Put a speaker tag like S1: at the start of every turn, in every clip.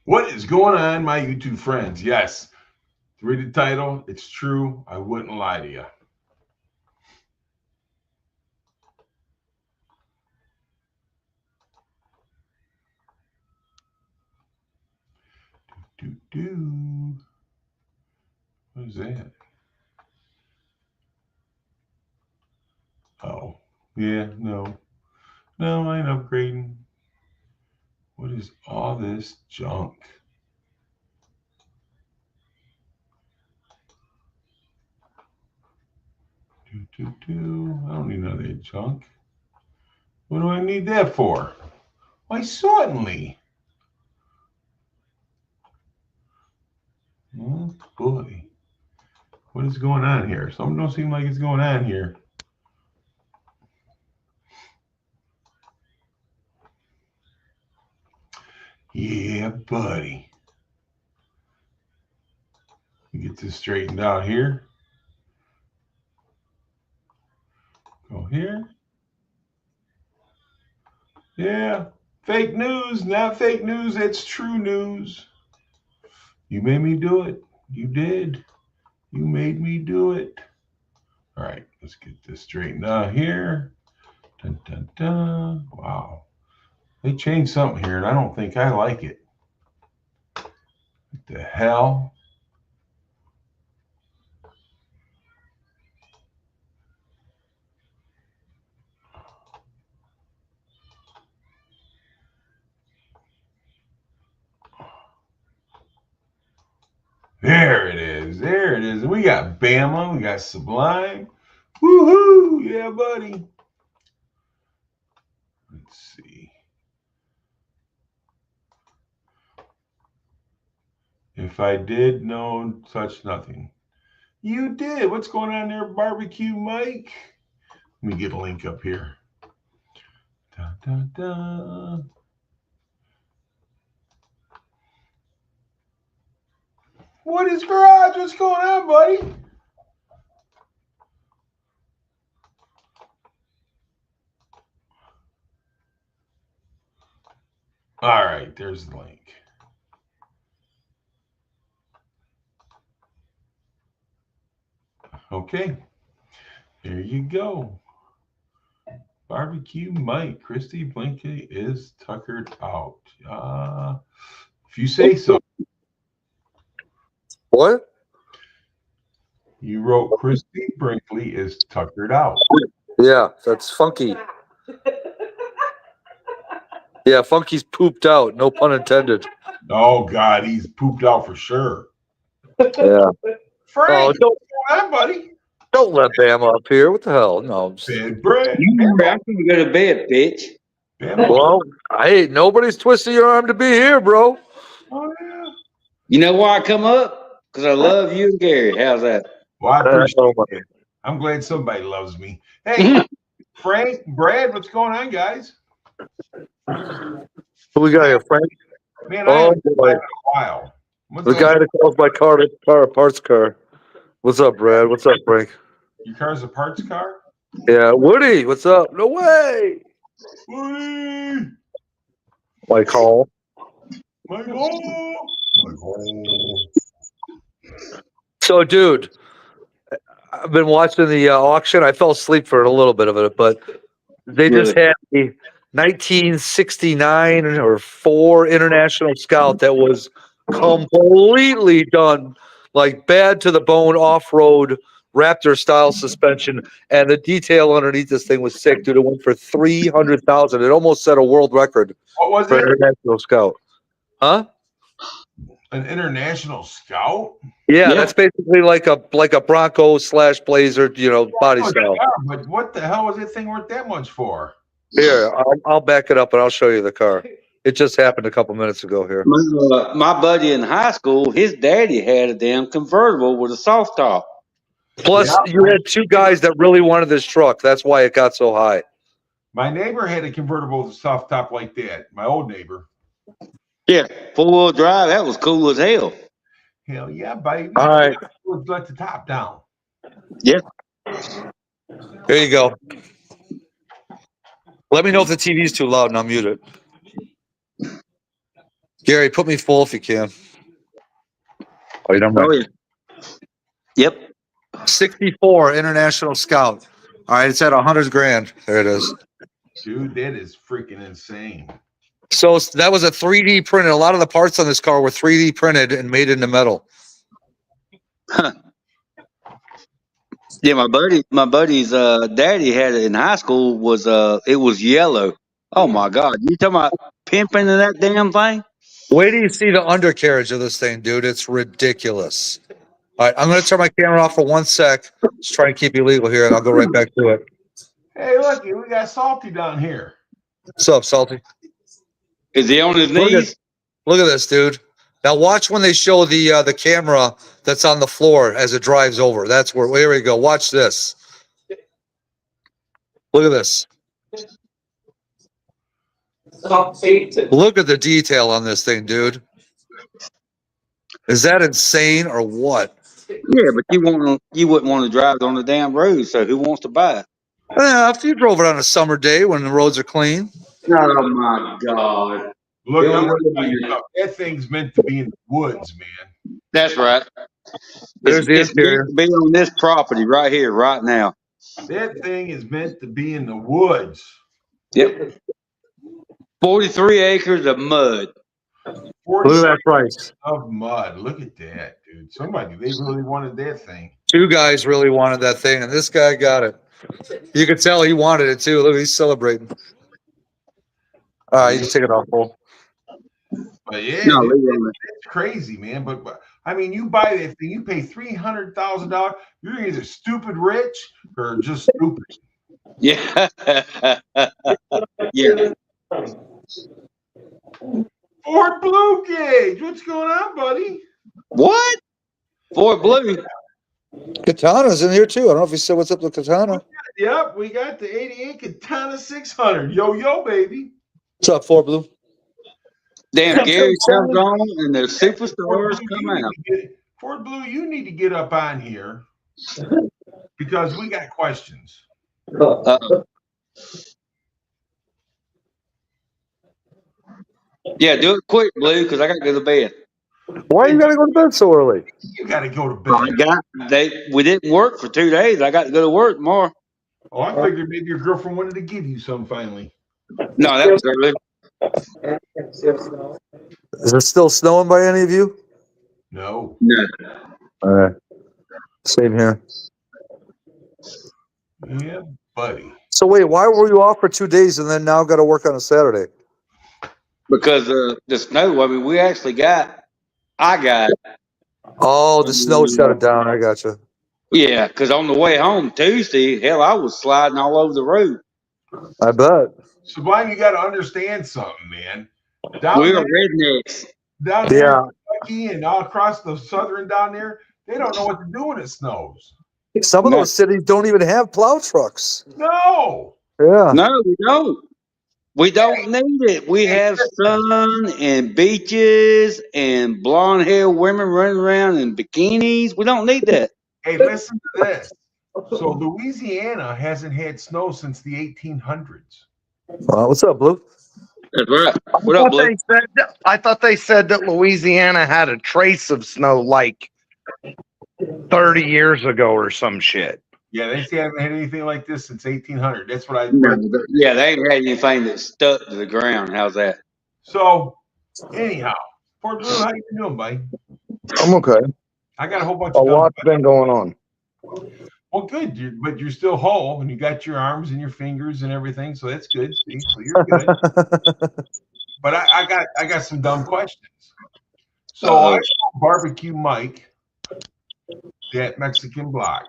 S1: What is going on, my YouTube friends? Yes, read the title. It's true. I wouldn't lie to you. Do. What is that? Oh, yeah, no. No, I ain't upgrading. What is all this junk? I don't need none of that junk. What do I need that for? Why, certainly. Oh, boy. What is going on here? Something don't seem like it's going on here. Yeah, buddy. Get this straightened out here. Go here. Yeah. Fake news, not fake news. It's true news. You made me do it. You did. You made me do it. All right, let's get this straightened out here. Dun, dun, dun. Wow. They changed something here, and I don't think I like it. What the hell? There it is. There it is. We got Bama. We got Sublime. Woohoo! Yeah, buddy. Let's see. If I did, no, touch nothing. You did. What's going on there, Barbecue Mike? Let me get a link up here. Dun, dun, dun. What is garage? What's going on, buddy? All right, there's the link. Okay, there you go. Barbecue Mike, Christy Blinky is tuckered out. If you say so.
S2: What?
S1: You wrote Christy Brinkley is tuckered out.
S2: Yeah, that's funky. Yeah, funky's pooped out. No pun intended.
S1: Oh God, he's pooped out for sure.
S2: Yeah.
S1: Frank, what's going on, buddy?
S2: Don't let Bama up here. What the hell? No.
S1: Bad bread.
S3: I'm gonna go to bed, bitch.
S2: Well, nobody's twisting your arm to be here, bro.
S1: Oh yeah.
S3: You know why I come up? Because I love you and Gary. How's that?
S1: Well, I appreciate it. I'm glad somebody loves me. Hey, Frank, Brad, what's going on, guys?
S2: Who we got here, Frank?
S1: Man, I haven't been in a while.
S2: The guy that calls my car a parts car. What's up, Brad? What's up, Frank?
S1: Your car's a parts car?
S2: Yeah, Woody, what's up? No way.
S1: Woody.
S2: My call.
S1: My call. My call.
S2: So, dude, I've been watching the auction. I fell asleep for a little bit of it, but they just had the 1969 or 4 International Scout that was completely done, like bad to the bone off-road Raptor style suspension, and the detail underneath this thing was sick, dude. It went for $300,000. It almost set a world record.
S1: What was
S2: for
S1: it?
S2: An International Scout. Huh?
S1: An International Scout?
S2: Yeah, that's basically like a Bronco / Blazer, body style.
S1: But what the hell was that thing worth that much for?
S2: Here, I'll back it up and I'll show you the car. It just happened a couple minutes ago here.
S3: My buddy in high school, his daddy had a damn convertible with a soft top.
S2: Plus, you had 2 guys that really wanted this truck. That's why it got so high.
S1: My neighbor had a convertible with a soft top like that. My old neighbor.
S3: Yeah, 4-wheel drive. That was cool as hell.
S1: Hell yeah, baby.
S2: All right.
S1: Let the top down.
S3: Yeah.
S2: Here you go. Let me know if the TV's too loud and I'll mute it. Gary, put me full if you can. Oh, you don't
S3: Oh
S2: mind.
S3: yeah. Yep.
S2: 64 International Scout. All right, it's at 100 grand. There it is.
S1: Dude, that is freaking insane.
S2: So that was a 3D printed. A lot of the parts on this car were 3D printed and made into metal.
S3: Huh. Yeah, my buddy's daddy had it in high school. It was yellow. Oh my God! You talking about pimping in that damn thing?
S2: Wait till you see the undercarriage of this thing, dude. It's ridiculous. All right, I'm going to turn my camera off for 1 sec. Just try and keep you legal here, and I'll go right back to it.
S1: Hey, look, we got Salty down here.
S2: What's up, Salty?
S3: Is he on his knees?
S2: Look at this, dude. Now watch when they show the camera that's on the floor as it drives over. That's where. Here we go. Watch this. Look at this. Look at the detail on this thing, dude. Is that insane or what?
S3: Yeah, but you wouldn't want to drive it on the damn road. So who wants to buy it?
S2: After you drove it on a summer day when the roads are clean.
S3: Oh my God!
S1: Look, I'm gonna tell you something. That thing's meant to be in the woods, man.
S3: That's right.
S2: There's the
S3: It's meant
S2: interior.
S3: to be on this property right here, right now.
S1: That thing is meant to be in the woods.
S3: Yep. 43 acres of mud.
S2: Look at that price.
S1: Of mud. Look at that, dude. They really wanted that thing.
S2: Two guys really wanted that thing, and this guy got it. You could tell he wanted it too. Look, he's celebrating. All right, you can take it off, Paul.
S1: But yeah,
S3: No,
S1: dude, it's crazy, man. But I mean, you buy that thing, you pay $300,000. You're either stupid rich or just stupid.
S3: Yeah. Yeah.
S1: Ford Blue Gauge, what's going on, buddy?
S3: What? Ford Blue.
S2: Katana's in here too. I don't know if you said what's up with Katana.
S1: Yep, we got the 88 Katana 600. Yo, baby.
S2: What's up, Ford Blue?
S3: Damn, Gary comes on and the superstars come out.
S1: Ford Blue, you need to get up on here because we got questions.
S3: Uh-oh. Yeah, do it quick, Blue, because I got to go to bed.
S2: Why you gotta go to bed so early?
S1: You got to go to bed.
S3: We didn't work for 2 days. I got to go to work tomorrow.
S1: Oh, I figured maybe your girlfriend wanted to give you some finally.
S3: No, that was early.
S2: Is it still snowing by any of you?
S1: No.
S3: No.
S2: All right. Same here.
S1: Yeah, buddy.
S2: So wait, why were you off for 2 days and then now got to work on a Saturday?
S3: Because the snow, I mean, I got it.
S2: Oh, the snow shut it down. I gotcha.
S3: Yeah, because on the way home Tuesday, hell, I was sliding all over the road.
S2: I bet.
S1: Sublime, you got to understand something, man.
S3: We were rednecks.
S1: Down there in Kentucky and all across the southern down there, they don't know what to do when it snows.
S2: Some of those cities don't even have plow trucks.
S1: No.
S2: Yeah.
S3: No, we don't. We don't need it. We have sun and beaches and blonde hair women running around in bikinis. We don't need that.
S1: Hey, listen to this. So Louisiana hasn't had snow since the 1800s.
S2: What's up, Blue?
S3: That's right. What up, Blue?
S4: I thought they said that Louisiana had a trace of snow like 30 years ago or some shit.
S1: Yeah, they say haven't had anything like this since 1800. That's what I.
S3: Yeah, they ain't had anything that stuck to the ground. How's that?
S1: So, anyhow, Fort Blue, how you doing, buddy?
S4: I'm okay.
S1: I got a whole bunch
S4: A
S1: of
S4: lot's been going on.
S1: Well, good, but you're still whole, and you got your arms and your fingers and everything, so that's good. See, so you're good. But I got some dumb questions. So I saw Barbecue Mike, that Mexican block,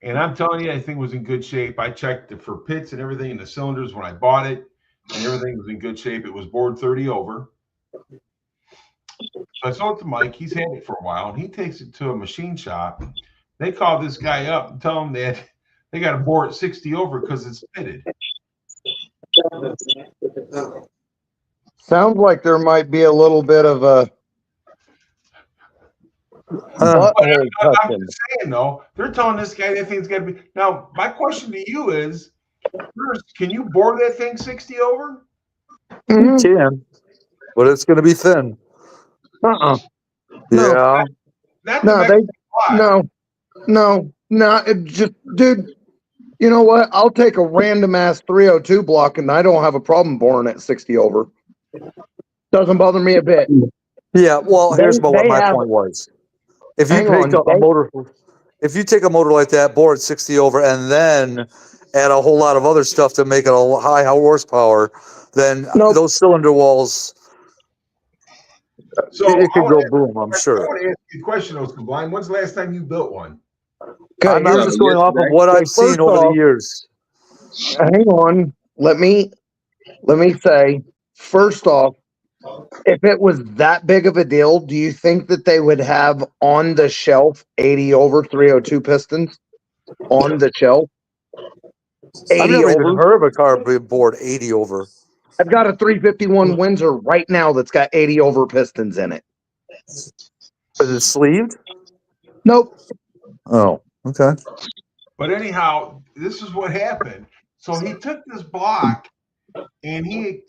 S1: and I'm telling you, that thing was in good shape. I checked it for pits and everything in the cylinders when I bought it, and everything was in good shape. It was bored 30 over. So I sold it to Mike. He's had it for a while, and he takes it to a machine shop. They call this guy up and tell him that they got to bore it 60 over because it's pitted.
S4: Sounds like there might be a little bit of a
S1: I'm just saying, though, they're telling this guy that thing's got to be. Now, my question to you is, first, can you bore that thing 60 over?
S2: You can. but it's going to be thin.
S4: No,
S2: Yeah.
S1: Not the
S4: no,
S1: Mexican block.
S4: no. It just, dude. You know what? I'll take a random ass 302 block, and I don't have a problem boring at 60 over. Doesn't bother me a bit.
S2: Yeah. Well, here's what
S4: They
S2: my
S4: have.
S2: point was. If you
S4: Hang
S2: take
S4: on.
S2: a motor, if you take a motor like that, bore it 60 over, and then add a whole lot of other stuff to make it a high horsepower, then
S4: Nope.
S2: those cylinder walls,
S1: So
S2: it
S1: I
S2: could go
S1: want
S2: boom, I'm
S1: to
S2: sure.
S1: ask you a question, though, Sublime. When's the last time you built one?
S4: Okay,
S2: I'm
S4: here's
S2: just going off of
S3: yesterday.
S2: what
S4: So
S2: I've seen
S4: first
S2: over the
S4: off-
S2: years.
S4: hang on. Let me say, first off, if it was that big of a deal, do you think that they would have on the shelf 80 over 302 pistons on the shelf?
S2: I've
S4: 80
S2: never even
S4: over.
S2: heard of a car being bored 80 over.
S4: I've got a 351 Windsor right now that's got 80 over pistons in it.
S2: Is it sleeved?
S4: Nope.
S2: Oh, okay.
S1: But anyhow, this is what happened. So he took this block and he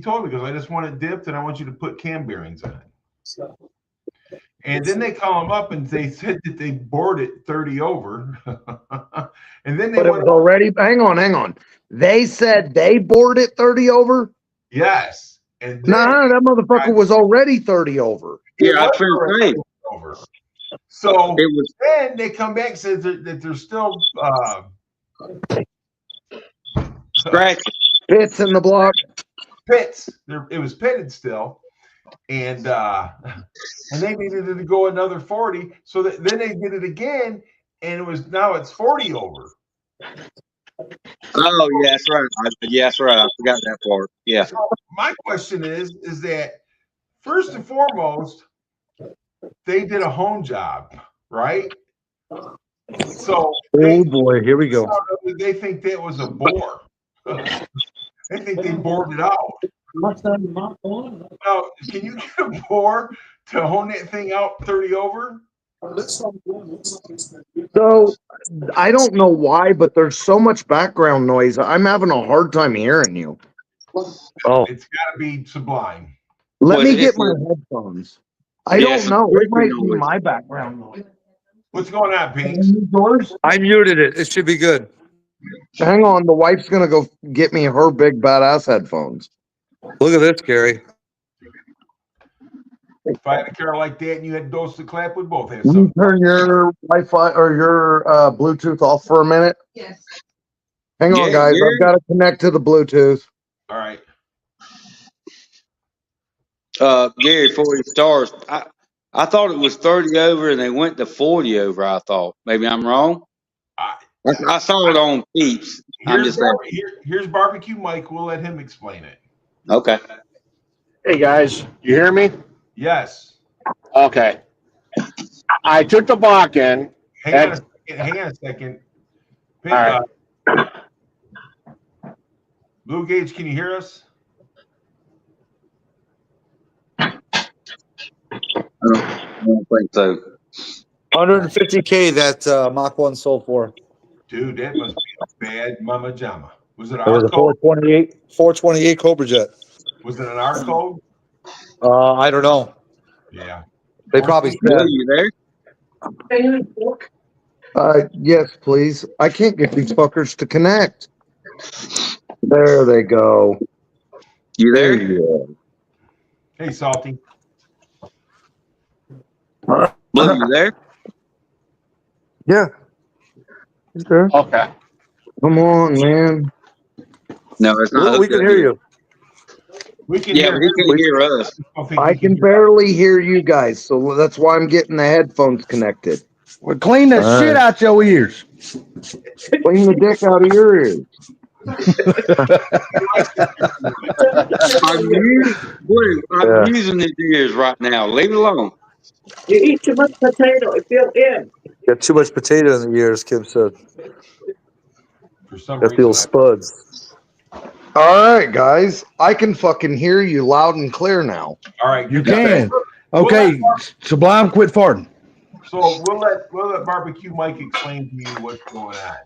S1: told me, because I just want it dipped and I want you to put cam bearings in it. And then they call him up and they said that they bored it 30 over. And then they
S4: But it
S1: went,
S4: was already, hang on. They said they bored it 30 over.
S1: yes. And then
S4: Nah, that motherfucker was already 30 over.
S1: it
S3: Yeah, I
S1: was
S3: feel
S1: already
S3: great.
S1: 30 over. So
S3: It was
S1: then they come back and says that there's still
S3: scratchy.
S4: Bits in the block.
S1: pits. It was pitted still. And they needed it to go another 40. So then they did it again, and now it's 40 over.
S3: Oh, yeah, that's right. That's right. I forgot that part. Yeah.
S1: So my question is that first and foremost, they did a home job, right? So
S2: Oh boy, here we go.
S1: they think that was a bore. They think they bored it out. Now, can you get a bore to hone that thing out 30 over?
S4: So I don't know why, but there's so much background noise. I'm having a hard time hearing you.
S2: Oh,
S1: It's got to be Sublime.
S4: Let
S3: Well,
S4: me
S3: it's-
S4: get my headphones. I
S3: Yeah,
S4: don't
S3: it's
S4: know. It
S3: creepy
S4: might be
S3: noise.
S4: my background noise.
S1: What's going on, Pinks?
S4: Yours?
S2: I muted it. It should be good.
S4: Hang on. The wife's gonna go get me her big badass headphones.
S2: Look at this, Gary.
S1: If I had a car like that and you had dose to clap, we'd both have
S4: Can you
S1: something.
S4: turn your Wi-Fi or your Bluetooth off for a minute?
S5: Yes.
S4: Hang on,
S3: Yeah,
S4: guys.
S3: yeah.
S4: I've got to connect to the Bluetooth.
S1: All right.
S3: Gary, 40 stars. I thought it was 30 over and they went to 40 over, I thought. Maybe I'm wrong. I saw it on Peeps. I'm just saying.
S1: Here's Barbecue Mike. We'll let him explain it.
S3: Okay.
S6: Hey guys, you hear me?
S1: Yes.
S6: Okay. I took the block in.
S1: Hang on a second.
S6: All right.
S1: Blue Gauge, can you hear us?
S3: I don't think so.
S2: 150K that Mach 1 sold for.
S1: Dude, that must be a bad mama jama. Was it
S2: It was
S1: our
S2: a
S1: code?
S2: 428 Cobra Jet.
S1: Was it an our code?
S2: I don't know.
S1: Yeah.
S2: They probably
S3: Bill,
S2: said.
S3: you there?
S4: Yes, please. I can't get these fuckers to connect. There they go.
S3: You
S4: There
S3: there?
S4: you
S1: Hey, Salty.
S3: Blue, you there?
S2: Yeah. He's there.
S6: Okay.
S4: go. Come on, man.
S3: No, it's not.
S2: Well, we
S3: hooked
S2: can
S3: up
S2: hear
S3: yet.
S2: you.
S1: We can
S3: Yeah,
S1: hear
S3: but he
S1: him.
S3: can't hear us.
S1: don't think
S4: I
S1: he
S4: can
S1: hear us.
S4: barely hear you guys, so that's why I'm getting the headphones connected.
S7: Well, clean the
S2: All
S7: shit
S2: right.
S7: out your ears.
S4: Clean the dick out of your ears.
S3: I'm using his ears right now. Leave it alone.
S5: You eat too much potato. It feels in.
S2: Got too much potato in the ears, Kim said.
S1: For some
S2: Got the
S1: reason,
S2: old spuds.
S4: All right, guys. I can fucking hear you loud and clear now.
S1: all right.
S7: You
S1: good.
S7: can. Okay, Sublime, quit farting.
S1: So we'll let Barbecue Mike explain to you what's going on.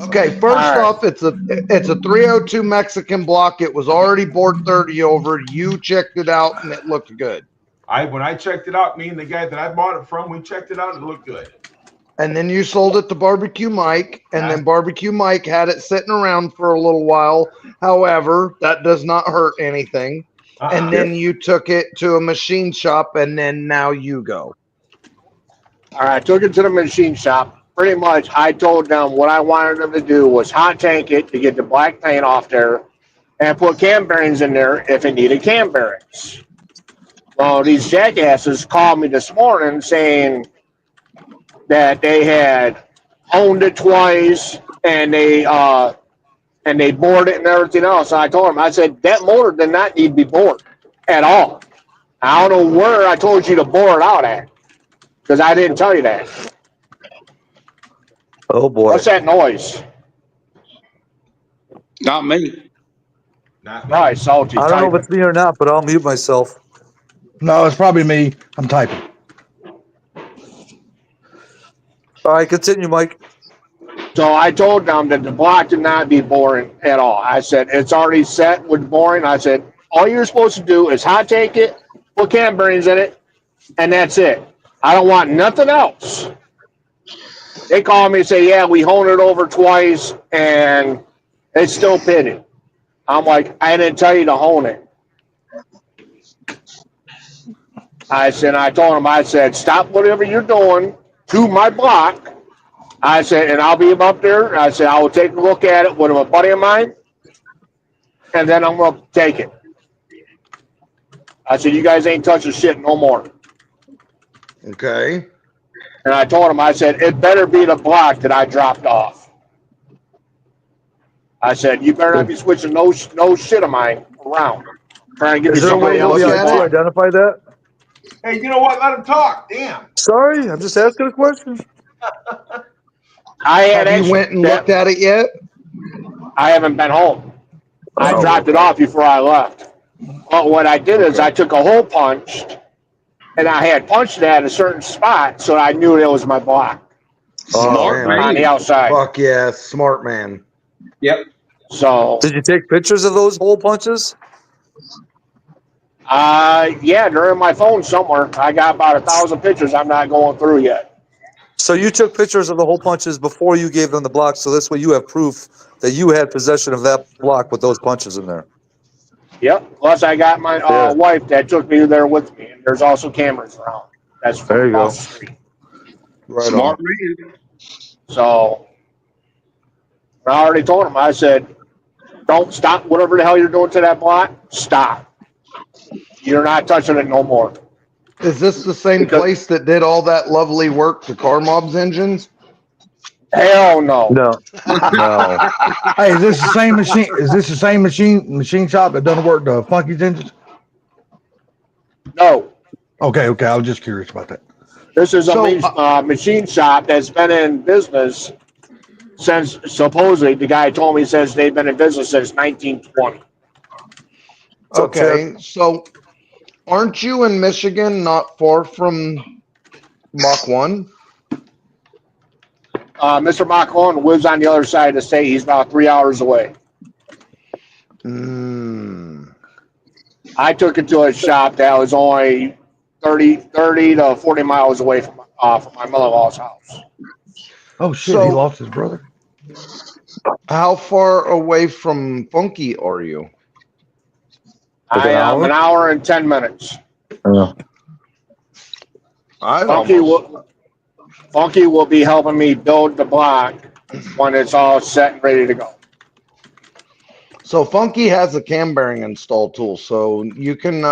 S4: Okay, first
S6: All right.
S4: off, it's a 302 Mexican block. It was already bored 30 over. You checked it out and it looked good.
S1: When I checked it out, me and the guy that I bought it from, we checked it out and it looked good.
S4: And then you sold it to Barbecue Mike, and then Barbecue Mike had it sitting around for a little while. However, that does not hurt anything. And then you took it to a machine shop, and then now you go.
S6: All right, I took it to the machine shop. Pretty much, I told them what I wanted them to do was hot tank it to get the black paint off there and put cam bearings in there if it needed cam bearings. Well, these jackasses called me this morning saying that they had honed it twice and they bored it and everything else. And I told them, I said, that motor did not need to be bored at all. I don't know where I told you to bore it out at because I didn't tell you that.
S2: Oh boy.
S6: What's that noise?
S3: Not me.
S1: Not me.
S6: Right, salty.
S2: I don't know if
S6: typing.
S2: it's me or not, but I'll mute myself.
S7: No, it's probably me. I'm typing.
S2: All right, continue, Mike.
S6: So I told them that the block did not be boring at all. I said, it's already set with boring. I said, all you're supposed to do is hot take it, put cam bearings in it, and that's it. I don't want nothing else. They call me and say, yeah, we honed it over twice, and it's still pitted. I'm like, I didn't tell you to hone it. I told them, I said, stop whatever you're doing to my block. I said, and I'll be up there. I said, I will take a look at it with a buddy of mine, and then I'm going to take it. I said, you guys ain't touching shit no more.
S4: Okay.
S6: And I told him, I said, it better be the block that I dropped off. I said, you better not be switching no shit of mine around. Trying to give
S2: Is
S6: me
S2: there a way
S6: somebody
S2: to
S6: else's block.
S2: identify that?
S1: Hey, you know what? Let him talk. Damn.
S2: Sorry, I'm just asking a question.
S4: Have you went and looked at it yet?
S6: I haven't been home. I dropped it off before I left. But what I did is I took a hole punch, and I had punched it at a certain spot, so I knew it was my block.
S3: Smart man.
S6: On the outside.
S4: Fuck yeah, smart man.
S3: Yep.
S6: So
S2: Did you take pictures of those hole punches?
S6: yeah, they're in my phone somewhere. I got about 1,000 pictures I'm not going through yet.
S2: So you took pictures of the hole punches before you gave them the block, so this way you have proof that you had possession of that block with those punches in there.
S6: Yep. Plus, I got my wife that took me there with me, and there's also cameras around. That's
S2: There you go.
S6: across the street.
S4: Right
S3: Smart
S4: on.
S3: man.
S6: So I already told him. I said, "Don't stop whatever the hell you're doing to that block. Stop. You're not touching it no more."
S4: Is this the same place that did all that lovely work to Car Mob's engines?
S6: Hell no.
S2: No. No.
S7: Hey, is this the same machine? Is this the same machine shop that doesn't work the Funky's engines?
S6: No.
S7: Okay. I was just curious about that.
S6: This is a machine shop that's been in business since, supposedly, the guy told me says they've been in business since 1920.
S4: Okay, so aren't you in Michigan, not far from Mach 1?
S6: Mr. Macron lives on the other side of the state. He's about 3 hours away. I took it to a shop that was only 30 to 40 miles away from my mother-in-law's house.
S7: Oh shit!
S4: So-
S7: he lost his brother.
S4: How far away from Funky are you?
S2: Like
S6: I
S2: an
S6: am
S2: hour?
S6: an hour and 10 minutes. Funky will be helping me build the block when it's all set and ready to go.
S4: So Funky has a cam bearing install tool, so you can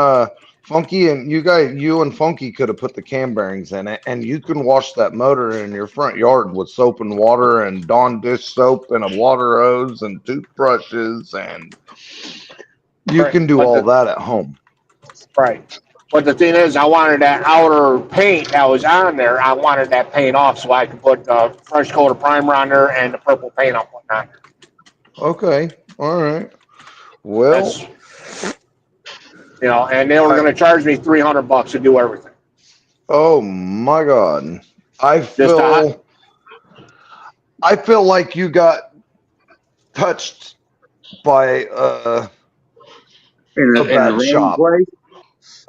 S4: Funky and you and Funky could have put the cam bearings in it, and you can wash that motor in your front yard with soap and water and Dawn dish soap and a water hose and toothbrushes, and you can do all that at home.
S6: Right. But the thing is, I wanted that outer paint that was on there. I wanted that paint off so I could put the fresh coat of primer on there and the purple paint on there.
S4: Okay, all right. Well,
S6: and they were going to charge me $300 to do everything.
S4: oh my God, I feel I feel like you got touched by
S3: in
S4: a
S3: the
S4: bad
S3: wrong
S4: shop.
S3: place.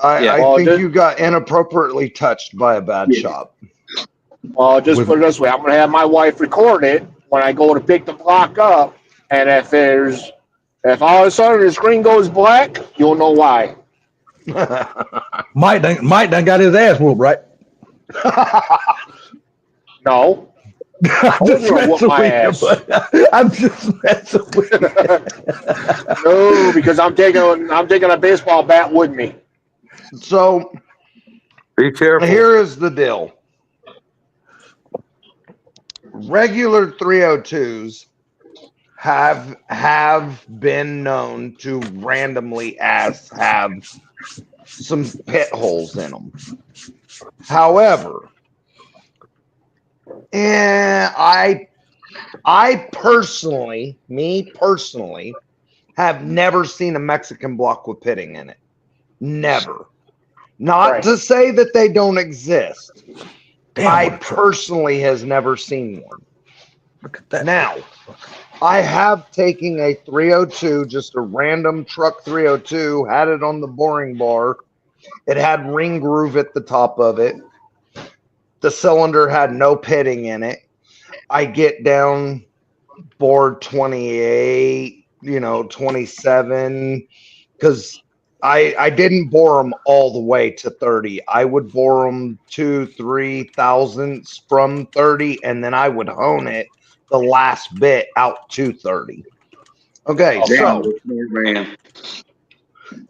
S3: Yeah.
S4: I
S6: Well,
S4: think
S6: just,
S4: you got inappropriately touched by a bad
S3: Yeah.
S4: shop.
S6: well, just
S7: With-
S6: put it this way: I'm gonna have my wife record it when I go to pick the block up, and if all of a sudden the screen goes black, you'll know why.
S7: Mike done got his ass whooped, right?
S6: No,
S7: I'm
S6: I wasn't
S7: just
S6: gonna whoop
S7: messing
S6: my
S7: with you,
S6: ass.
S7: but I'm just messing with you.
S6: No, because I'm taking a baseball bat with me.
S4: So
S2: Be careful.
S4: here is the deal. Regular 302s have been known to randomly have some pit holes in them. However, I personally, me personally, have never seen a Mexican block with pitting in it. Never. Not
S6: Right.
S4: to say that they don't exist.
S7: Damn,
S4: I
S7: what a truck.
S4: personally has never seen one.
S7: Look at that.
S4: Now, I have taken a 302, just a random truck 302, had it on the boring bar. It had ring groove at the top of it. The cylinder had no pitting in it. I get down board 28, 27, because I didn't bore them all the way to 30. I would bore them 2-3 thousandths from 30, and then I would hone it the last bit out to 30. Okay,
S6: Okay.
S4: so
S3: Man.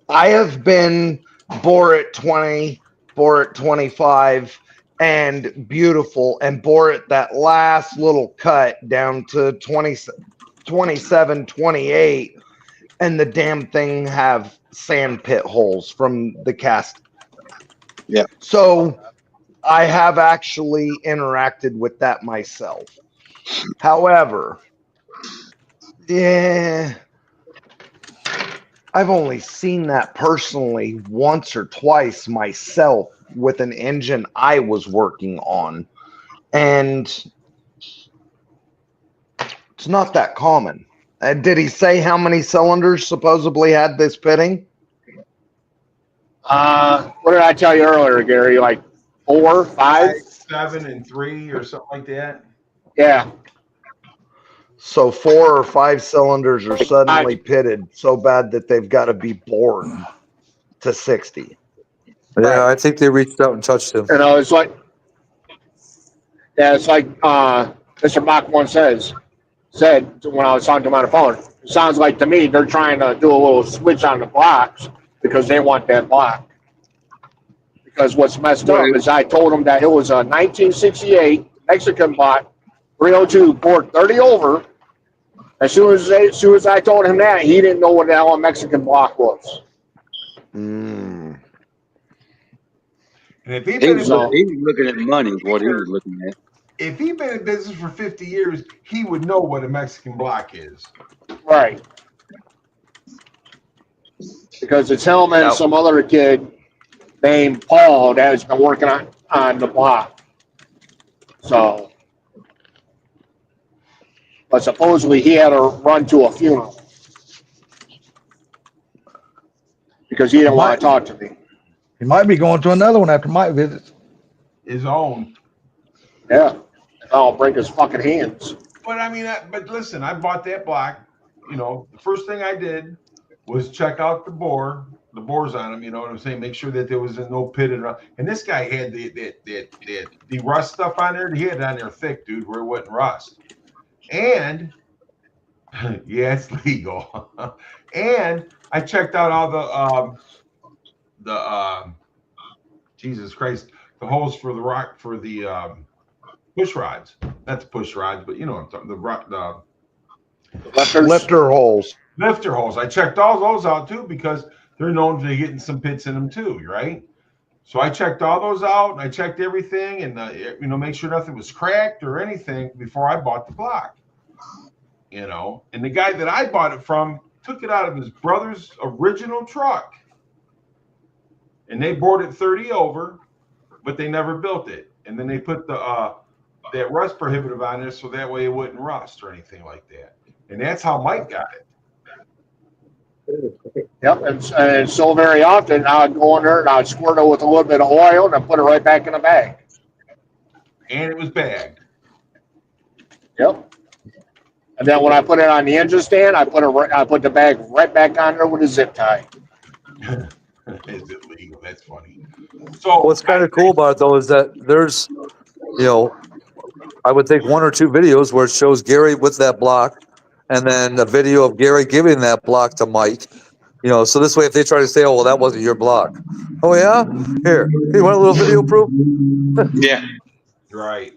S4: I have been bore at 20, bore at 25, and beautiful, and bore at that last little cut down to 20, 27, 28, and the damn thing have sand pit holes from the cast.
S3: Yeah.
S4: So I have actually interacted with that myself. However, yeah, I've only seen that personally once or twice myself with an engine I was working on. And it's not that common. Did he say how many cylinders supposedly had this pitting?
S6: What did I tell you earlier, Gary? Like 4, 5?
S1: 7 and 3 or something like that.
S6: Yeah.
S4: So 4 or 5 cylinders are suddenly pitted so bad that they've got to be bored to 60.
S2: Yeah,
S6: Right.
S2: I think they reached out and touched him.
S6: And it's like Mr. Bach once said when I was talking to him on the phone. It sounds like to me they're trying to do a little switch on the blocks because they want that block. Because what's messed up is I told him that it was a 1968 Mexican block, 302 bored 30 over. As soon as I told him that, he didn't know what the hell a Mexican block was.
S4: Mm.
S1: And if he'd
S3: He
S1: been
S3: was,
S1: in,
S3: he was looking at money, what he was looking at.
S1: if he'd been in business for 50 years, he would know what a Mexican block is.
S6: Right. Because it's him and some other kid named Paul that has been working on the block. So, but supposedly he had to run to a funeral because he didn't want to talk to me.
S7: He might be going to another one after Mike visits.
S1: His own.
S6: Yeah. I'll break his fucking hands.
S1: But I mean, but listen, I bought that block. The first thing I did was check out the bores on them. You know what I'm saying? Make sure that there was no pitted around. And this guy had the rust stuff on there. He had it on there thick, dude, where it wasn't rust. And yeah, it's legal. And I checked out all the Jesus Christ, the holes for the push rods. Not the push rods, but you know what I'm talking,
S4: Lifter holes.
S1: lifter holes. I checked all those out too because they're known for getting some pits in them too, right? So I checked all those out and I checked everything and make sure nothing was cracked or anything before I bought the block. And the guy that I bought it from took it out of his brother's original truck. And they bored it 30 over, but they never built it. And then they put the that rust prohibitive on there so that way it wouldn't rust or anything like that. And that's how Mike got it.
S6: Yep, and so very often I'd go in there and I'd squirt it with a little bit of oil and then put it right back in the bag.
S1: And it was bagged.
S6: Yep. And then when I put it on the engine stand, I put the bag right back on there with a zip tie.
S1: Is it legal? That's funny. So
S2: What's kind of cool about it though is that there's, I would think 1 or 2 videos where it shows Gary with that block, and then a video of Gary giving that block to Mike. So this way, if they try to say, "Oh, well, that wasn't your block," oh yeah, here, you want a little video proof?
S3: Yeah.
S1: Right.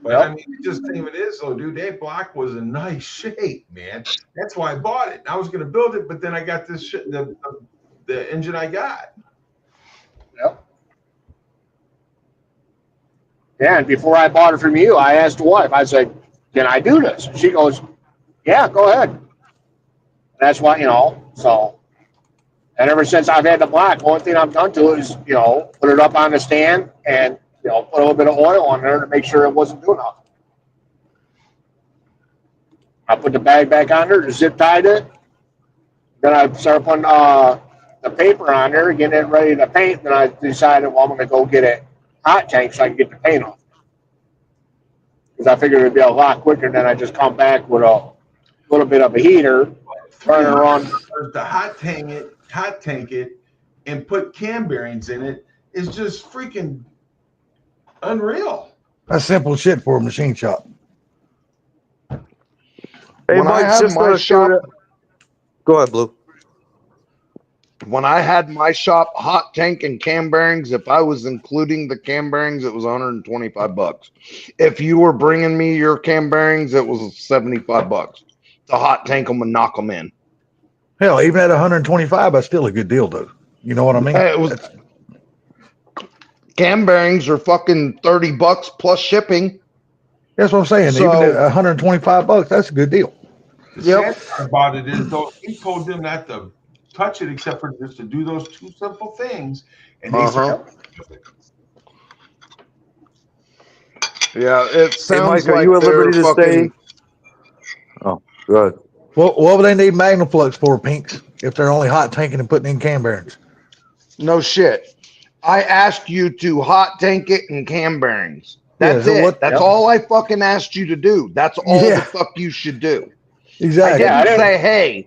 S1: But I mean, just thing it is though, dude. That block was in nice shape, man. That's why I bought it. I was going to build it, but then I got this shit, the engine I got.
S6: Yep. Yeah, and before I bought it from you, I asked the wife. I said, "Can I do this?" She goes, "Yeah, go ahead." That's why, so. And ever since I've had the block, the only thing I've done to it is, put it up on the stand and, put a little bit of oil on there to make sure it wasn't doing nothing. I put the bag back on there, zip tied it. Then I started putting the paper on there, getting it ready to paint. Then I decided, well, I'm going to go get a hot tank so I can get the paint off. Because I figured it'd be a lot quicker than I just come back with a little bit of a heater, running around.
S1: To hot tank it, and put cam bearings in it is just freaking unreal.
S7: That's simple shit for a machine shop.
S2: Hey,
S4: When I
S2: Mike,
S4: had
S2: just
S4: my shop,
S2: go ahead, Blue.
S4: when I had my shop hot tank and cam bearings, if I was including the cam bearings, it was $125. If you were bringing me your cam bearings, it was $75 to hot tank them and knock them in.
S7: Hell, even at 125, that's still a good deal, though. You know what I mean?
S4: It was cam bearings are fucking $30 plus shipping.
S7: That's what I'm saying.
S4: So-
S7: Even at 125 bucks, that's a good deal.
S1: The sad part about it is though, he told them not to touch it except for just to do those 2 simple things, and they
S4: Yeah, it sounds
S2: Mike, are
S4: like
S2: you at
S4: they're
S2: liberty to
S4: fucking.
S2: Oh, go ahead.
S7: What would they need MagnaFlux for, Pinks, if they're only hot tanking and putting in cam bearings?
S4: No shit. I asked you to hot tank it and cam bearings. That's
S7: so
S4: it. That's all I fucking asked you to do. That's all the fuck you should do.
S7: Exactly.
S4: I didn't say, hey,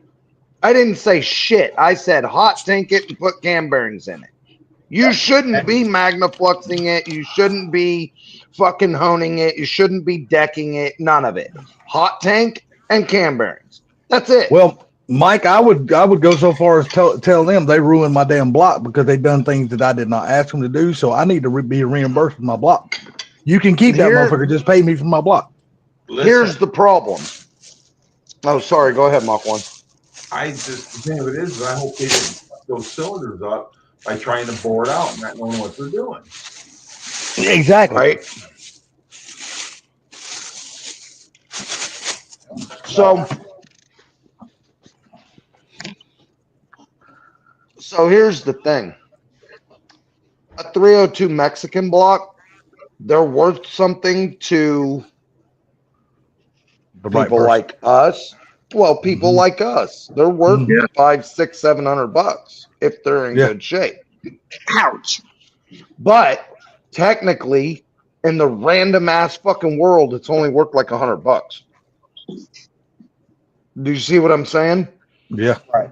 S4: I didn't say shit. I said hot tank it and put cam bearings in it. You shouldn't be MagnaFluxing it. You shouldn't be fucking honing it. You shouldn't be decking it. None of it. Hot tank and cam bearings. That's it.
S7: Well, Mike, I would go so far as tell them they ruined my damn block because they done things that I did not ask them to do. So I need to be reimbursed for my block. You can keep that motherfucker. Just pay me for my block.
S4: Here's the problem. Oh, sorry. Go ahead, Mach 1.
S1: the thing of it is I hope they didn't fuck those cylinders up by trying to bore it out and not knowing what they're doing.
S7: Exactly.
S4: Right. So here's the thing. A 302 Mexican block, they're worth something to people like us. Well, people like us. They're worth $500, $600, $700 if they're in good shape.
S3: Ouch.
S4: But technically, in the random ass fucking world, it's only worth like $100. Do you see what I'm saying?
S7: Yeah.
S4: Right.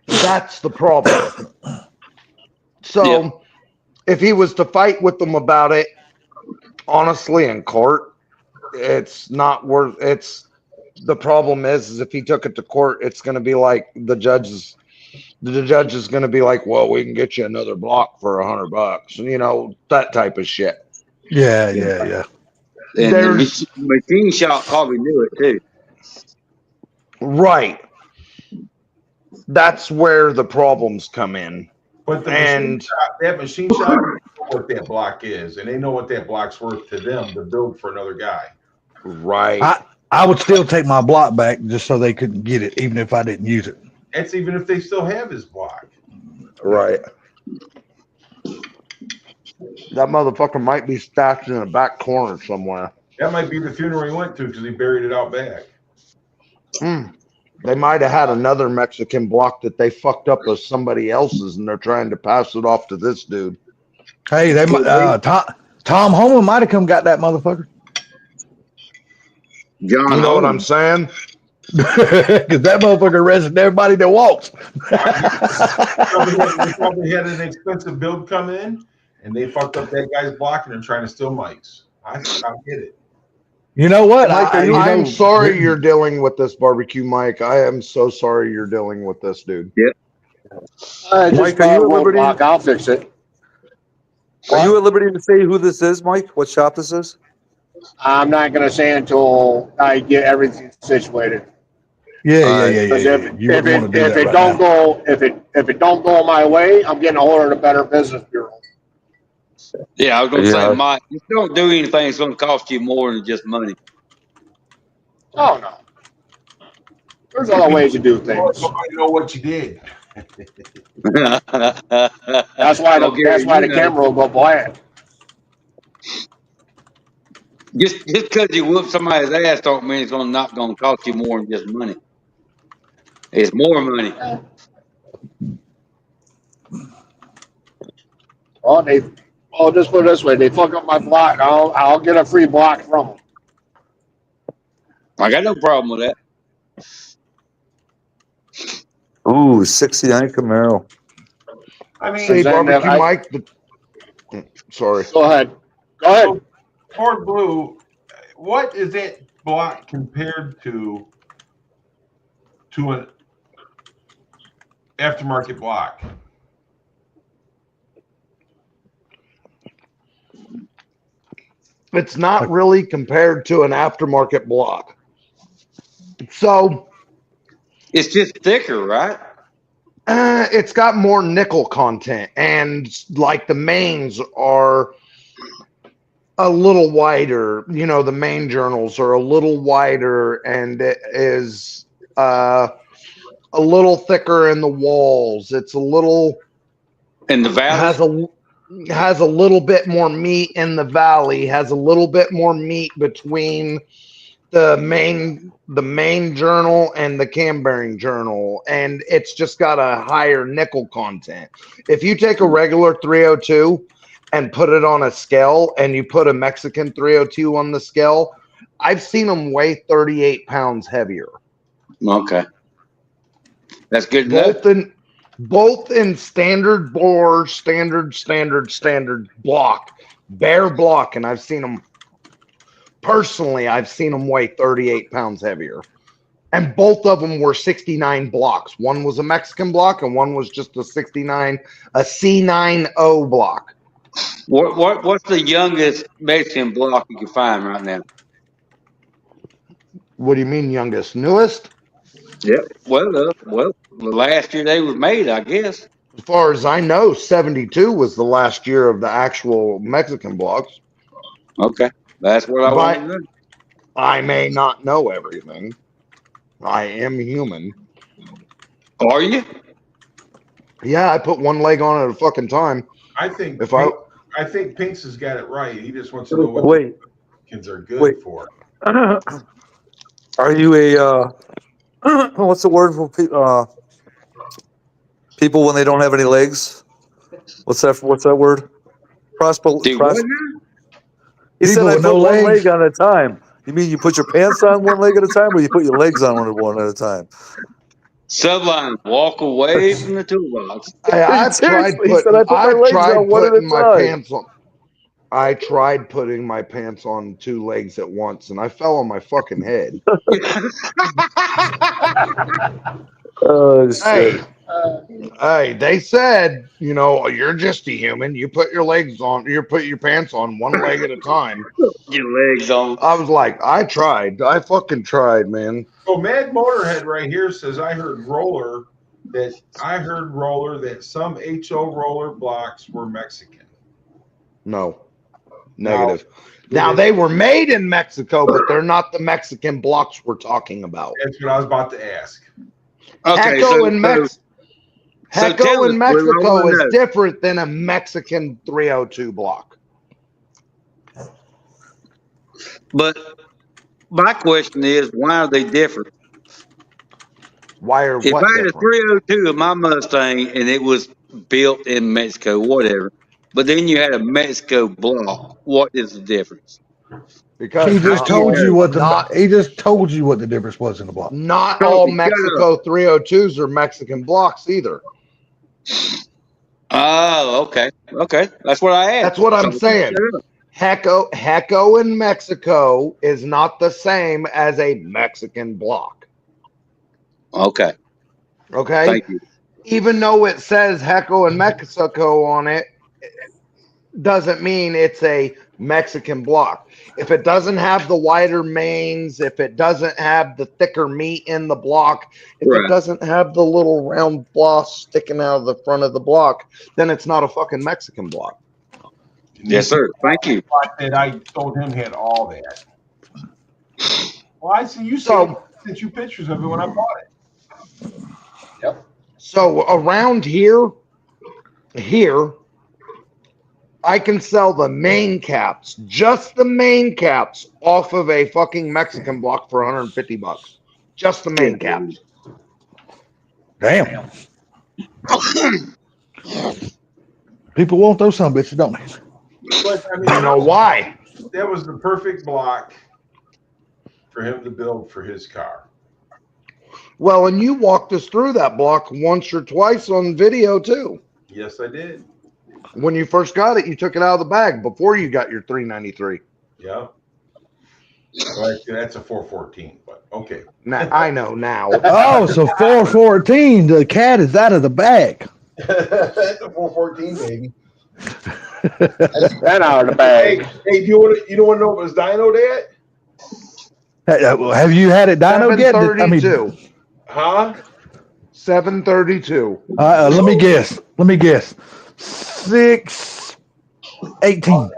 S4: That's the problem. So if he was to fight with them about it, honestly, in court, it's not worth it's the problem is if he took it to court, it's gonna be like the judge is gonna be like, well, we can get you another block for $100, you know, that type of shit.
S7: Yeah.
S3: And the machine shop probably knew it too.
S4: Right. That's where the problems come in.
S1: But that machine shop knows what that block is, and they know what that block's worth to them to build for another guy.
S4: Right.
S7: I would still take my block back just so they couldn't get it, even if I didn't use it.
S1: That's even if they still have his block.
S4: Right. That motherfucker might be stashed in a back corner somewhere.
S1: That might be the funeral he went to because he buried it out back.
S4: They might have had another Mexican block that they fucked up as somebody else's, and they're trying to pass it off to this dude.
S7: Hey, they Tom Homan might have come got that motherfucker.
S3: John
S4: You know what
S3: Holmes.
S4: I'm saying?
S7: Because that motherfucker arrested everybody that walks.
S1: They probably had an expensive build come in, and they fucked up that guy's block, and they're trying to steal Mike's. I get it.
S7: You know what?
S4: Mike, I'm sorry you're dealing with this, Barbecue Mike. I am so sorry you're dealing with this, dude.
S3: Yep.
S2: Mike, are you at liberty?
S6: I'll fix it.
S2: Are you at liberty to say who this is, Mike? What shop this is?
S6: I'm not going to say until I get everything situated.
S7: Yeah.
S6: Because if it
S7: don't
S6: don't go my way, I'm getting a hold of the Better Business Bureau.
S3: Yeah, I was going to say, Mike, if you don't do anything, it's going to cost you more than just money.
S6: Oh no, there's other ways to do things.
S1: Nobody know what you did.
S6: That's why the camera will go blank.
S3: Just because you whoop somebody's ass don't mean it's not going to cost you more than just money. It's more money.
S6: Well, just put it this way: they fuck up my block, I'll get a free block from them.
S3: I got no problem with that.
S2: Ooh, 69 Camaro.
S1: I mean,
S4: Say, Barbecue Mike. Sorry.
S6: Go ahead.
S1: Ford Blue, what is that block compared to an aftermarket block?
S4: It's not really compared to an aftermarket block. So
S3: it's just thicker, right?
S4: It's got more nickel content, and like the mains are a little wider. You know, the main journals are a little wider, and it is a little thicker in the walls. It's a little
S3: in the valley.
S4: Has a little bit more meat in the valley. Has a little bit more meat between the main journal and the cam bearing journal, and it's just got a higher nickel content. If you take a regular 302 and put it on a scale, and you put a Mexican 302 on the scale, I've seen them weigh 38 pounds heavier.
S3: Okay, that's good.
S4: Both in standard bore, standard block, bare block, and I've seen them weigh 38 pounds heavier. And both of them were 69 blocks. One was a Mexican block, and one was just a C90 block.
S3: What's the youngest Mexican block you can find right now?
S4: What do you mean youngest? Newest?
S3: Yeah. Well, last year they was made, I guess.
S4: As far as I know, 72 was the last year of the actual Mexican blocks.
S3: Okay. That's what I want to know.
S4: I may not know everything. I am human.
S3: Are you?
S4: Yeah, I put one leg on at a fucking time.
S1: I think Pinks has got it right. He just wants to know what kids are good for.
S2: Are you a what's the word for people when they don't have any legs? What's that word? He said I put one leg on a time. You mean you put your pants on one leg at a time, or you put your legs on one at a time?
S3: Sublime, walk away from the toolbox.
S4: I tried putting my pants on two legs at once, and I fell on my fucking head.
S2: Oh shit!
S4: Hey, they said, you're just a human. You put your legs on. You put your pants on one leg at a time.
S3: Your legs on.
S4: I was like, I tried. I fucking tried, man.
S1: So Mad Motorhead right here says I heard roller that some HO roller blocks were Mexican.
S4: No, negative. Now they were made in Mexico, but they're not the Mexican blocks we're talking about.
S1: That's what I was about to ask.
S3: Okay, So
S4: Hecko
S3: tell us,
S4: in
S3: Blue, I
S4: Mexico
S3: want to
S4: is
S3: know.
S4: different than a Mexican 302 block.
S3: But my question is, why are they different?
S4: Why are
S3: If
S4: what
S3: I had a
S4: different?
S3: 302 of my Mustang and it was built in Mexico, whatever, but then you had a Mexico block, what is the difference?
S4: Because
S7: He just
S3: How do you
S7: told you
S3: know?
S7: what the
S4: not
S7: he just told you what the difference was in the block.
S4: not all
S3: Trophy, shut up.
S4: Mexico 302s are Mexican blocks either.
S3: Oh, okay. Okay. That's what I
S4: That's
S3: asked.
S4: what I'm
S3: Trophy, shut
S4: saying.
S3: up.
S4: Hecko in Mexico is not the same as a Mexican block.
S3: Okay.
S4: Okay?
S3: Thank you.
S4: Even though it says Hecko in Mexico on it, doesn't mean it's a Mexican block. If it doesn't have the wider mains, if it doesn't have the thicker meat in the block, if it
S3: Right.
S4: doesn't have the little round floss sticking out of the front of the block, then it's not a fucking Mexican block.
S3: Yes, sir. Thank you.
S1: That I told him had all that. Well, I see you
S4: So-
S1: sent you pictures of it when I bought it.
S6: Yep.
S4: So around here, I can sell the main caps, just the main caps, off of a fucking Mexican block for $150. Just the main caps.
S7: Damn. People want those some bitches, don't they?
S1: But I mean,
S4: You know why?
S1: that was the perfect block for him to build for his car.
S4: Well, and you walked us through that block once or twice on video too.
S1: Yes, I did.
S4: When you first got it, you took it out of the bag before you got your 393.
S1: Yeah. Well, actually, that's a 414, but okay.
S4: Now I know now.
S7: Oh, so 414, the cat is out of the bag.
S1: That's a 414, baby.
S6: That out of the
S1: Hey,
S6: bag.
S1: hey, you don't want to know what was dynoed at?
S7: Have you had it dynoed yet?
S4: 732.
S1: Huh?
S4: 732.
S7: Let me guess. 618.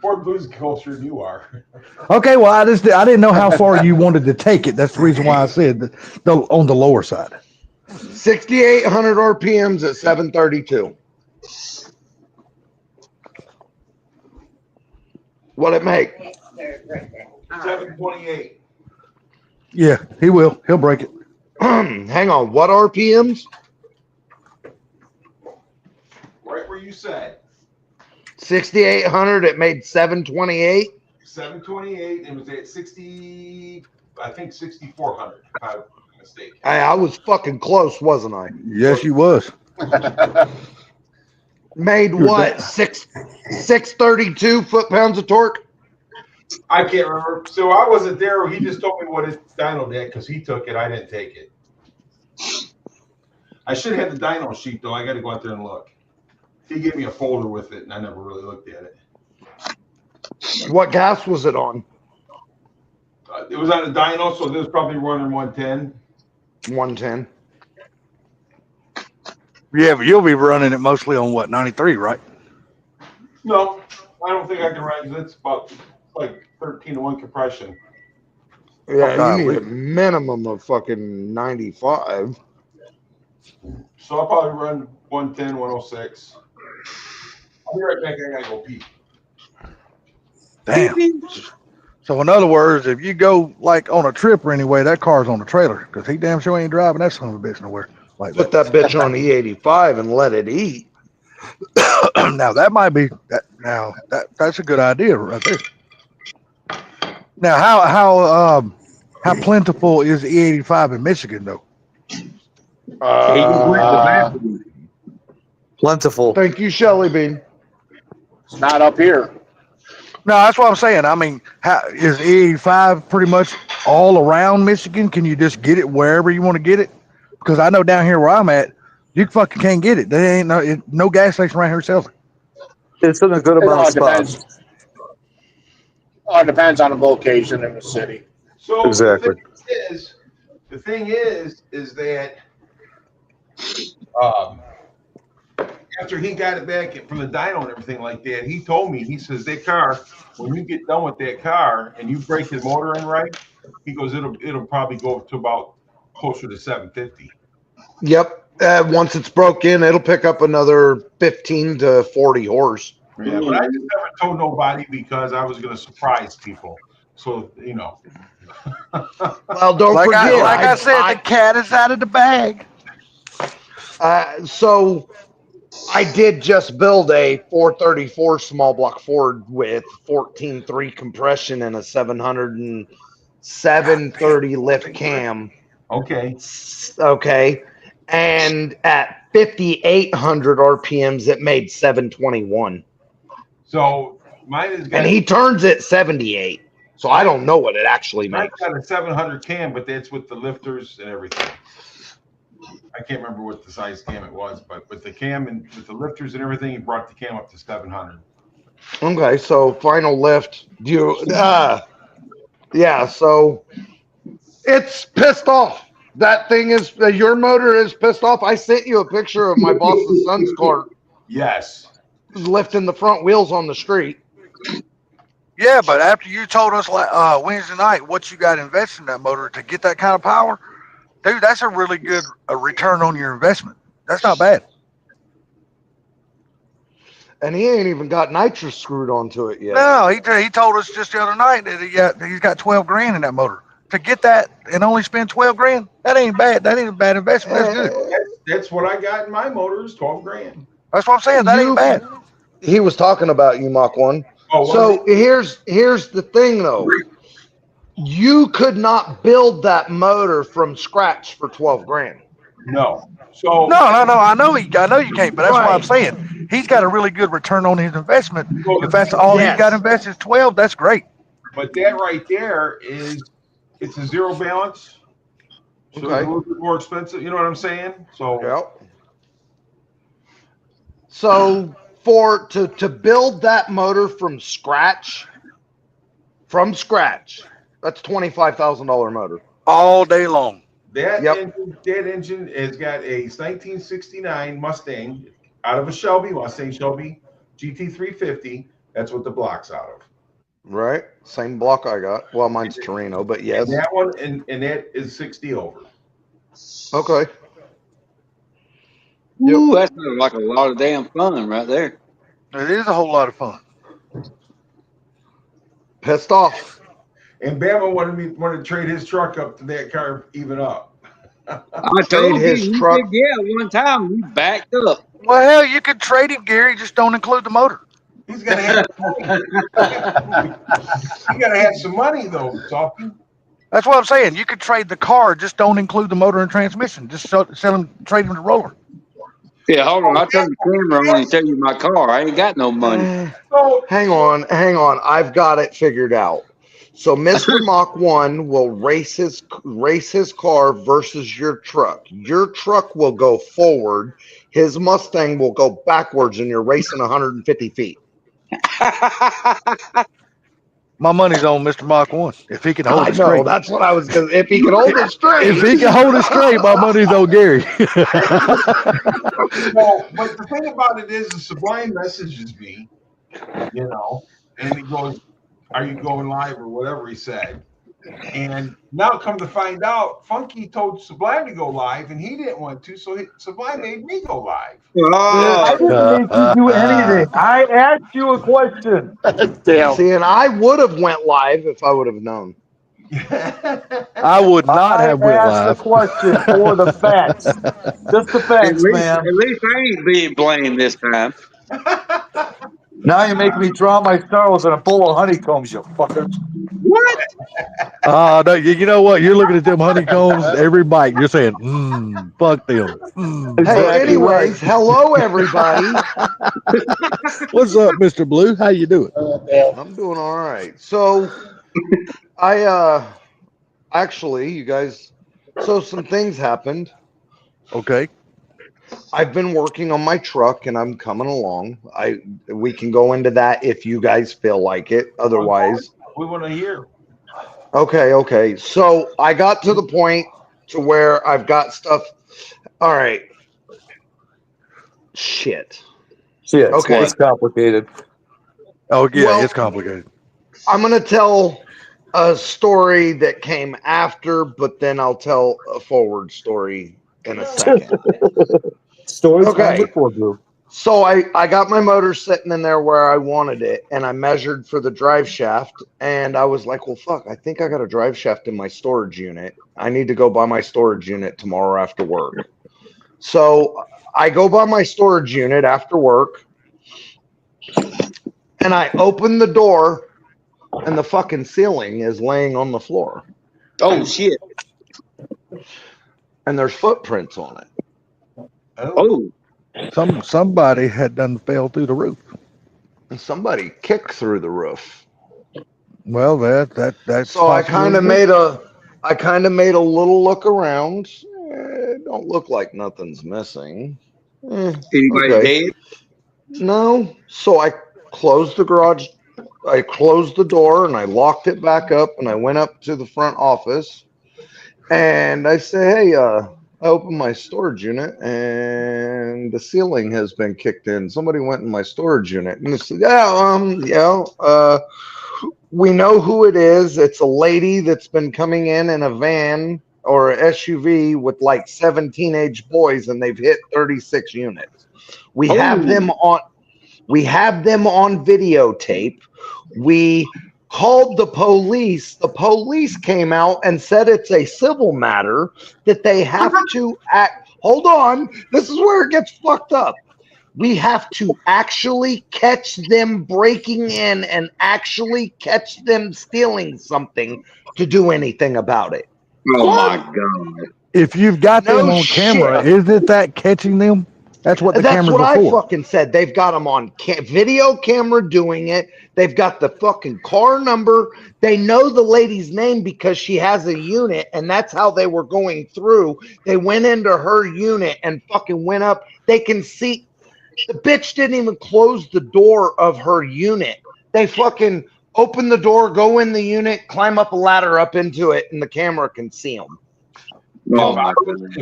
S1: Ford Blue's closer than you are.
S7: Okay, well, I didn't know how far you wanted to take it. That's the reason why I said on the lower side.
S4: 6,800 RPMs at 732. What it make?
S1: 728.
S7: Yeah, he will. He'll break it.
S4: Hang on. What RPMs?
S1: Right where you said.
S4: 6,800. It made 728.
S1: 728. It was at 60, I think 6,400, if I'm mistaken.
S4: I was fucking close, wasn't I?
S7: Yes, you was.
S4: Made what? 632 foot-pounds of torque?
S1: I can't remember. So I wasn't there. He just told me what his dyno did because he took it. I didn't take it. I should have had the dyno sheet, though. I got to go out there and look. He gave me a folder with it, and I never really looked at it.
S4: What gas was it on?
S1: It was on a dyno, so it was probably running 110.
S4: 110.
S7: Yeah, but you'll be running it mostly on what, 93, right?
S1: No, I don't think I can run it. It's about like 13-to-1 compression.
S4: Yeah,
S7: God,
S4: you need a minimum of fucking 95.
S1: So I'll probably run 110, 106. I'll be right back. I gotta go pee.
S7: Damn. So in other words, if you go like on a trip or anyway, that car's on the trailer because he damn sure ain't driving that son of a bitch nowhere like
S4: Put
S7: that.
S4: that bitch on E85 and let it eat.
S7: Now that might be that. Now that's a good idea right there. Now how plentiful is E85 in Michigan though?
S2: Plentiful.
S4: Thank you, Shelly Bean.
S6: It's not up here.
S7: No, that's what I'm saying. I mean, how is E85 pretty much all around Michigan? Can you just get it wherever you want to get it? Because I know down here where I'm at, you fucking can't get it. There ain't no gas station around here sells it.
S2: It's in a good
S6: It
S2: amount
S6: all
S2: of spots.
S6: depends. It depends on the location in the city.
S1: So
S2: Exactly.
S1: the thing is that after he got it back from the dyno and everything like that, he told me, he says, that car, when you get done with that car and you break his motor in right, he goes, it'll probably go to about closer to 750.
S4: Yep. Once it's broke in, it'll pick up another 15 to 40 horse.
S1: Yeah, but I just never told nobody because I was going to surprise people. So, you know.
S4: Well, don't
S2: Like
S4: forget.
S2: I said, the cat is out of the bag.
S4: So I did just build a 434 small block Ford with 14.3 compression and a 730 lift cam.
S1: Okay.
S4: Okay. And at 5,800 RPMs, it made 721.
S1: So mine is got,
S4: and he turns it 78. So I don't know what it actually
S1: mine
S4: makes.
S1: got a 700 cam, but that's with the lifters and everything. I can't remember what the size cam it was, but with the cam and with the lifters and everything, he brought the cam up to 700.
S4: Okay, so final lift. Yeah, so it's pissed off. That thing is, your motor is pissed off. I sent you a picture of my boss's son's car
S1: Yes.
S4: lifting the front wheels on the street.
S2: Yeah, but after you told us Wednesday night what you got invested in that motor to get that kind of power, dude, that's a really good return on your investment. That's not bad.
S4: And he ain't even got nitrous screwed onto it yet.
S2: No, he told us just the other night that he's got 12 grand in that motor. To get that and only spend 12 grand, that ain't bad. That ain't a bad investment. That's good.
S1: That's what I got in my motors, 12 grand.
S2: That's what I'm saying. That ain't bad.
S4: He was talking about you, Mach 1.
S1: Oh,
S4: so here's the thing, though. You could not build that motor from scratch for 12 grand.
S1: No. So
S2: no. I know you can't, but that's what I'm saying. He's got a really good return on his investment. If that's all he's got invested is 12, that's great.
S1: But that right there it's a zero balance. So it's a little bit more expensive. You know what I'm saying? So
S4: yep. So to build that motor from scratch, that's $25,000 motor
S2: all day long.
S1: That engine has got a 1969 Mustang out of a Mustang Shelby GT350. That's what the block's out of.
S4: Right, same block I got. Well, mine's Torino, but yes.
S1: And that one and that is 60 over.
S4: Okay.
S3: Ooh, that sounds like a lot of damn fun right there.
S2: It is a whole lot of fun.
S4: Pissed off.
S1: And Bama wanted to trade his truck up to that car even up.
S3: I told his truck. Said, yeah, one time we backed up.
S2: Well, hell, you could trade it, Gary. Just don't include the motor.
S1: He's gonna have you gotta have some money though, Sophie.
S2: That's what I'm saying. You could trade the car, just don't include the motor and transmission. Just trade him the roller.
S3: Yeah, hold on. I'll turn the camera on and tell you my car. I ain't got no money.
S4: Hang on. I've got it figured out. So Mr. Mach 1 will race his car versus your truck. Your truck will go forward. His Mustang will go backwards, and you're racing 150 feet.
S2: My money's on Mr. Mach 1. If he can hold it straight.
S4: That's what I was going to. If he can hold it straight.
S7: If he can hold it straight, my money's on Gary.
S1: Well, but the thing about it is, the Sublime messages me, and he goes, "Are you going live?" or whatever he said. And now come to find out, Funky told Sublime to go live, and he didn't want to, so Sublime made me go live.
S8: I didn't make you do anything. I asked you a question.
S4: Damn. See, and I would have went live if I would have known.
S7: I would not have went live.
S8: I asked the question for the facts. Just the facts, man.
S3: At least I ain't being blamed this time.
S8: Now you make me draw my sorrows in a bowl of honeycombs, you fuckers.
S3: What?
S7: No, you know what? You're looking at them honeycombs every bite. You're saying, fuck them.
S4: Hey, anyways, hello everybody.
S7: What's up, Mr. Blue? How you doing?
S4: I'm doing all right. So, actually, you guys, so some things happened.
S7: Okay.
S4: I've been working on my truck and I'm coming along. We can go into that if you guys feel like it. Otherwise,
S1: we want to hear.
S4: Okay. So I got to the point to where I've got stuff. All right. Shit.
S8: Okay. It's complicated.
S7: Oh, yeah, it's complicated.
S4: I'm going to tell a story that came after, but then I'll tell a forward story in a second.
S8: Stories
S4: Okay.
S8: on record, Drew.
S4: So I got my motor sitting in there where I wanted it, and I measured for the drive shaft, and I was like, well, fuck, I think I got a drive shaft in my storage unit. I need to go buy my storage unit tomorrow after work. So I go by my storage unit after work, and I open the door, and the fucking ceiling is laying on the floor,
S3: Oh shit.
S4: and there's footprints on it.
S3: Oh.
S7: Somebody had done fell through the roof.
S4: And somebody kicked through the roof.
S7: Well, that's
S4: So I
S7: possible.
S4: kind of made a little look around. It don't look like nothing's missing.
S3: Anybody
S4: Okay.
S3: dead?
S4: No. So I closed the garage. I closed the door and I locked it back up, and I went up to the front office and I say, hey, I opened my storage unit and the ceiling has been kicked in. Somebody went in my storage unit. And they said, we know who it is. It's a lady that's been coming in a van or an SUV with like 7 teenage boys, and they've hit 36 units. We have them on videotape. We called the police. The police came out and said it's a civil matter that they have to act. Hold on. This is where it gets fucked up. We have to actually catch them breaking in and actually catch them stealing something to do anything about it.
S3: Oh my god.
S7: If you've got them on camera, isn't that catching them? That's what the cameras are
S4: I
S7: for.
S4: fucking said. They've got them on video camera doing it. They've got the fucking car number. They know the lady's name because she has a unit, and that's how they were going through. They went into her unit and fucking went up. They can see the bitch didn't even close the door of her unit. They fucking open the door, go in the unit, climb up a ladder up into it, and the camera can see them.
S3: Oh my
S1: god.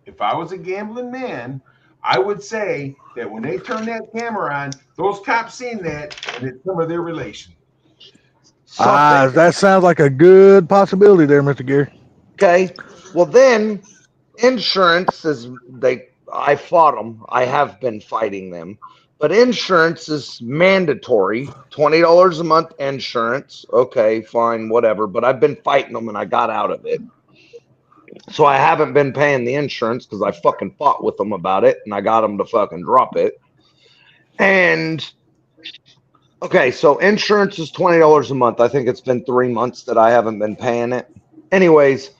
S1: If I was a gambling man, I would say that when they turn that camera on, those cops seen that, and it's some of their relation.
S7: That sounds like a good possibility there, Mr. Gary.
S4: Okay. Well, then insurance is I fought them. I have been fighting them. But insurance is mandatory. $20 a month insurance. Okay, fine, whatever. But I've been fighting them and I got out of it. So I haven't been paying the insurance because I fucking fought with them about it and I got them to fucking drop it. And okay, so insurance is $20 a month. I think it's been 3 months that I haven't been paying it. Anyways,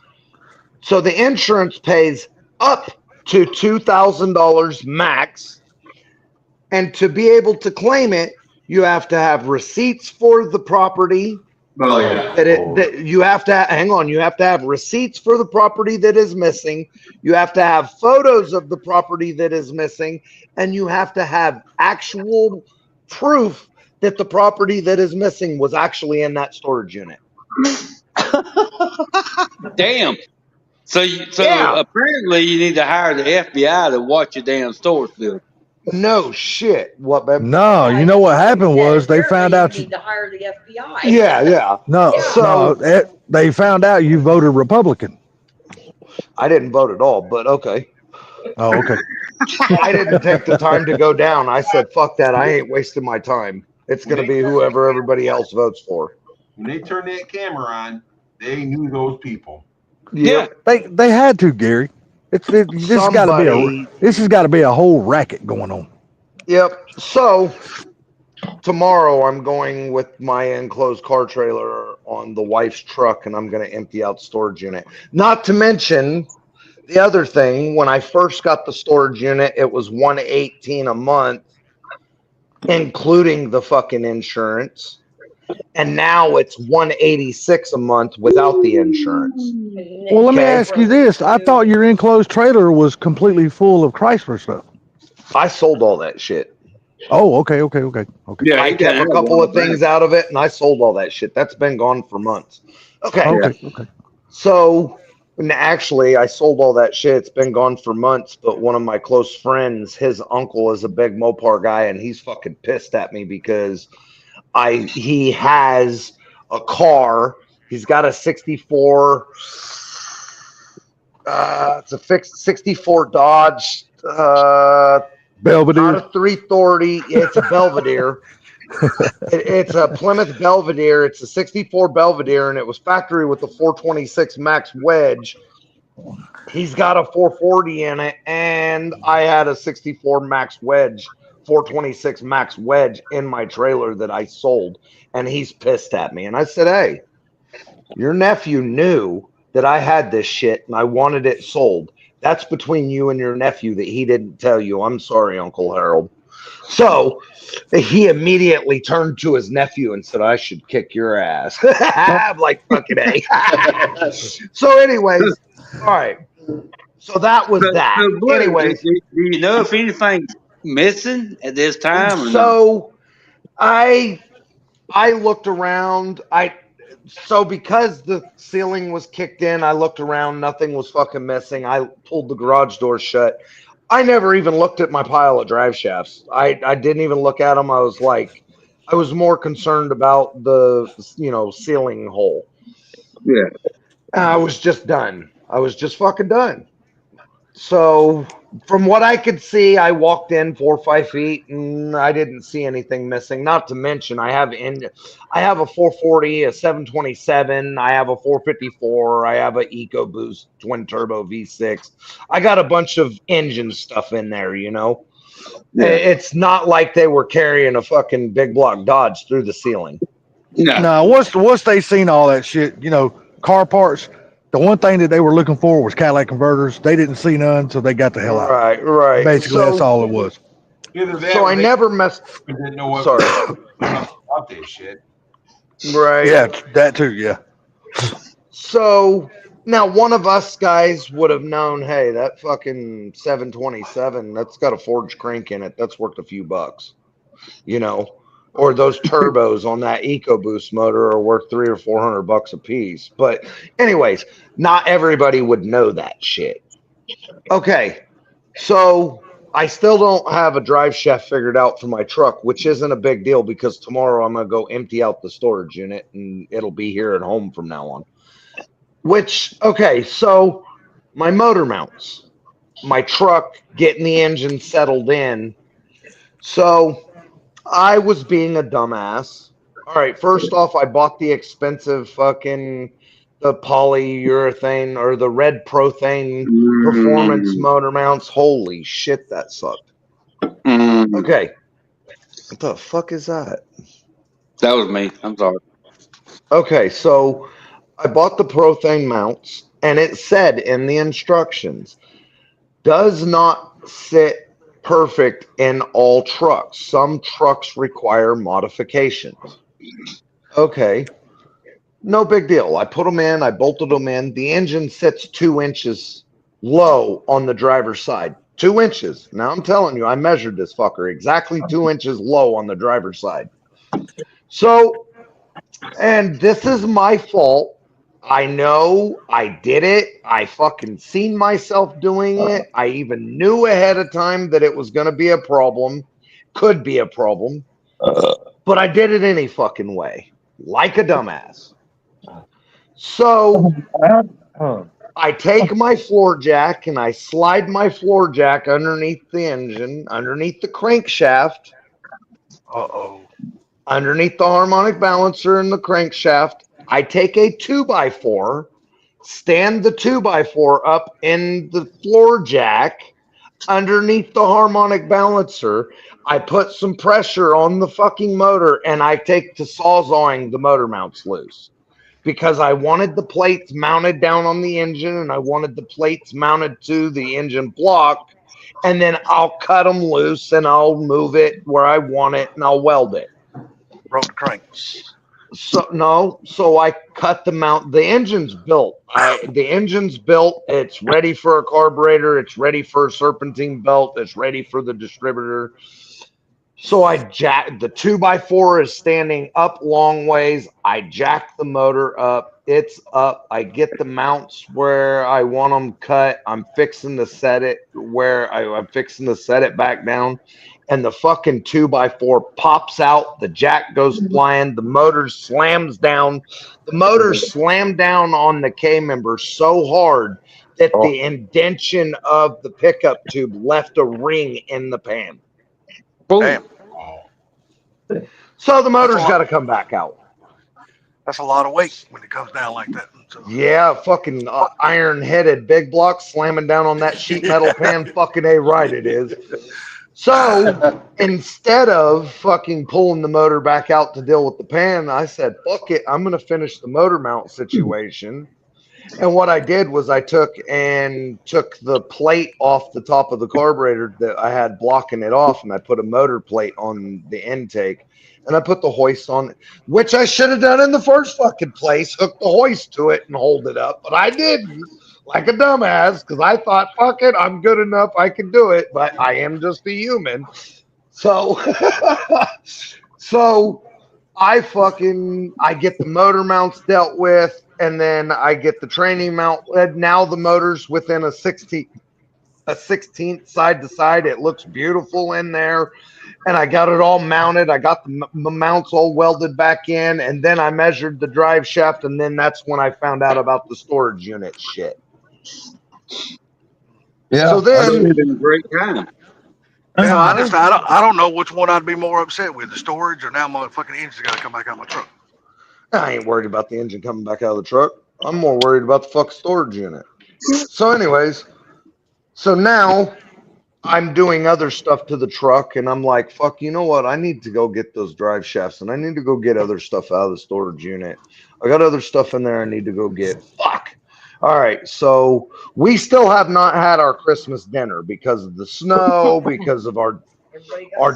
S4: so the insurance pays up to $2,000 max. And to be able to claim it, you have to have receipts for the property.
S3: Oh yeah.
S4: You have to have receipts for the property that is missing. You have to have photos of the property that is missing, and you have to have actual proof that the property that is missing was actually in that storage unit.
S3: Damn. So apparently you need to hire the FBI to watch your damn storage building.
S4: No shit. What, babe?
S7: No, you know what happened was they found out
S5: you need to hire the FBI.
S4: Yeah.
S7: They found out you voted Republican.
S4: I didn't vote at all, but okay.
S7: Oh, okay.
S4: I didn't take the time to go down. I said, fuck that. I ain't wasting my time. It's going to be whoever everybody else votes for.
S1: When they turned that camera on, they knew those people.
S3: Yeah.
S7: They had to, Gary. This has got to be a whole racket going on.
S4: Yep. So tomorrow I'm going with my enclosed car trailer on the wife's truck, and I'm going to empty out storage unit. Not to mention the other thing, when I first got the storage unit, it was $118 a month, including the fucking insurance. And now it's $186 a month without the insurance.
S7: Well, let me ask you this. I thought your enclosed trailer was completely full of Chrysler stuff.
S4: I sold all that shit.
S7: Oh, okay.
S3: Yeah,
S4: I kept a couple of things out of it, and I sold all that shit. That's been gone for months. Okay. So, actually, I sold all that shit. It's been gone for months, but one of my close friends, his uncle is a big Mopar guy, and he's fucking pissed at me because he has a car. He's got a 64 It's a fixed 64 Dodge. Not
S7: Belvedere.
S4: a 340. It's a Belvedere. It's a Plymouth Belvedere. It's a 64 Belvedere, and it was factory with the 426 Max Wedge. He's got a 440 in it, and I had a 64 Max Wedge, 426 Max Wedge in my trailer that I sold, and he's pissed at me. And I said, hey, your nephew knew that I had this shit and I wanted it sold. That's between you and your nephew that he didn't tell you. I'm sorry, Uncle Harold. So he immediately turned to his nephew and said, I should kick your ass. I'm like, fucking A. So, anyways, all right. So that was that.
S3: So, Blue,
S4: Anyways,
S3: do you know if anything's missing at this time? Or no?
S4: so I looked around. So because the ceiling was kicked in, I looked around. Nothing was fucking missing. I pulled the garage door shut. I never even looked at my pile of drive shafts. I didn't even look at them. I was more concerned about the ceiling hole.
S3: Yeah.
S4: I was just done. I was just fucking done. So from what I could see, I walked in 4 or 5 feet and I didn't see anything missing. Not to mention, I have a 440, a 727, I have a 454, I have an EcoBoost twin turbo V6. I got a bunch of engine stuff in there,
S3: Yeah.
S4: It's not like they were carrying a fucking big block Dodge through the ceiling.
S3: No.
S7: No, once they seen all that shit, car parts, the one thing that they were looking for was Cadillac converters. They didn't see none, so they got the hell out.
S4: Right.
S7: Basically, that's all it was.
S1: Either that
S4: So
S1: or
S4: I
S1: they
S4: never messed.
S1: didn't know what
S4: Sorry.
S1: about this shit.
S4: Right.
S7: Yeah, that too. Yeah.
S4: So now one of us guys would have known, hey, that fucking 727, that's got a forged crank in it. That's worth a few bucks, or those turbos on that EcoBoost motor are worth $300 or $400 a piece. But anyways, not everybody would know that shit. Okay. So I still don't have a drive shaft figured out for my truck, which isn't a big deal because tomorrow I'm going to go empty out the storage unit and it'll be here at home from now on. So my motor mounts, my truck, getting the engine settled in. So I was being a dumbass. All right, first off, I bought the expensive the polyurethane or the red prothane performance motor mounts. Holy shit, that sucked. Okay. What the fuck is that?
S3: That was me. I'm sorry.
S4: Okay, so I bought the prothane mounts, and it said in the instructions, does not sit perfect in all trucks. Some trucks require modifications. Okay, no big deal. I put them in, I bolted them in. The engine sits 2 inches low on the driver's side. 2 inches. Now I'm telling you, I measured this fucker exactly 2 inches low on the driver's side. So, and this is my fault. I know I did it. I fucking seen myself doing it. I even knew ahead of time that it was going to be a problem, could be a problem, but I did it any fucking way, like a dumbass. So I take my floor jack and I slide my floor jack underneath the engine, underneath the crankshaft, underneath the harmonic balancer and the crankshaft. I take a 2x4, stand the 2x4 up in the floor jack underneath the harmonic balancer. I put some pressure on the fucking motor and I take to sawzawing the motor mounts loose because I wanted the plates mounted down on the engine and I wanted the plates mounted to the engine block, and then I'll cut them loose and I'll move it where I want it and I'll weld it.
S7: Broke the crank.
S4: So I cut the mount. The engine's built. It's ready for a carburetor. It's ready for a serpentine belt. It's ready for the distributor. So I jack the 2x4 is standing up long ways. I jack the motor up. It's up. I get the mounts where I want them cut. I'm fixing to set it where I'm fixing to set it back down. And the fucking 2x4 pops out. The jack goes flying. The motor slams down. The motor slammed down on the K member so hard that the indention of the pickup tube left a ring in the pan.
S6: Boom.
S4: So the motor's got to come back out.
S7: That's a lot of weight when it comes down like that. So.
S4: Yeah, fucking iron-headed big block slamming down on that sheet metal pan. Fucking A right it is. So instead of fucking pulling the motor back out to deal with the pan, I said, fuck it, I'm going to finish the motor mount situation. And what I did was I took the plate off the top of the carburetor that I had blocking it off, and I put a motor plate on the intake, and I put the hoist on it, which I should have done in the first fucking place, hook the hoist to it and hold it up, but I didn't, like a dumbass, because I thought, fuck it, I'm good enough, I can do it, but I am just a human. So, I get the motor mounts dealt with, and then I get the training mount. Now the motor's within a 16th side to side. It looks beautiful in there. And I got it all mounted. I got the mounts all welded back in. And then I measured the drive shaft. And then that's when I found out about the storage unit shit.
S8: Yeah.
S4: So then,
S3: It's been a great time.
S7: Yeah, I don't know which one I'd be more upset with, the storage or now my fucking engine's got to come back out my truck.
S4: I ain't worried about the engine coming back out of the truck. I'm more worried about the fucking storage unit. So anyways, so now I'm doing other stuff to the truck, and I'm like, fuck, you know what? I need to go get those drive shafts, and I need to go get other stuff out of the storage unit. I got other stuff in there I need to go get. Fuck. All right, so we still have not had our Christmas dinner because of the snow, because of our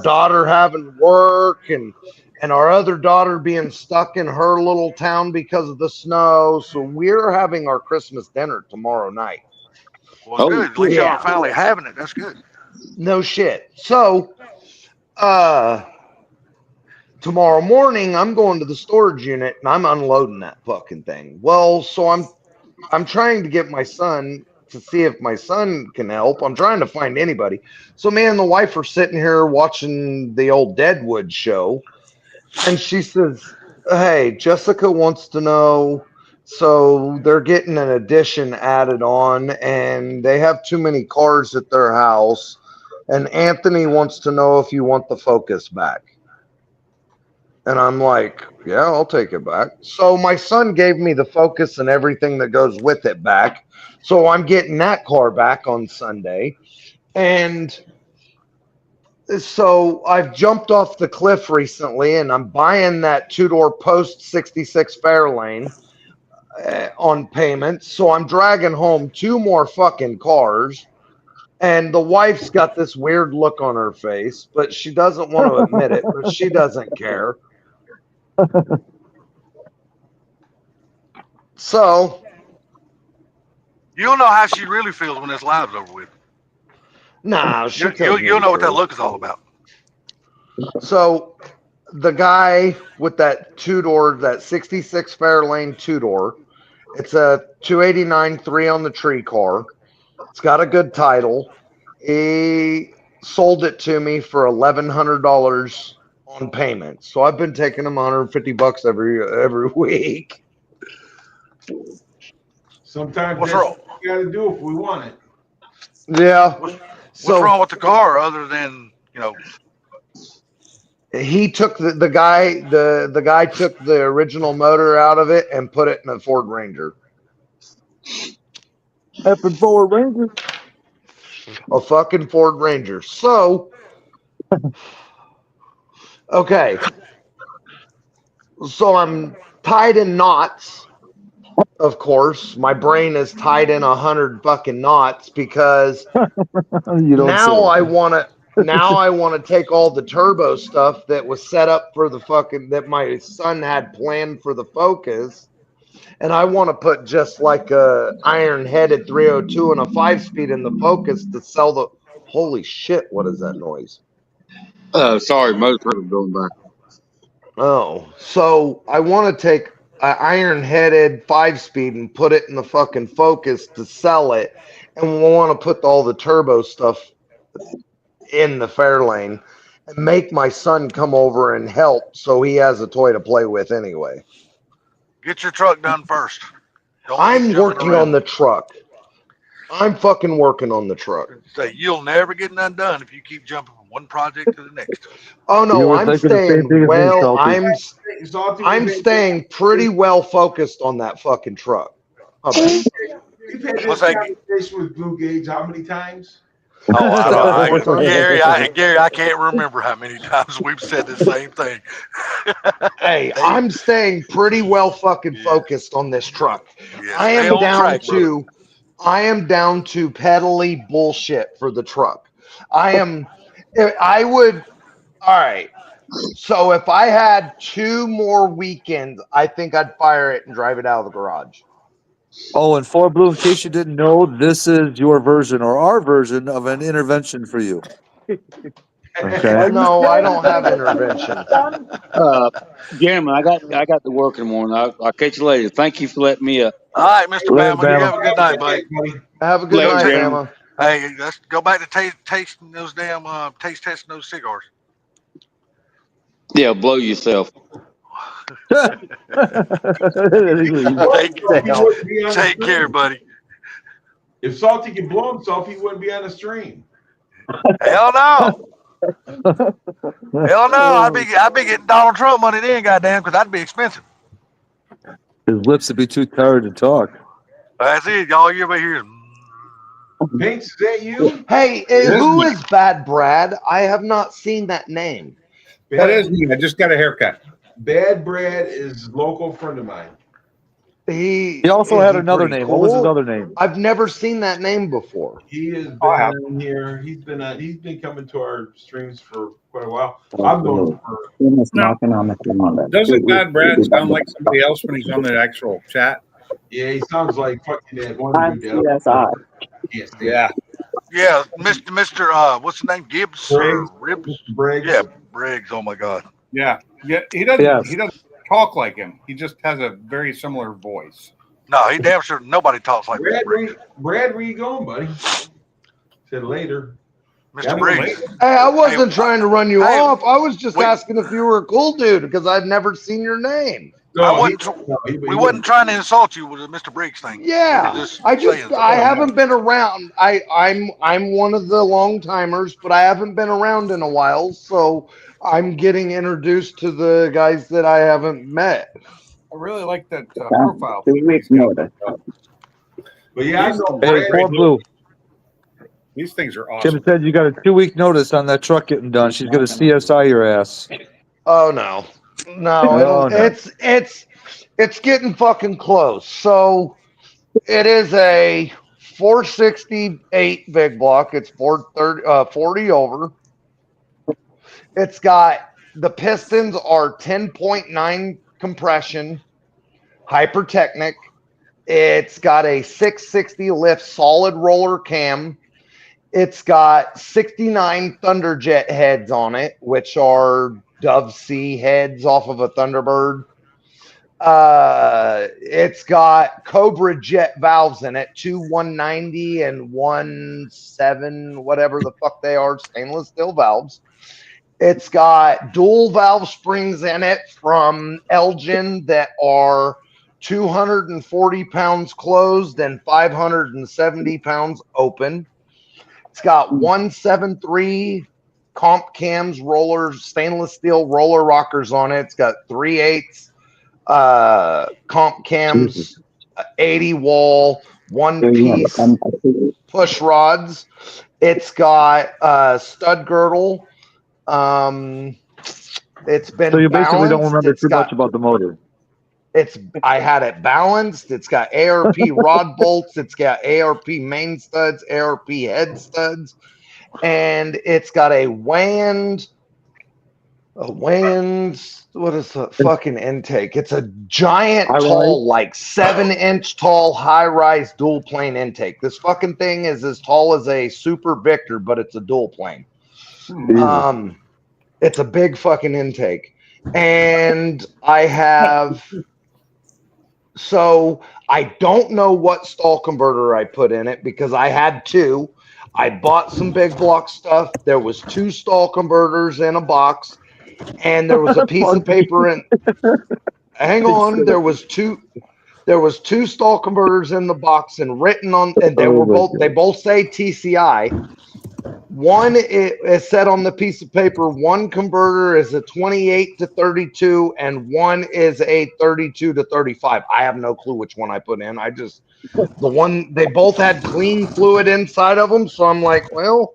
S4: daughter having work, and our other daughter being stuck in her little town because of the snow. So we're having our Christmas dinner tomorrow night.
S7: Well, good. At least y'all are finally having it. That's good.
S4: No shit. So, tomorrow morning I'm going to the storage unit and I'm unloading that fucking thing. Well, so I'm trying to get my son to see if my son can help. I'm trying to find anybody. So me and the wife are sitting here watching the old Deadwood show. And she says, hey, Jessica wants to know, so they're getting an addition added on, and they have too many cars at their house, and Anthony wants to know if you want the Focus back. And I'm like, yeah, I'll take it back. So my son gave me the Focus and everything that goes with it back. So I'm getting that car back on Sunday. And so I've jumped off the cliff recently, and I'm buying that two-door post 66 Fairlane on payment. So I'm dragging home 2 more fucking cars, and the wife's got this weird look on her face, but she doesn't want to admit it, but she doesn't care. So
S7: you'll know how she really feels when this live's over with.
S4: Nah,
S7: you'll know what that look is all about.
S4: So the guy with that 2-door, that 66 Fairlane 2-door, it's a 289 3 on the tree car. It's got a good title. He sold it to me for $1,100 on payment. So I've been taking him $150 every week.
S1: Sometimes
S7: what's
S1: that's
S7: wrong?
S1: what we got to do if we want it.
S4: Yeah.
S7: What's wrong with the car other than,
S4: he took the guy took the original motor out of it and put it in a Ford Ranger.
S8: Effing Ford Ranger.
S4: A fucking Ford Ranger. So, okay. So I'm tied in knots. Of course, my brain is tied in 100 fucking knots because now I want to take all the turbo stuff that was set up for the fucking that my son had planned for the Focus, and I want to put just like a iron-headed 302 and a 5-speed in the Focus to sell the. Holy shit! What is that noise?
S3: Sorry, motorcycle going by.
S4: Oh, so I want to take an iron-headed 5-speed and put it in the fucking Focus to sell it, and we want to put all the turbo stuff in the Fairlane and make my son come over and help so he has a toy to play with anyway.
S7: Get your truck done first.
S4: I'm working on the truck. I'm fucking working on the truck.
S9: Say you'll never get none done if you keep jumping from one project to the next.
S4: Oh
S2: You
S4: no,
S2: were
S4: I'm
S2: thinking the same thing
S4: staying
S2: as me,
S4: well.
S2: Salty.
S4: I'm staying pretty well focused on that fucking truck. Okay.
S1: You've had
S9: What's
S1: this
S9: that?
S1: conversation with Blue Gauge how many times?
S9: Oh,
S4: Four times.
S9: Gary, I can't remember how many times we've said the same thing.
S4: Hey, I'm staying pretty well fucking focused on this truck.
S9: Yeah,
S4: I
S9: stay
S4: am
S9: on
S4: down
S9: track, brother.
S4: to pedally bullshit for the truck. I would all right. So if I had 2 more weekends, I think I'd fire it and drive it out of the garage.
S2: Oh, and for Blue, in case you didn't know, this is your version or our version of an intervention for you. Okay.
S4: No, I don't have intervention.
S3: Gentlemen, I got to work in the morning. I'll catch you later. Thank you for letting me up.
S9: All right, Mr.
S2: Later,
S9: Bama, you
S2: Bama.
S9: have a good night, buddy.
S4: Have a good
S3: Later,
S4: night,
S3: gentlemen.
S4: Bama.
S9: Hey, let's go back to tasting those damn taste testing those cigars.
S3: Yeah, blow yourself.
S9: Take care, buddy.
S1: If Salty could blow himself, he wouldn't be on the stream.
S9: Hell no. Hell no. I'd be getting Donald Trump money then, goddamn, because that'd be expensive.
S2: His lips would be too tired to talk.
S9: That's it. All you ever hear is
S1: Pinks, is that you?
S4: Hey, who is Bad Brad? I have not seen that name.
S10: That is me. I just got a haircut.
S1: Bad Brad is a local friend of mine.
S2: He also had another name. Cool? What was his other name?
S4: I've never seen that name before.
S1: He has been here. He's been coming to our streams for quite a while. I've known him for.
S10: Doesn't Bad Brad sound like somebody else when he's on the actual chat?
S1: Yeah, he sounds like fucking that one dude.
S10: Yeah.
S9: Yeah, Mr. What's the name? Gibbs or Ribs?
S1: Briggs.
S9: Yeah, Briggs. Oh my God.
S10: Yeah. He doesn't talk like him. He just has a very similar voice.
S9: No, he damn sure nobody talks like
S1: Brad.
S9: Briggs.
S1: Brad, where you going, buddy? Said later.
S9: Mr. Briggs.
S4: Hey, I wasn't trying to run you off. I was just asking if you were a cool dude because I'd never seen your name.
S1: No,
S9: we wasn't trying to insult you with the Mr. Briggs thing.
S4: Yeah, I haven't been around. I'm one of the long timers, but I haven't been around in a while, so I'm getting introduced to the guys that I haven't met.
S10: I really like that profile.
S5: 2 weeks notice.
S1: But yeah, I know
S2: Hey, poor Blue.
S10: These things are awesome.
S2: Kim said you got a 2-week notice on that truck getting done. She's going to CSI your ass.
S4: Oh no. No, it's getting fucking close. So it is a 468 big block. It's 40 over. It's got the pistons are 10.9 compression, Hypertechnic. It's got a 660 lift solid roller cam. It's got 69 Thunderjet heads on it, which are Dove C heads off of a Thunderbird. It's got Cobra Jet valves in it, 2 190 and 1.7, whatever the fuck they are, stainless steel valves. It's got dual valve springs in it from Elgin that are 240 pounds closed and 570 pounds open. It's got 173 comp cams, rollers, stainless steel roller rockers on it. It's got 3/8 comp cams, 80 wall, one piece push rods. It's got stud girdle. It's been
S2: So you basically don't
S4: balanced.
S2: remember too much about the motor.
S4: I had it balanced. It's got ARP rod bolts. It's got ARP main studs, ARP head studs, and it's got a WAND. What is the fucking intake? It's a giant, tall, like 7-inch tall, high-rise dual plane intake. This fucking thing is as tall as a Super Victor, but it's a dual plane. It's a big fucking intake, and I have. So I don't know what stall converter I put in it because I had 2. I bought some big block stuff. There was 2 stall converters in a box, and there was a piece of paper in. Hang on, there was 2 There was 2 stall converters in the box, and written on, and they both say TCI. One is said on the piece of paper, one converter is a 28 to 32 and one is a 32 to 35. I have no clue which one I put in. They both had clean fluid inside of them. So I'm like, well,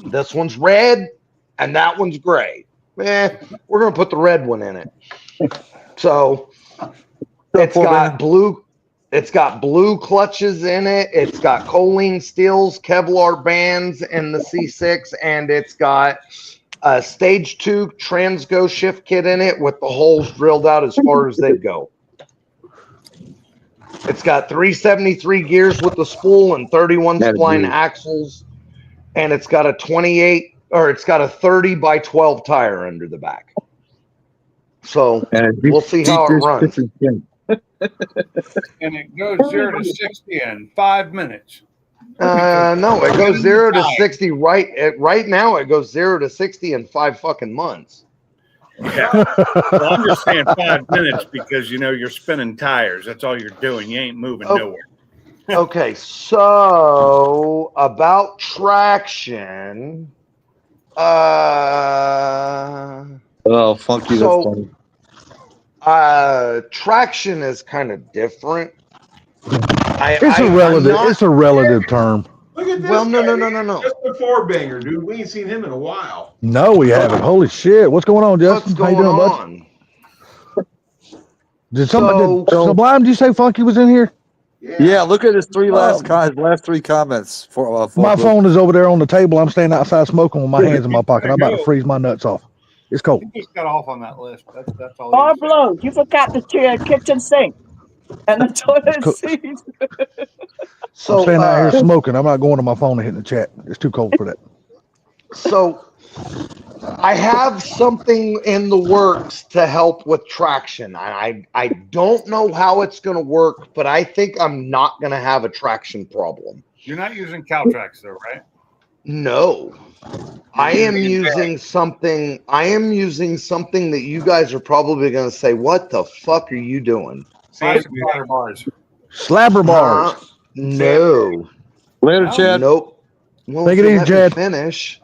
S4: this one's red and that one's gray. We're going to put the red one in it. So it's got blue. It's got blue clutches in it. It's got choline steels, Kevlar bands in the C6, and it's got a stage 2 Transgo shift kit in it with the holes drilled out as far as they go. It's got 373 gears with the spool and 31 spline axles, and it's got a 30 by 12 tire under the back. So we'll see how it runs.
S10: And it goes 0 to 60 in 5 minutes.
S4: No, it goes 0 to 60 right now. It goes 0 to 60 in 5 fucking months.
S10: Yeah. Well, I'm just saying 5 minutes because you're spinning tires. That's all you're doing. You ain't moving nowhere.
S4: Okay, so about traction.
S2: Oh, funky. That's funny.
S4: Traction is kind of different.
S7: It's a relative term.
S1: Look at this.
S4: Well, no.
S1: Just a 4-banger, dude. We ain't seen him in a while.
S7: No, we haven't. Holy shit! What's going on, Justin?
S4: What's going on?
S7: Did Sublime? Did you say Funky was in here?
S2: Yeah. Look at his last 3 comments.
S7: My phone is over there on the table. I'm standing outside smoking with my hands in my pocket. I'm about to freeze my nuts off. It's cold.
S10: He just got off on that list. That's all.
S5: Pablo, you forgot the kitchen sink and the toilet seat.
S7: So I'm standing out here smoking. I'm not going to my phone and hitting the chat. It's too cold for that.
S4: So I have something in the works to help with traction. I don't know how it's going to work, but I think I'm not going to have a traction problem.
S10: You're not using Caltrax though, right?
S4: No. I am using something that you guys are probably going to say, what the fuck are you doing?
S10: Slabber bars.
S7: Slabber bars.
S4: No.
S2: Later, Chad.
S4: Nope. Well,
S7: take it easy, Chad.
S4: Finish.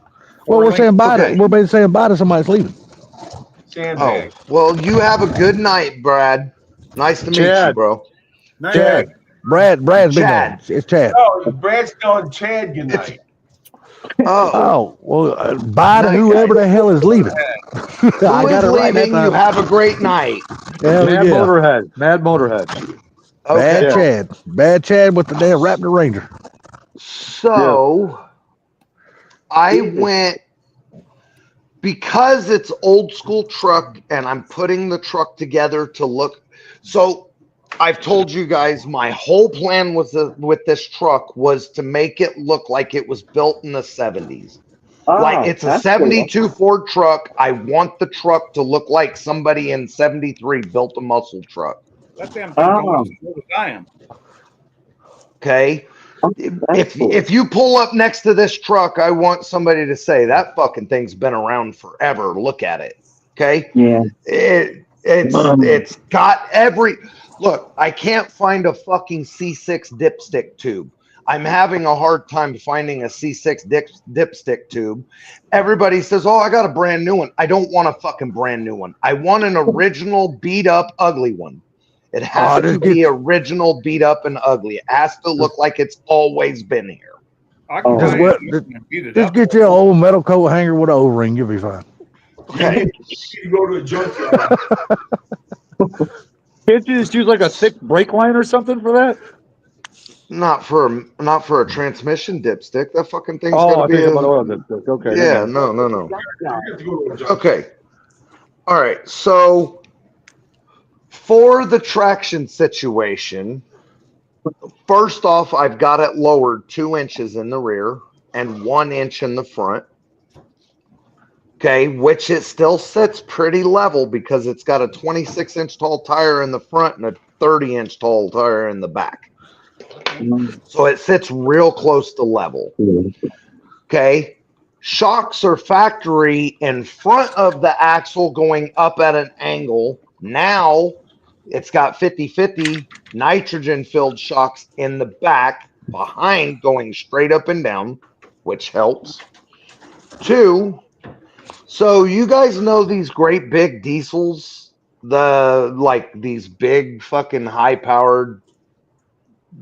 S7: Well, we're saying bye to. We're basically saying bye to somebody's leaving.
S1: Sandbag.
S4: Oh, well, you have a good night, Brad. Nice to meet you, bro.
S7: Chad. Brad's been on. It's Chad.
S1: Oh, Brad's telling Chad good night.
S4: Oh,
S7: well, bye to whoever the hell is leaving.
S4: Who is leaving? You have a great night.
S2: Motorhead. Mad Motorhead.
S4: Okay.
S7: Bad Chad with the damn Raptor Ranger.
S4: So I went, because it's old school truck and I'm putting the truck together to look. So I've told you guys my whole plan with this truck was to make it look like it was built in the 70s. Like it's a 72 Ford truck. I want the truck to look like somebody in 73 built a muscle truck.
S10: That damn thing goes as good as I am.
S4: Okay. If you pull up next to this truck, I want somebody to say that fucking thing's been around forever. Look at it. Okay.
S5: Yeah.
S4: It's got every look. I can't find a fucking C6 dipstick tube. I'm having a hard time finding a C6 dipstick tube. Everybody says, "Oh, I got a brand new one." I don't want a fucking brand new one. I want an original, beat up, ugly one. It has to be original, beat up, and ugly. It has to look like it's always been here.
S7: Just get you an old metal coat hanger with an O-ring. You'll be fine.
S4: Okay.
S1: You go to a junkyard.
S2: Can't you just use like a thick brake line or something for that?
S4: Not for a transmission dipstick. That fucking thing's
S2: gotta
S4: be
S2: about oil dipstick. Okay.
S4: Yeah, no. Okay. All right. So for the traction situation, first off, I've got it lowered 2 inches in the rear and 1 inch in the front. Okay, which it still sits pretty level because it's got a 26-inch tall tire in the front and a 30-inch tall tire in the back. So it sits real close to level. Okay, shocks are factory in front of the axle going up at an angle. Now it's got 50-50 nitrogen-filled shocks in the back behind going straight up and down, which helps. 2, so you guys know these great big diesels, these big fucking high-powered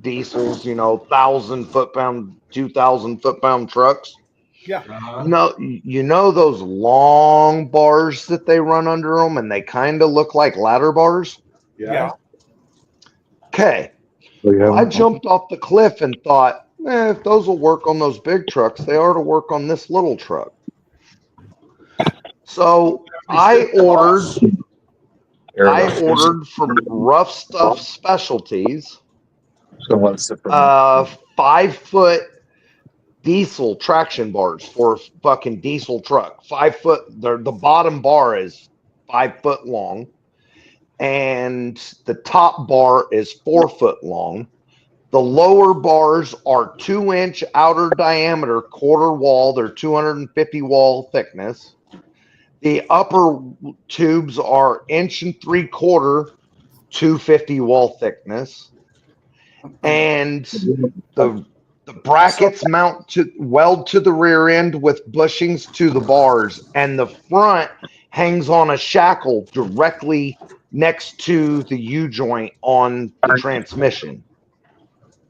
S4: diesels, 1,000 foot-pound, 2,000 foot-pound trucks.
S10: Yeah.
S4: You know those long bars that they run under them, and they kind of look like ladder bars.
S10: Yeah.
S4: Okay. I jumped off the cliff and thought, if those will work on those big trucks, they ought to work on this little truck. So I ordered from Rough Stuff Specialties 5-foot diesel traction bars for a fucking diesel truck. 5 foot. The bottom bar is 5 foot long, and the top bar is 4 foot long. The lower bars are 2-inch outer diameter quarter wall. They're 250 wall thickness. The upper tubes are 1 3/4, 250 wall thickness, and the brackets weld to the rear end with bushings to the bars, and the front hangs on a shackle directly next to the U-joint on the transmission.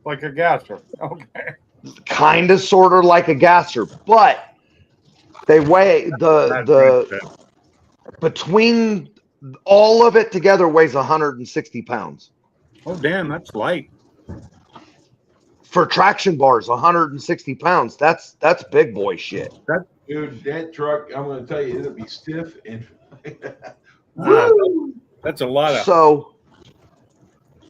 S10: Like a gasser. Okay.
S4: Kind of, sort of like a gasser, but they weigh between all of it together weighs 160 pounds.
S10: Oh, damn, that's light.
S4: For traction bars, 160 pounds. That's big boy shit.
S1: Dude, that truck, I'm going to tell you, it'll be stiff and
S10: that's a lot of.
S4: So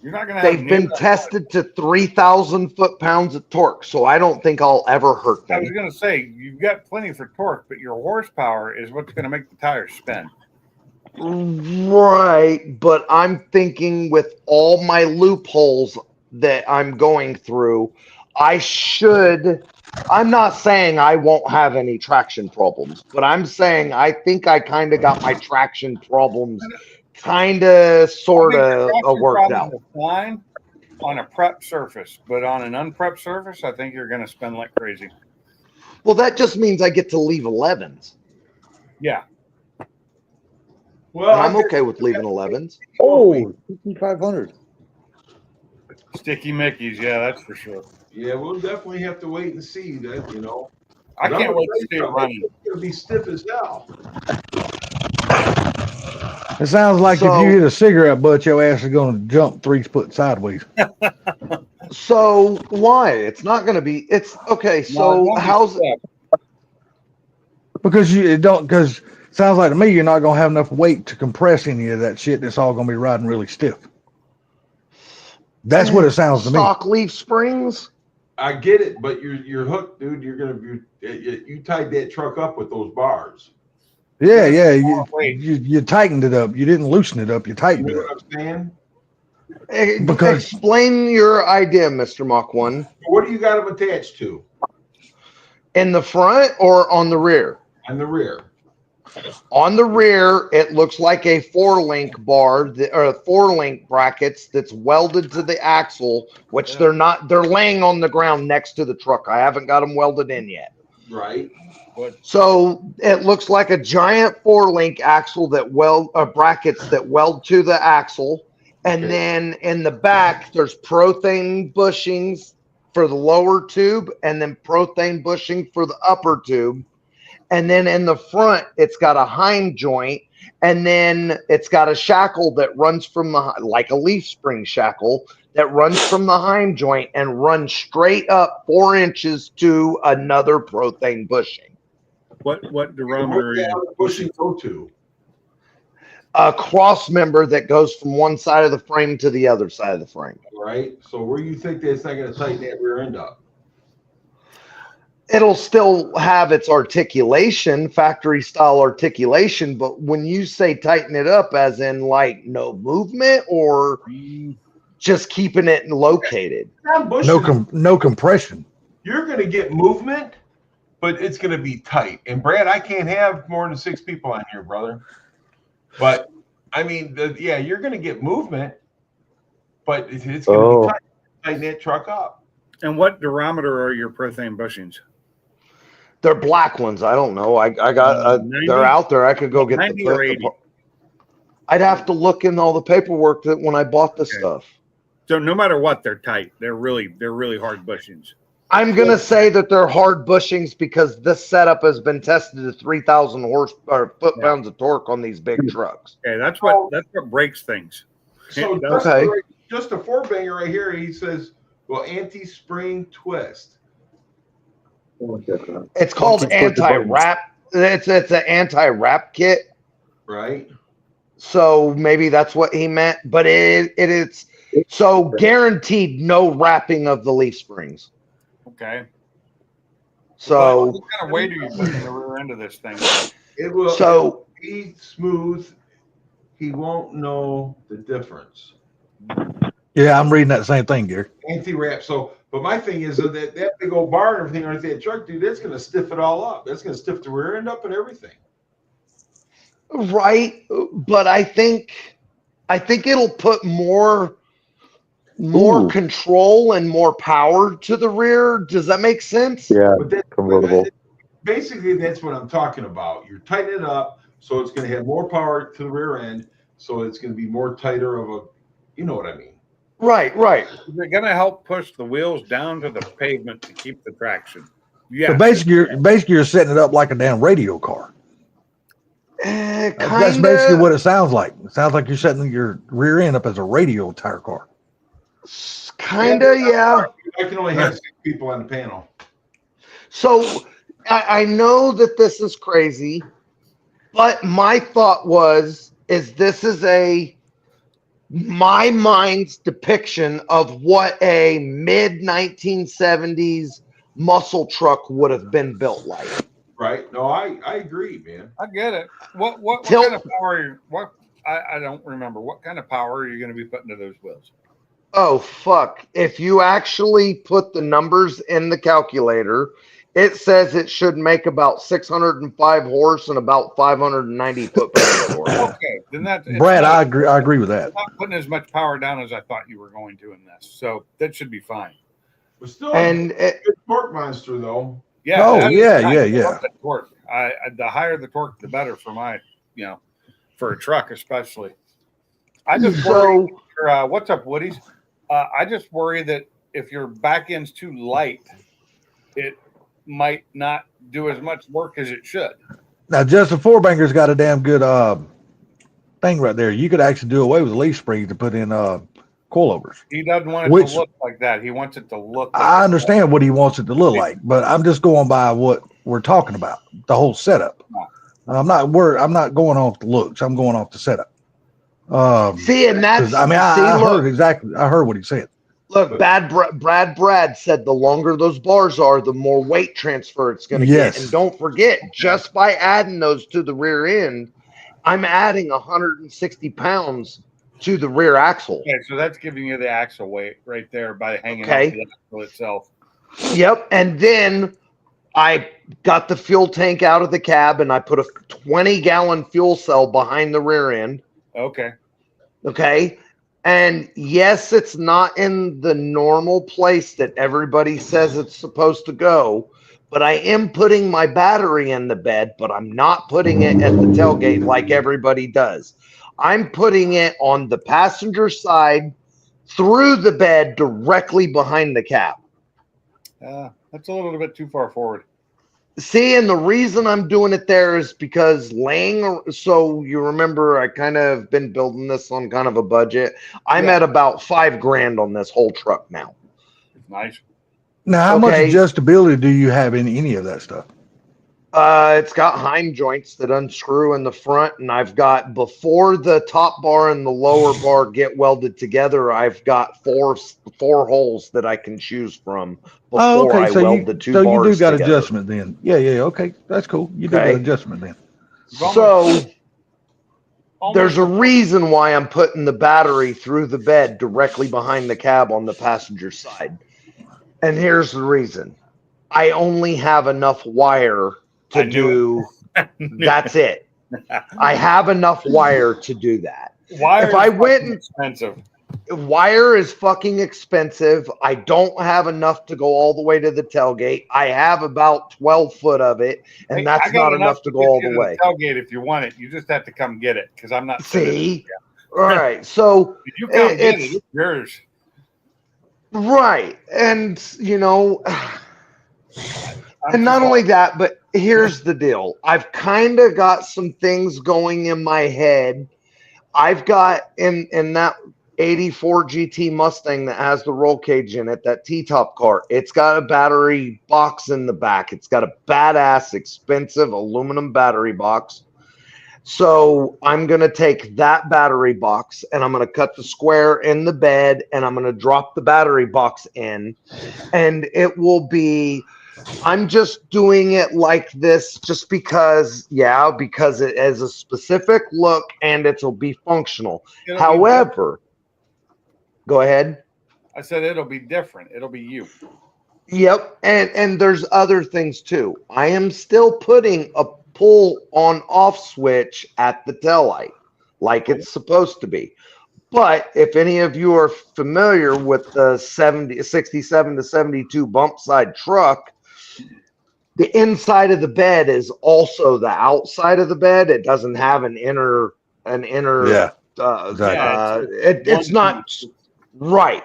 S10: you're not gonna.
S4: They've been tested to 3,000 foot-pounds of torque, so I don't think I'll ever hurt them.
S10: I was going to say you've got plenty for torque, but your horsepower is what's going to make the tires spin.
S4: Right, but I'm thinking with all my loopholes that I'm going through, I'm not saying I won't have any traction problems, but I'm saying I think I kind of got my traction problems kind of sort of worked out.
S10: Fine on a prep surface, but on an unprepped surface, I think you're going to spin like crazy.
S4: Well, that just means I get to leave 11s.
S10: Yeah.
S4: Well, I'm okay with leaving 11s.
S8: Oh, 5,500.
S10: Sticky Mickeys, yeah, that's for sure.
S1: Yeah, we'll definitely have to wait and see that,
S10: I can't wait to see it running.
S1: It's going to be stiff as hell.
S7: It sounds like if you hit a cigarette butt, your ass is going to jump 3 foot sideways.
S4: So why? It's not going to be. It's okay. So how's it?
S7: Because it sounds like to me you're not going to have enough weight to compress any of that shit. It's all going to be riding really stiff. That's what it sounds to me.
S4: Stock leaf springs.
S1: I get it, but you're hooked, dude. You tied that truck up with those bars.
S7: Yeah. You tightened it up. You didn't loosen it up. You tightened it up.
S1: What I'm
S4: saying? Explain your idea, Mr. Mach 1.
S1: What do you got them attached to?
S4: In the front or on the rear?
S1: On the rear.
S4: On the rear, it looks like a 4-link bar or 4-link brackets that's welded to the axle, which they're not. They're laying on the ground next to the truck. I haven't got them welded in yet.
S1: Right.
S4: So it looks like a giant 4-link axle that brackets that weld to the axle, and then in the back there's prothane bushings for the lower tube, and then prothane bushing for the upper tube. And then in the front, it's got a hind joint, and then it's got a shackle that runs from like a leaf spring shackle that runs from the hind joint and runs straight up 4 inches to another prothane bushing.
S10: What durometer are you
S1: bushing go to?
S4: A cross member that goes from one side of the frame to the other side of the frame.
S1: Right. So where do you think that's not going to tighten that rear end up?
S4: It'll still have its articulation, factory style articulation, but when you say tighten it up, as in like no movement or just keeping it located?
S7: No compression.
S1: You're going to get movement, but it's going to be tight. And Brad, I can't have more than 6 people on here, brother. But I mean, you're going to get movement, but it's going to be tighten that truck up.
S10: And what durometer are your propane bushings?
S4: They're black ones. I don't know. I got. They're out there. I could go get
S10: 90 or 80?
S4: I'd have to look in all the paperwork that when I bought the stuff.
S10: So no matter what, they're tight. They're really hard bushings.
S4: I'm gonna say that they're hard bushings because this setup has been tested to 3,000 foot-pounds of torque on these big trucks.
S10: Okay, that's what breaks things.
S1: So just a four banger right here. He says, "Well, anti-spring twist."
S4: It's called anti-wrap. It's an anti-wrap kit,
S1: right?
S4: So maybe that's what he meant. But it's so guaranteed no wrapping of the leaf springs.
S10: Okay.
S1: So
S10: what kind of weight are you putting in the rear end of this thing?
S1: It will be smooth. He won't know the difference.
S7: Yeah, I'm reading that same thing, Gary.
S1: Anti-wrap. So, but my thing is that big old bar and everything on that truck, dude, that's going to stiff it all up. That's going to stiff the rear end up and everything.
S4: Right, but I think it'll put more control and more power to the rear. Does that make sense?
S11: Yeah, convertible.
S1: Basically, that's what I'm talking about. You're tightening it up, so it's going to have more power to the rear end, so it's going to be more tighter of a, you know what I mean?
S4: Right.
S10: Is it going to help push the wheels down to the pavement to keep the traction?
S7: Yeah. So basically, you're setting it up like a damn radio car. That's basically what it sounds like. It sounds like you're setting your rear end up as a radio tire car.
S4: Kinda, yeah.
S1: I can only have 6 people on the panel.
S4: So I know that this is crazy, but my thought this is my mind's depiction of what a mid 1970s muscle truck would have been built like.
S1: Right. No, I agree, man.
S10: I get it. What kind of power? I don't remember. What kind of power are you going to be putting to those wheels?
S4: Oh, fuck. If you actually put the numbers in the calculator, it says it should make about 605 horse and about 590 foot-pounds of torque.
S10: Okay, then
S7: Brad, I agree with that.
S10: Not putting as much power down as I thought you were going to in this, so that should be fine.
S1: We're still a good torque monster, though.
S10: Yeah.
S7: Oh, yeah.
S10: Torque. The higher the torque, the better for my, for a truck especially. I just worry. What's up, Woody's? I just worry that if your back end's too light, it might not do as much work as it should.
S7: Now, Justin Fourbanger's got a damn good thing right there. You could actually do away with leaf springs to put in coilovers.
S10: He doesn't want it to look like that. He wants it to look like
S7: I understand what he wants it to look like, but I'm just going by what we're talking about, the whole setup. I'm not going off the looks. I'm going off the setup.
S4: And that's
S7: I heard what he said.
S4: Look, Brad said the longer those bars are, the more weight transfer it's going to get. And don't forget, just by adding those to the rear end, I'm adding 160 pounds to the rear axle.
S10: Okay, so that's giving you the axle weight right there by hanging off the axle itself.
S4: Yep, and then I got the fuel tank out of the cab and I put a 20-gallon fuel cell behind the rear end. Okay. And yes, it's not in the normal place that everybody says it's supposed to go, but I am putting my battery in the bed, but I'm not putting it at the tailgate like everybody does. I'm putting it on the passenger side through the bed directly behind the cab.
S10: That's a little bit too far forward.
S4: See, and the reason I'm doing it there is because so you remember I kind of been building this on kind of a budget. I'm at about $5,000 on this whole truck now.
S10: It's nice.
S7: Now, how much adjustability do you have in any of that stuff?
S4: It's got Heim joints that unscrew in the front, and I've got, before the top bar and the lower bar get welded together, I've got four holes that I can choose from before I weld the two bars together. So you do got
S7: adjustment then. Yeah, okay. That's cool. You do got adjustment then.
S4: So there's a reason why I'm putting the battery through the bed directly behind the cab on the passenger side. And here's the reason. I only have enough wire to do. That's it. I have enough wire to do that.
S10: Wire
S4: If I
S10: is
S4: went
S10: fucking
S4: and
S10: expensive.
S4: wire is fucking expensive. I don't have enough to go all the way to the tailgate. I have about 12 foot of it, and
S10: Hey,
S4: that's
S10: I got
S4: not enough to go
S10: get
S4: all
S10: you
S4: the
S10: to
S4: way.
S10: tailgate if you want it. You just have to come get it because I'm not sending it.
S4: See? All right. So
S10: If you come get it,
S4: it's
S10: it's yours.
S4: right. And, you know, and not only that, but here's the deal. I've kind of got some things going in my head. I've got in that 84 GT Mustang that has the roll cage in it, that T-top car. It's got a battery box in the back. It's got a badass, expensive aluminum battery box. So I'm going to take that battery box and I'm going to cut the square in the bed and I'm going to drop the battery box in, and it will be, I'm just doing it like this just because it has a specific look and it'll be functional.
S10: It'll be
S4: However, go ahead.
S10: I said it'll be different. It'll be you.
S4: Yep, and there's other things too. I am still putting a pull on off switch at the taillight like it's supposed to be. But if any of you are familiar with the 67 to 72 bump side truck, the inside of the bed is also the outside of the bed. It doesn't have an inner
S7: Yeah. Exactly.
S4: It's not right.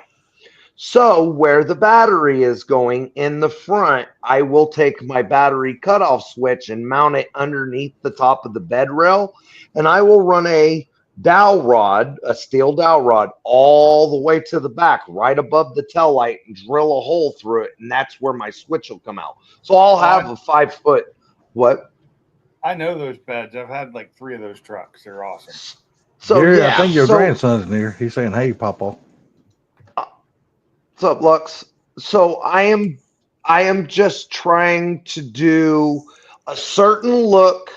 S4: So where the battery is going in the front, I will take my battery cutoff switch and mount it underneath the top of the bed rail, and I will run a dowel rod, a steel dowel rod, all the way to the back, right above the tail light, and drill a hole through it, and that's where my switch will come out. So I'll have a 5 foot. What?
S10: I know those beds. I've had like 3 of those trucks. They're awesome.
S4: So
S7: Gary,
S4: yeah,
S7: I think your grandson's in here. He's saying, "Hey, Papa."
S4: What's up, Lux? So I am just trying to do a certain look,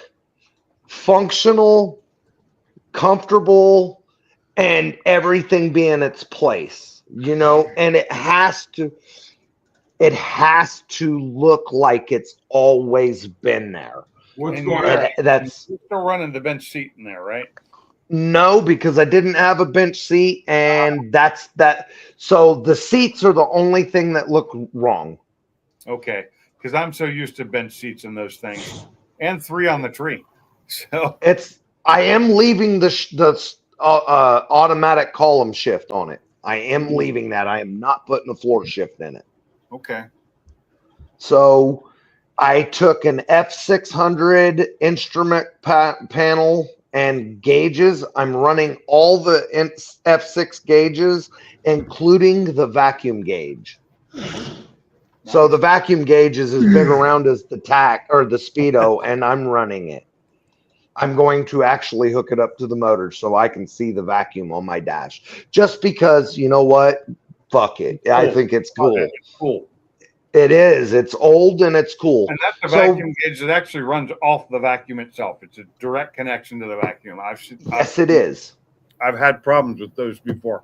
S4: functional, comfortable, and everything be in its place, you know, and it has to look like it's always been there.
S10: What's going on?
S4: That's
S10: You're still running the bench seat in there, right?
S4: no, because I didn't have a bench seat, and that's that. So the seats are the only thing that look wrong.
S10: Okay, because I'm so used to bench seats in those things, and 3 on the tree. So
S4: I am leaving the automatic column shift on it. I am leaving that. I am not putting a floor shift in it.
S10: Okay.
S4: So I took an F600 instrument panel and gauges. I'm running all the F6 gauges, including the vacuum gauge. So the vacuum gauge is as big around as the tack or the speedo, and I'm running it. I'm going to actually hook it up to the motor so I can see the vacuum on my dash. Just because, you know what? Fuck it. Cool. I think it's cool.
S10: Cool.
S4: It is. It's old and it's cool.
S10: And that's the vacuum gauge that actually runs off the vacuum itself. It's a direct connection to the vacuum.
S4: Yes, it is.
S10: I've had problems with those before.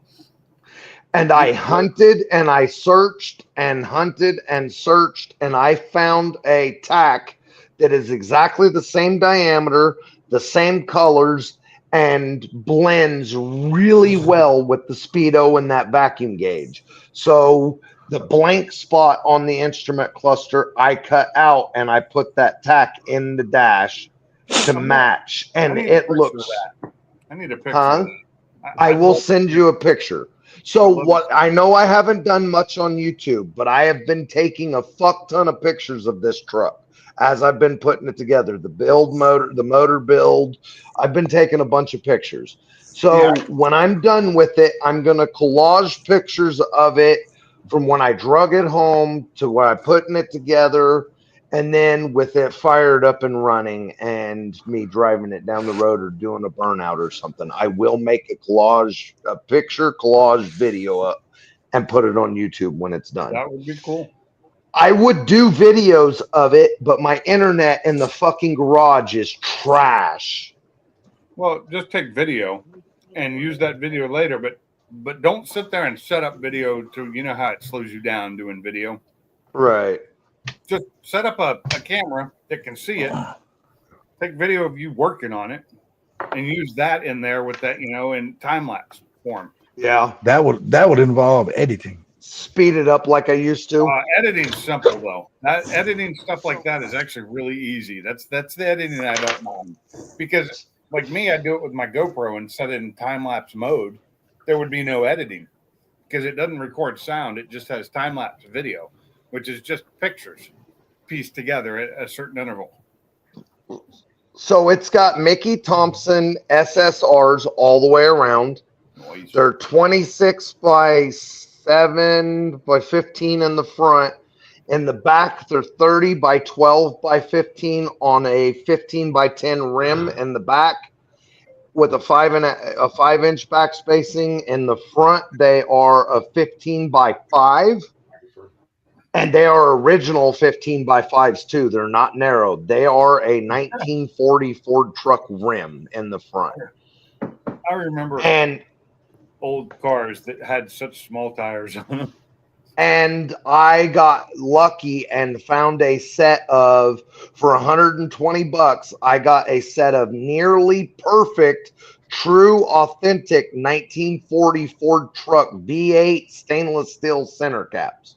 S4: And I hunted and I searched and hunted and searched, and I found a tack that is exactly the same diameter, the same colors, and blends really well with the speedo and that vacuum gauge. So the blank spot on the instrument cluster I cut out, and I put that tack in the dash to match, and it looks.
S10: I need a picture. Huh?
S4: I will send you a picture. So what I know, I haven't done much on YouTube, but I have been taking a fuck ton of pictures of this truck as I've been putting it together. The motor build. I've been taking a bunch of pictures. So when I'm done with it, I'm gonna collage pictures of it from when I drug it home to when I'm putting it together, and then with it fired up and running and me driving it down the road or doing a burnout or something, I will make a picture collage video up and put it on YouTube when it's done.
S10: That would be cool.
S4: I would do videos of it, but my internet in the fucking garage is trash.
S10: Well, just take video and use that video later, but don't sit there and set up video to, you know how it slows you down doing video.
S4: Right.
S10: Just set up a camera that can see it take video of you working on it and use that in there with that, in time lapse form.
S4: Yeah.
S7: That would involve editing.
S4: Speed it up like I used to.
S10: Editing's simple though. Editing stuff like that is actually really easy. That's the editing I don't mind, because like me, I do it with my GoPro and set it in time lapse mode. There would be no editing because it doesn't record sound. It just has time lapse video, which is just pictures pieced together at a certain interval.
S4: So it's got Mickey Thompson SSRs all the way around.
S10: Noise.
S4: They're 26 by 7 by 15 in the front. In the back, they're 30 by 12 by 15 on a 15 by 10 rim in the back, with a 5-inch back spacing. In the front, they are a 15 by 5. And they are original 15 by 5s too. They're not narrowed. They are a 1940 Ford truck rim in the front.
S10: I remember old cars that had such small tires on them.
S4: And I got lucky and found a set of, for $120, I got a set of nearly perfect, true, authentic 1940 Ford truck V8 stainless steel center caps.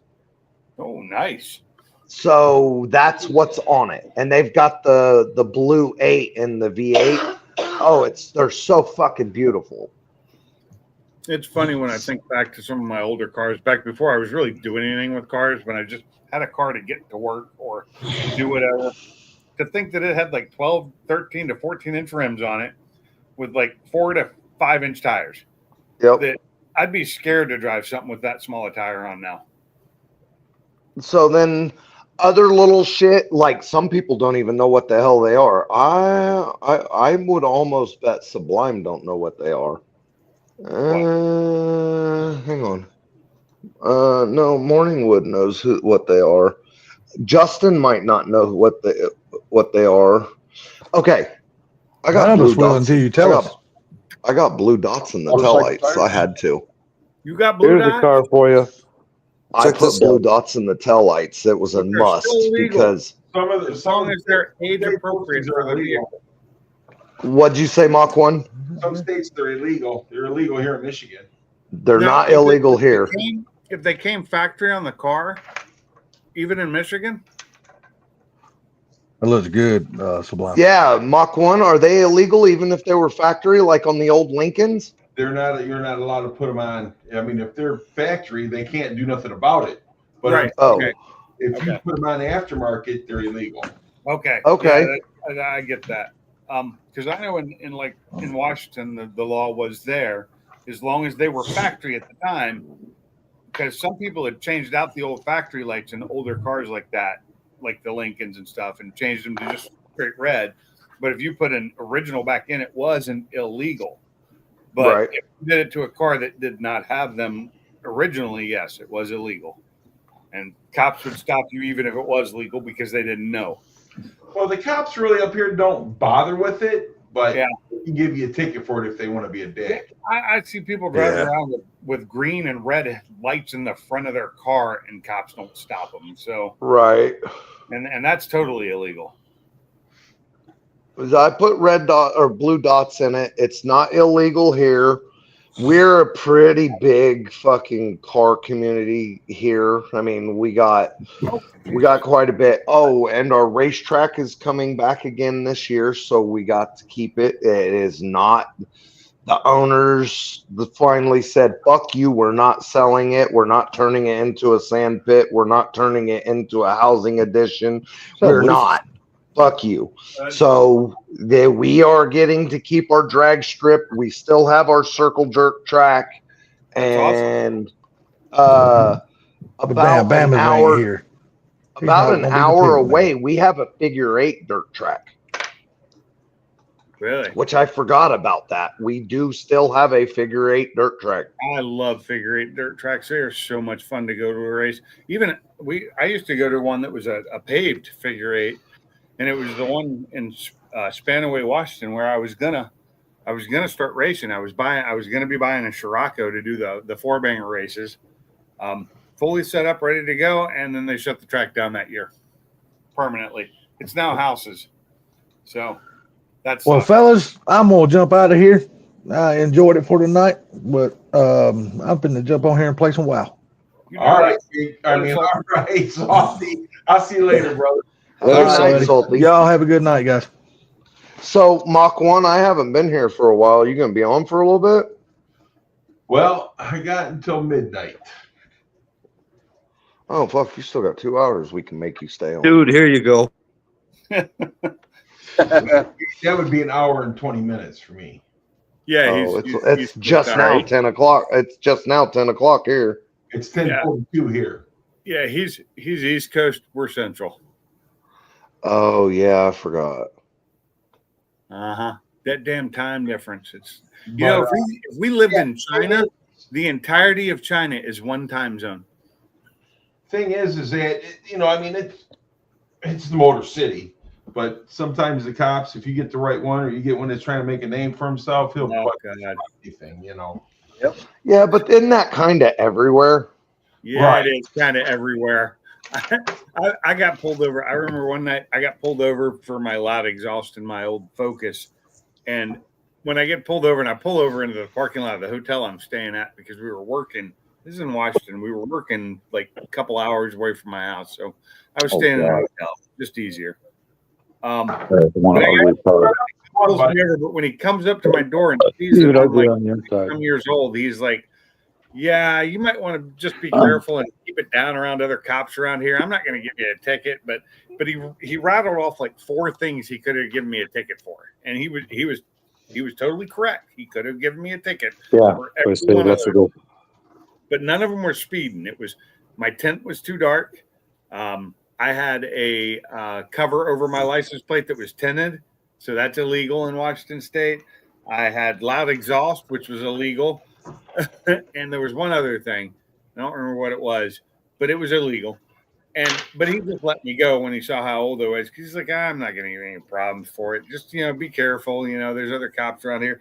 S10: Oh, nice.
S4: So that's what's on it. And they've got the blue 8 and the V8. Oh, they're so fucking beautiful.
S10: It's funny when I think back to some of my older cars, back before I was really doing anything with cars, when I just had a car to get to work or do whatever. To think that it had like 12, 13 to 14-inch rims on it with like 4 to 5-inch tires.
S4: Yep.
S10: That I'd be scared to drive something with that small a tire on now.
S4: So then other little shit, like some people don't even know what the hell they are. I would almost bet Sublime don't know what they are. Hang on. No, Morningwood knows what they are. Justin might not know what they are. Okay. I got blue dots.
S7: Until you tell us.
S4: I got blue dots in the taillights. I had to.
S10: You got blue dots?
S2: Here's a car for you.
S4: I put blue dots in the taillights. It was a must because
S10: as long as they're age appropriate for the vehicle.
S4: What'd you say, Mach 1?
S1: Some states they're illegal. They're illegal here in Michigan.
S4: They're not illegal here.
S10: If they came factory on the car, even in Michigan?
S7: It looks good, Sublime.
S4: Yeah, Mach 1, are they illegal even if they were factory, like on the old Lincolns?
S1: You're not allowed to put them on. I mean, if they're factory, they can't do nothing about it. But
S10: right.
S1: If you put them on the aftermarket, they're illegal.
S10: Okay.
S4: Okay.
S10: Yeah, I get that. Because I know in Washington, the law was there as long as they were factory at the time. Because some people had changed out the old factory lights in older cars like that, like the Lincolns and stuff, and changed them to just straight red. But if you put an original back in, it wasn't illegal. But if you did it to a car that did not have them originally, yes, it was illegal. And cops would stop you even if it was legal because they didn't know.
S1: Well, the cops really up here don't bother with it, but they can give you a ticket for it if they want to be a dick.
S10: I see people driving around with green and red lights in the front of their car, and cops don't stop them. So and that's totally illegal.
S4: I put red dot or blue dots in it. It's not illegal here. We're a pretty big fucking car community here. I mean, we got quite a bit. Oh, and our racetrack is coming back again this year, so we got to keep it. It is not the owners finally said, fuck you, we're not selling it. We're not turning it into a sand pit. We're not turning it into a housing addition. We're not. Fuck you. So we are getting to keep our drag strip. We still have our circle jerk track, and about an hour away, we have a figure 8 dirt track.
S10: Really?
S4: Which I forgot about that. We do still have a figure 8 dirt track.
S10: I love figure 8 dirt tracks. They are so much fun to go to a race. I used to go to one that was a paved figure 8. And it was the one in Spanaway, Washington, where I was gonna start racing. I was gonna be buying a Scirocco to do the 4-banger races, fully set up, ready to go, and then they shut the track down that year permanently. It's now houses. So That's
S7: Well, fellas, I'm gonna jump out of here. I enjoyed it for tonight, but I'm finna jump on here and play some WoW.
S1: All right. All right. So I'll see you later, brother.
S4: Good night, Salty.
S7: Y'all have a good night, guys.
S4: So, Mach 1, I haven't been here for a while. You going to be on for a little bit?
S1: Well, I got until midnight.
S4: Oh, fuck. You still got 2 hours we can make you stay on.
S2: Dude, here you go.
S1: That would be an hour and 20 minutes for me.
S10: Yeah,
S4: it's just now 10 o'clock. It's just now 10 o'clock here.
S1: It's 10:42 here.
S10: Yeah, he's East Coast. We're Central.
S4: Oh, yeah, I forgot.
S10: That damn time difference. It's if we lived in China, the entirety of China is one time zone.
S1: Thing is that it's the Motor City, but sometimes the cops, if you get the right one or you get one that's trying to make a name for himself, he'll anything,
S10: Yep.
S4: Yeah, but isn't that kind of everywhere?
S10: Yeah,
S1: Right.
S10: It is kind of everywhere. I got pulled over. I remember one night I got pulled over for my loud exhaust in my old Focus. And when I get pulled over and I pull over into the parking lot of the hotel I'm staying at because we were working. This is in Washington. We were working like a couple hours away from my house. So I was staying in a hotel. Just easier. But when he comes up to my door and sees that I'm like some years old, he's like, yeah, you might want to just be careful and keep it down around other cops around here. I'm not going to give you a ticket, but he rattled off like 4 things he could have given me a ticket for, and he was totally correct. He could have given me a ticket for every one of those, but none of them were speeding. It was my tent was too dark. I had a cover over my license plate that was tinted, so that's illegal in Washington State. I had loud exhaust, which was illegal. And there was one other thing. I don't remember what it was, but it was illegal. But he just let me go when he saw how old I was. He's like, I'm not going to get any problems for it. Just, be careful. There's other cops around here.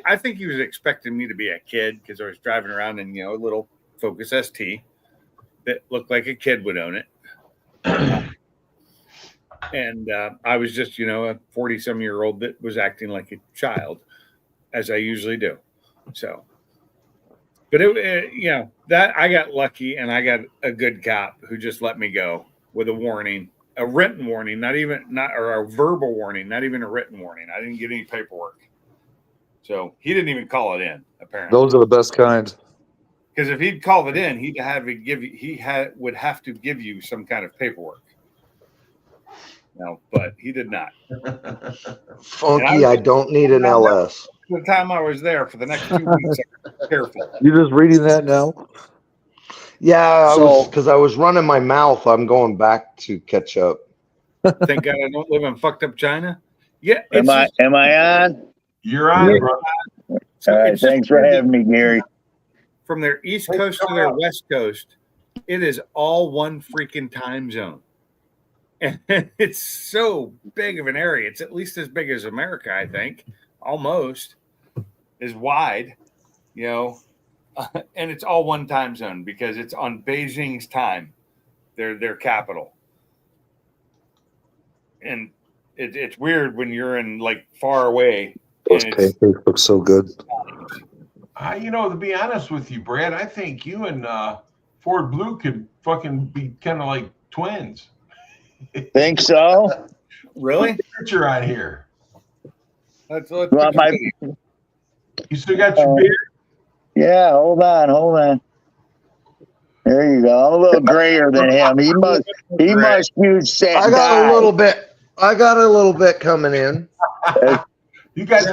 S10: I think he was expecting me to be a kid because I was driving around in, a little Focus ST that looked like a kid would own it. And I was just, a 40-some-year-old that was acting like a child, as I usually do. So. But that I got lucky, and I got a good cop who just let me go with a warning, a written warning, or a verbal warning, not even a written warning. I didn't get any paperwork, so he didn't even call it in. Apparently,
S2: Those are the best kind.
S10: because if he'd called it in, would have to give you some kind of paperwork. No, but he did not.
S4: Funky, I don't need an LS.
S10: The time I was there for the next 2 weeks, I was careful.
S2: You just reading that now?
S4: Yeah, because I was running my mouth. I'm going back to catch up.
S10: Thank God I don't live in fucked up China. Yeah,
S11: Am I on?
S1: You're on, bro.
S11: All right, thanks for having me, Gary.
S10: From their East Coast to their West Coast, it is all one freaking time zone. And it's so big of an area. It's at least as big as America, I think. Almost is wide, and it's all one time zone because it's on Beijing's time, their capital. And it's weird when you're in like far away.
S2: Those pancakes look so good.
S1: To be honest with you, Brad, I think you and Ford Blue could fucking be kind of like twins.
S11: Think so?
S10: Really?
S1: Picture on here.
S10: Let's
S11: You
S1: still got your beard?
S11: Yeah, hold on. There you go. I'm a little grayer than him. He must use set.
S4: I got a little bit coming in.
S1: You guys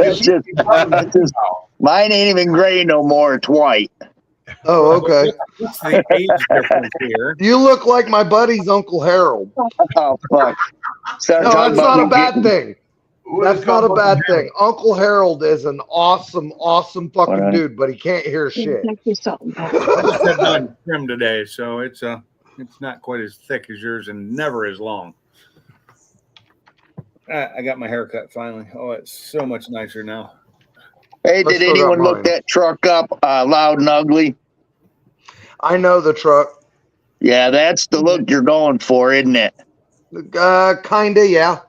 S11: mine ain't even gray no more. It's white.
S4: Oh, okay.
S10: What's the age difference here?
S4: You look like my buddy's Uncle Harold.
S11: Oh, fuck.
S4: No, that's not a bad thing. That's not a bad thing. Uncle Harold is an awesome fucking dude, but he can't hear shit.
S10: I just had mine trimmed today, so it's not quite as thick as yours and never as long. I got my hair cut finally. Oh, it's so much nicer now.
S11: Hey, did anyone look that truck up, Loud and Ugly?
S4: I know the truck.
S11: Yeah, that's the look you're going for, isn't it?
S4: Kinda, yeah.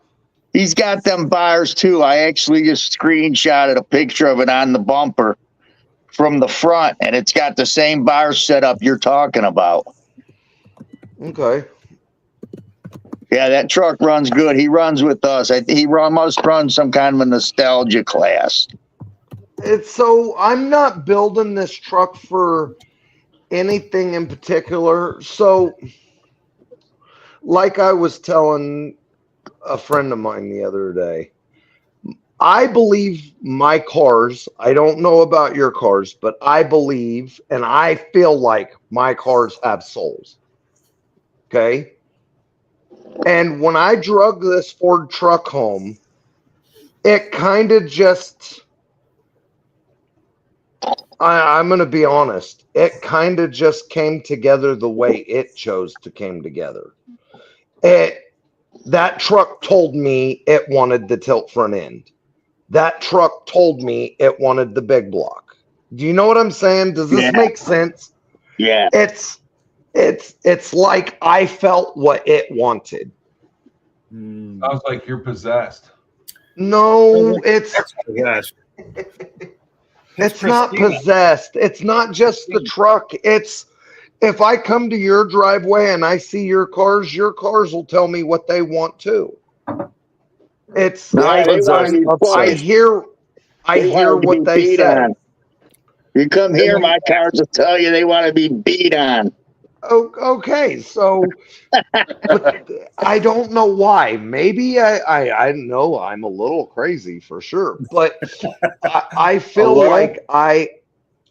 S11: He's got them bars too. I actually just screenshotted a picture of it on the bumper from the front, and it's got the same bar setup you're talking about.
S4: Okay.
S11: Yeah, that truck runs good. He runs with us. He must run some kind of a nostalgia class.
S4: So I'm not building this truck for anything in particular. So, like I was telling a friend of mine the other day, I believe my cars, I don't know about your cars, but I believe and I feel like my cars have souls. Okay. And when I drug this Ford truck home, it kind of just, I'm going to be honest, it kind of just came together the way it chose to came together. That truck told me it wanted the tilt front end. That truck told me it wanted the big block. Do you know what I'm saying? Does this make sense?
S11: Yeah.
S4: It's like I felt what it wanted.
S1: Sounds like you're possessed.
S4: No, it's not
S10: Christina.
S4: possessed. It's not just the truck. It's if I come to your driveway and I see your cars will tell me what they want too. It's
S11: I hear
S4: what they say.
S11: You come here, my cars will tell you they want to be beat on.
S4: Oh, okay, so but I don't know why. Maybe I know I'm a little crazy for sure, but I feel like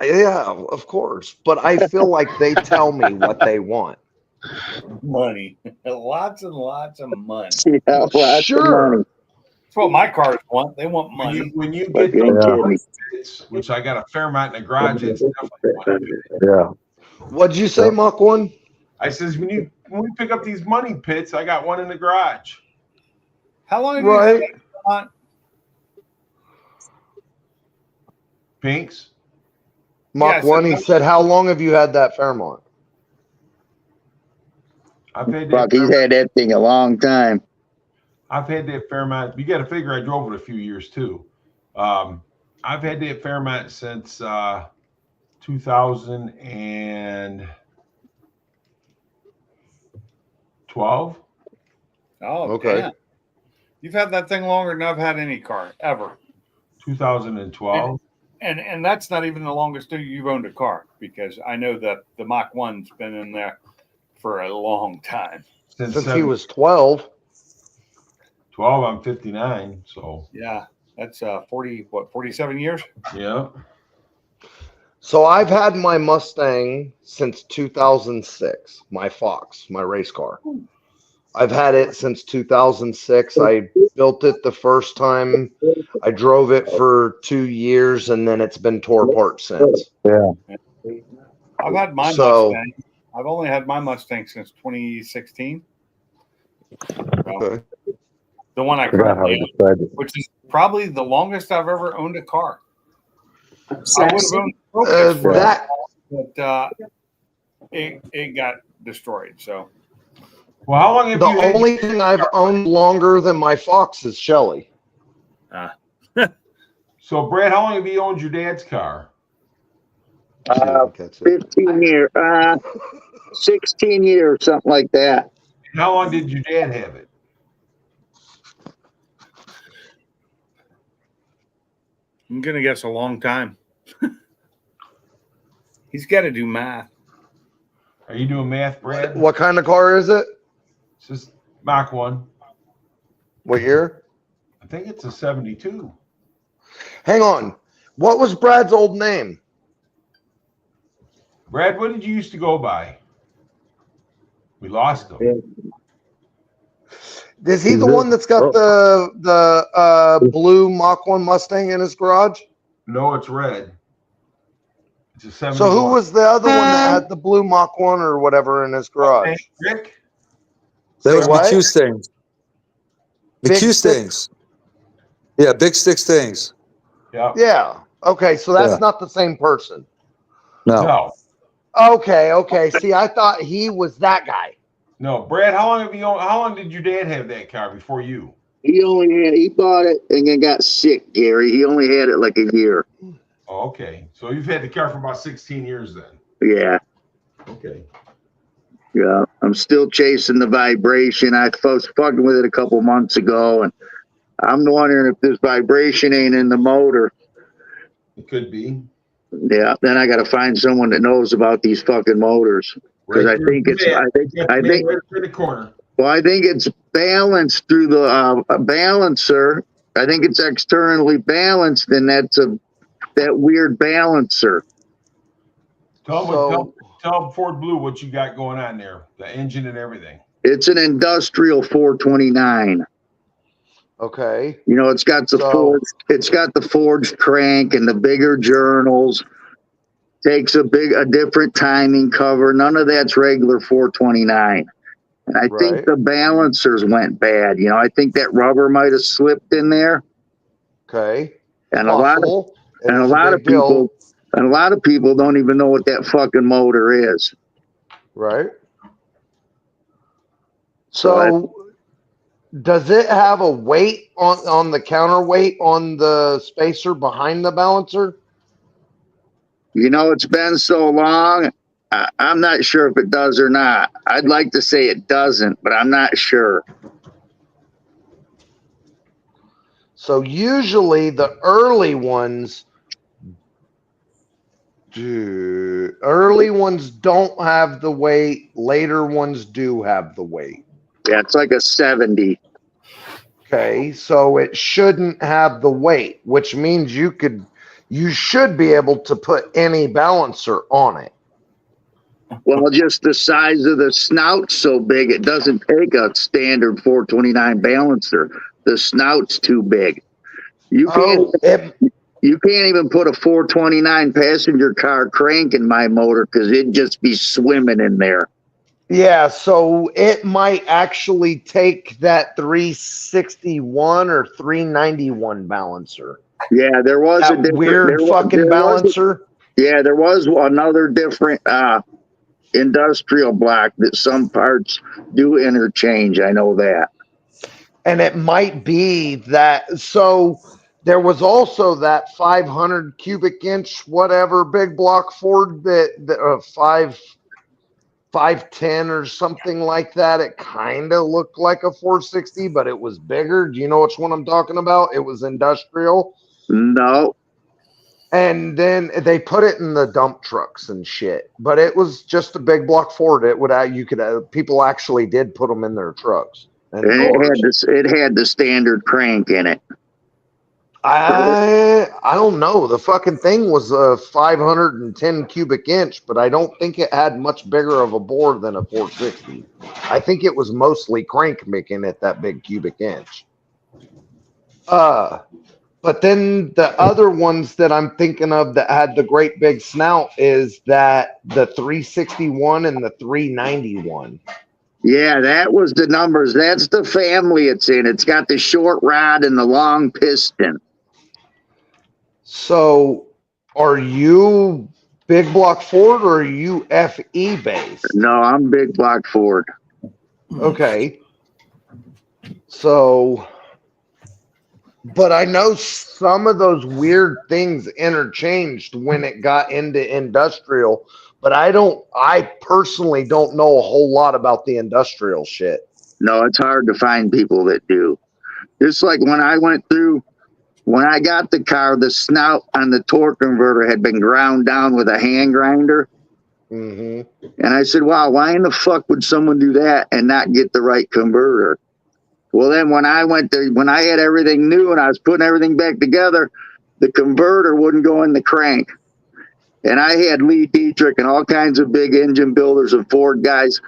S4: yeah, of course, but I feel like they tell me what they want.
S10: Money, lots and lots of money.
S11: Yeah,
S4: Sure.
S10: That's what my cars want. They want money.
S1: When you get those pits, which I got a fair amount in the garage, it's definitely money.
S2: Yeah.
S4: What'd you say, Mach 1?
S1: I says when we pick up these money pits, I got one in the garage.
S10: How long have you had that?
S1: Pinks?
S4: Mach 1, he said, how long have you had that Fairmont?
S1: I've had
S11: Fuck, he's had that thing a long time.
S1: I've had that Fairmont. You got to figure I drove it a few years too. I've had that Fairmont since 2012.
S10: Oh,
S4: okay.
S10: Damn. You've had that thing longer than I've had any car ever.
S1: 2012.
S10: And that's not even the longest you've owned a car, because I know that the Mach 1's been in there for a long time.
S4: Since he was 12.
S1: 12, I'm 59, so.
S10: Yeah, that's 47 years?
S1: Yeah.
S4: So I've had my Mustang since 2006, my Fox, my race car. I've had it since 2006. I built it the first time. I drove it for 2 years, and then it's been tore apart since.
S2: Yeah.
S10: I've had my Mustang. I've only had my Mustang since 2016.
S4: Okay.
S10: The one I currently own, which is probably the longest I've ever owned a car. I would have owned
S4: that,
S10: but it got destroyed. So.
S1: Well, how long have
S4: the
S1: you had
S4: only thing I've owned longer than my Fox is Shelly.
S1: So, Brad, how long have you owned your dad's car?
S11: 15 years, 16 years, something like that.
S1: And how long did your dad have it?
S10: I'm going to guess a long time. He's got to do math.
S1: Are you doing math, Brad?
S4: What kind of car is it?
S1: It's just Mach 1.
S4: What year?
S1: I think it's a 72.
S4: Hang on. What was Brad's old name?
S1: Brad, what did you used to go by? We lost him.
S4: Is he the one that's got the blue Mach 1 Mustang in his garage?
S1: No, it's red. It's a 71.
S4: So who was the other one that had the blue Mach 1 or whatever in his garage?
S1: Rick?
S2: That was
S4: what?
S2: McHugh Stings. McHugh Stings. Yeah, big stick Stings.
S1: Yeah.
S4: Yeah. Okay, so that's not the same person.
S2: No.
S4: Okay. See, I thought he was that guy.
S1: No, Brad, how long did your dad have that car before you?
S11: He bought it and then got sick, Gary. He only had it like a year.
S1: Oh, okay. So you've had the car for about 16 years then.
S11: Yeah.
S1: Okay.
S11: Yeah. I'm still chasing the vibration. I was fucking with it a couple months ago, and I'm wondering if this vibration ain't in the motor.
S1: It could be.
S11: Yeah. Then I got to find someone that knows about these fucking motors. Because
S1: Right right in the corner.
S11: Well, I think it's balanced through the balancer. I think it's externally balanced, and that's that weird balancer.
S1: Tell Ford Blue what you got going on there, the engine and everything.
S11: It's an industrial 429.
S4: Okay.
S11: You know, it's got the forged crank and the bigger journals. Takes a different timing cover. None of that's regular 429. And I think the balancers went bad. You know, I think that rubber might have slipped in there.
S4: Okay.
S11: And a lot of people don't even know what that fucking motor is.
S4: Right. So does it have a weight on the counterweight on the spacer behind the balancer?
S11: You know, it's been so long. I'm not sure if it does or not. I'd like to say it doesn't, but I'm not sure.
S4: So usually the early ones don't have the weight. Later ones do have the weight.
S11: Yeah, it's like a 70.
S4: Okay, so it shouldn't have the weight, which means you should be able to put any balancer on it.
S11: Well, just the size of the snout's so big, it doesn't take a standard 429 balancer. The snout's too big. You can't even put a 429 passenger car crank in my motor because it'd just be swimming in there.
S4: Yeah, so it might actually take that 361 or 391 balancer.
S11: Yeah, there was
S4: that
S11: a different
S4: weird fucking balancer.
S11: There was another different industrial block that some parts do interchange. I know that.
S4: And it might be that. So there was also that 500 cubic inch, whatever, big block Ford that 510 or something like that. It kind of looked like a 460, but it was bigger. Do you know which one I'm talking about? It was industrial.
S11: No.
S4: And then they put it in the dump trucks and shit, but it was just a big block Ford. People actually did put them in their trucks. And
S11: it had the standard crank in it.
S4: I don't know. The fucking thing was a 510 cubic inch, but I don't think it had much bigger of a bore than a 460. I think it was mostly crank making it that big cubic inch. But then the other ones that I'm thinking of that had the great big snout is that the 361 and the 391.
S11: Yeah, that was the numbers. That's the family it's in. It's got the short rod and the long piston.
S4: So are you big block Ford or are you FE based?
S11: No, I'm big block Ford.
S4: Okay. So, but I know some of those weird things interchanged when it got into industrial, but I personally don't know a whole lot about the industrial shit.
S11: No, it's hard to find people that do. Just like when I got the car, the snout on the torque converter had been ground down with a hand grinder.
S4: Mm-hmm.
S11: And I said, wow, why in the fuck would someone do that and not get the right converter? Well, then when I had everything new and I was putting everything back together, the converter wouldn't go in the crank. And I had Lee Dietrich and all kinds of big engine builders and Ford guys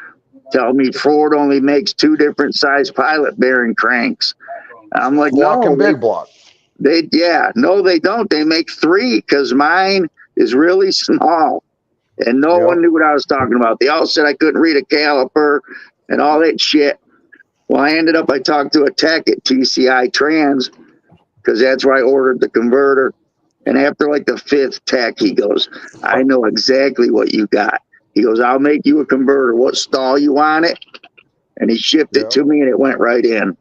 S11: tell me Ford only makes 2 different size pilot bearing cranks. I'm like,
S4: block and big block.
S11: They don't. They make 3 because mine is really small. And no one knew what I was talking about. They all said I couldn't read a caliper and all that shit. Well, I talked to a tech at TCI Trans because that's where I ordered the converter. And after like the 5th tech, he goes, I know exactly what you got. He goes, I'll make you a converter. What stall you want it? And he shipped it to me and it went right in.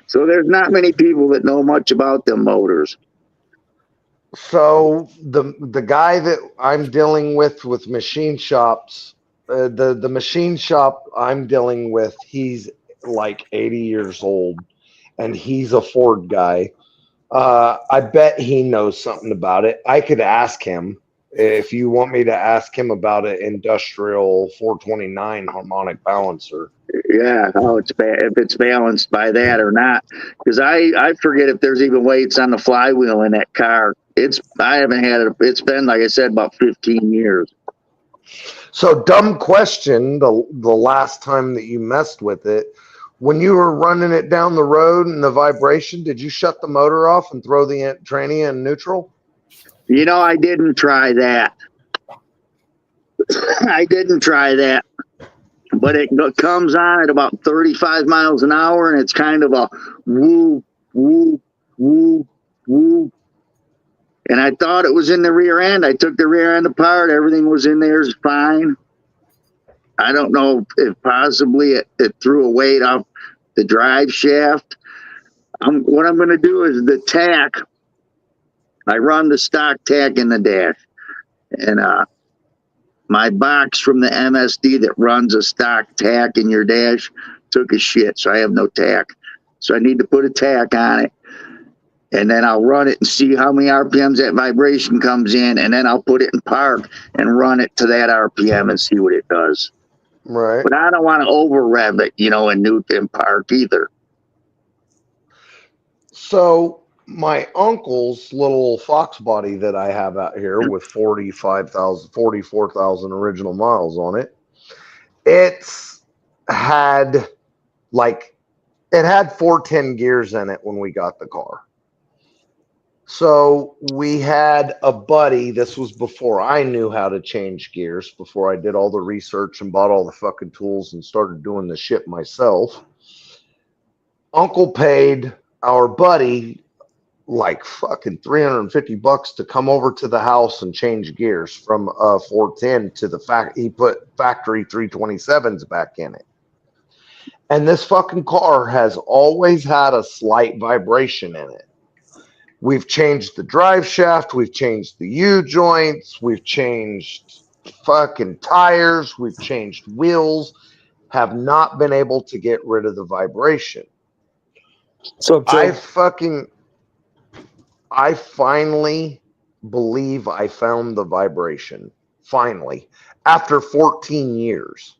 S11: So there's not many people that know much about them motors.
S4: So the guy that I'm dealing with machine shops, the machine shop I'm dealing with, he's like 80 years old, and he's a Ford guy. I bet he knows something about it. I could ask him if you want me to ask him about an industrial 429 harmonic balancer.
S11: Yeah, how it's if it's balanced by that or not. Because I forget if there's even weights on the flywheel in that car. I haven't had it. It's been, like I said, about 15 years.
S4: So dumb question. The last time that you messed with it, when you were running it down the road and the vibration, did you shut the motor off and throw the tranny in neutral?
S11: You know, I didn't try that. I didn't try that. But it comes on at about 35 miles an hour, and it's kind of a woo, woo, woo, woo. And I thought it was in the rear end. I took the rear end apart. Everything was in there fine. I don't know if possibly it threw a weight off the drive shaft. What I'm going to do is the tack. I run the stock tack in the dash. And my box from the MSD that runs a stock tack in your dash took a shit, so I have no tack. So I need to put a tack on it, and then I'll run it and see how many RPMs that vibration comes in, and then I'll put it in park and run it to that RPM and see what it does.
S4: Right.
S11: But I don't want to over rev it, in park either.
S4: So my uncle's little Fox body that I have out here with 44,000 original miles on it, it had 410 gears in it when we got the car. So we had a buddy, this was before I knew how to change gears, before I did all the research and bought all the fucking tools and started doing the shit myself. Uncle paid our buddy like fucking $350 to come over to the house and change gears from 410 to the fact he put factory 327s back in it. And this fucking car has always had a slight vibration in it. We've changed the drive shaft, we've changed the U-joints, we've changed fucking tires, we've changed wheels, have not been able to get rid of the vibration.
S2: So
S4: I finally believe I found the vibration. Finally. After 14 years.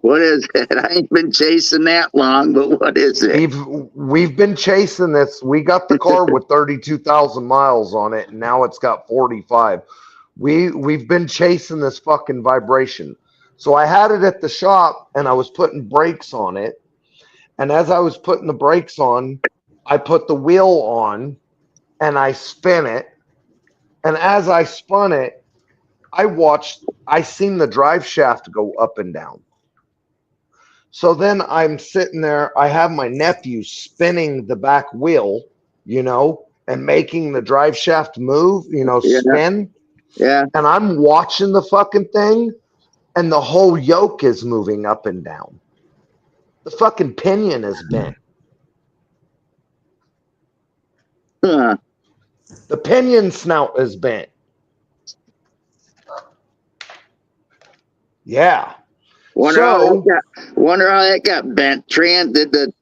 S11: What is it? I ain't been chasing that long, but what is it?
S4: We've been chasing this. We got the car with 32,000 miles on it, and now it's got 45. We've been chasing this fucking vibration. So I had it at the shop, and I was putting brakes on it. And as I was putting the brakes on, I put the wheel on, and I spin it. And as I spun it, I seen the drive shaft go up and down. So then I'm sitting there, I have my nephew spinning the back wheel, and making the drive shaft move, spin.
S11: Yeah.
S4: And I'm watching the fucking thing, and the whole yoke is moving up and down. The fucking pinion is bent.
S11: Huh.
S4: The pinion snout is bent. Yeah.
S11: Wonder how that got bent. Did the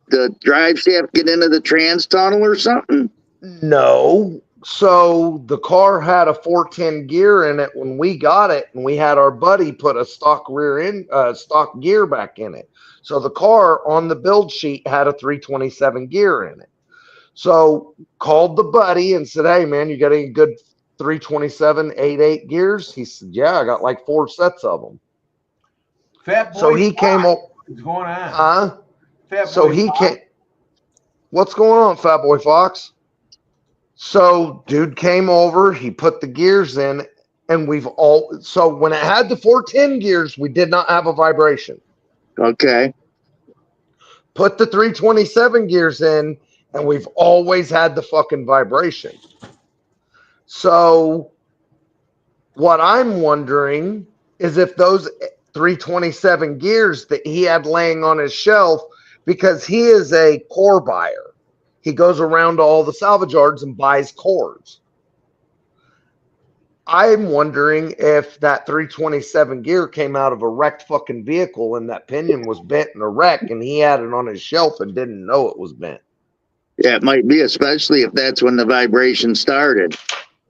S11: drive shaft get into the trans tunnel or something?
S4: No. So the car had a 410 gear in it when we got it, and we had our buddy put a stock stock gear back in it. So the car on the build sheet had a 327 gear in it. So called the buddy and said, "Hey man, you got any good 327 8/8 gears?" He said, "Yeah, I got like 4 sets of them."
S1: Fat boy,
S4: so he came up.
S1: What's going on?
S4: What's going on, Fat Boy Fox? So dude came over, he put the gears in, and so when it had the 410 gears, we did not have a vibration.
S11: Okay.
S4: Put the 327 gears in, and we've always had the fucking vibration. So what I'm wondering is if those 327 gears that he had laying on his shelf, because he is a core buyer. he goes around to all the salvage yards and buys cores. I'm wondering if that 327 gear came out of a wrecked fucking vehicle and that pinion was bent in a wreck and he had it on his shelf and didn't know it was bent.
S11: Yeah, it might be, especially if that's when the vibration started.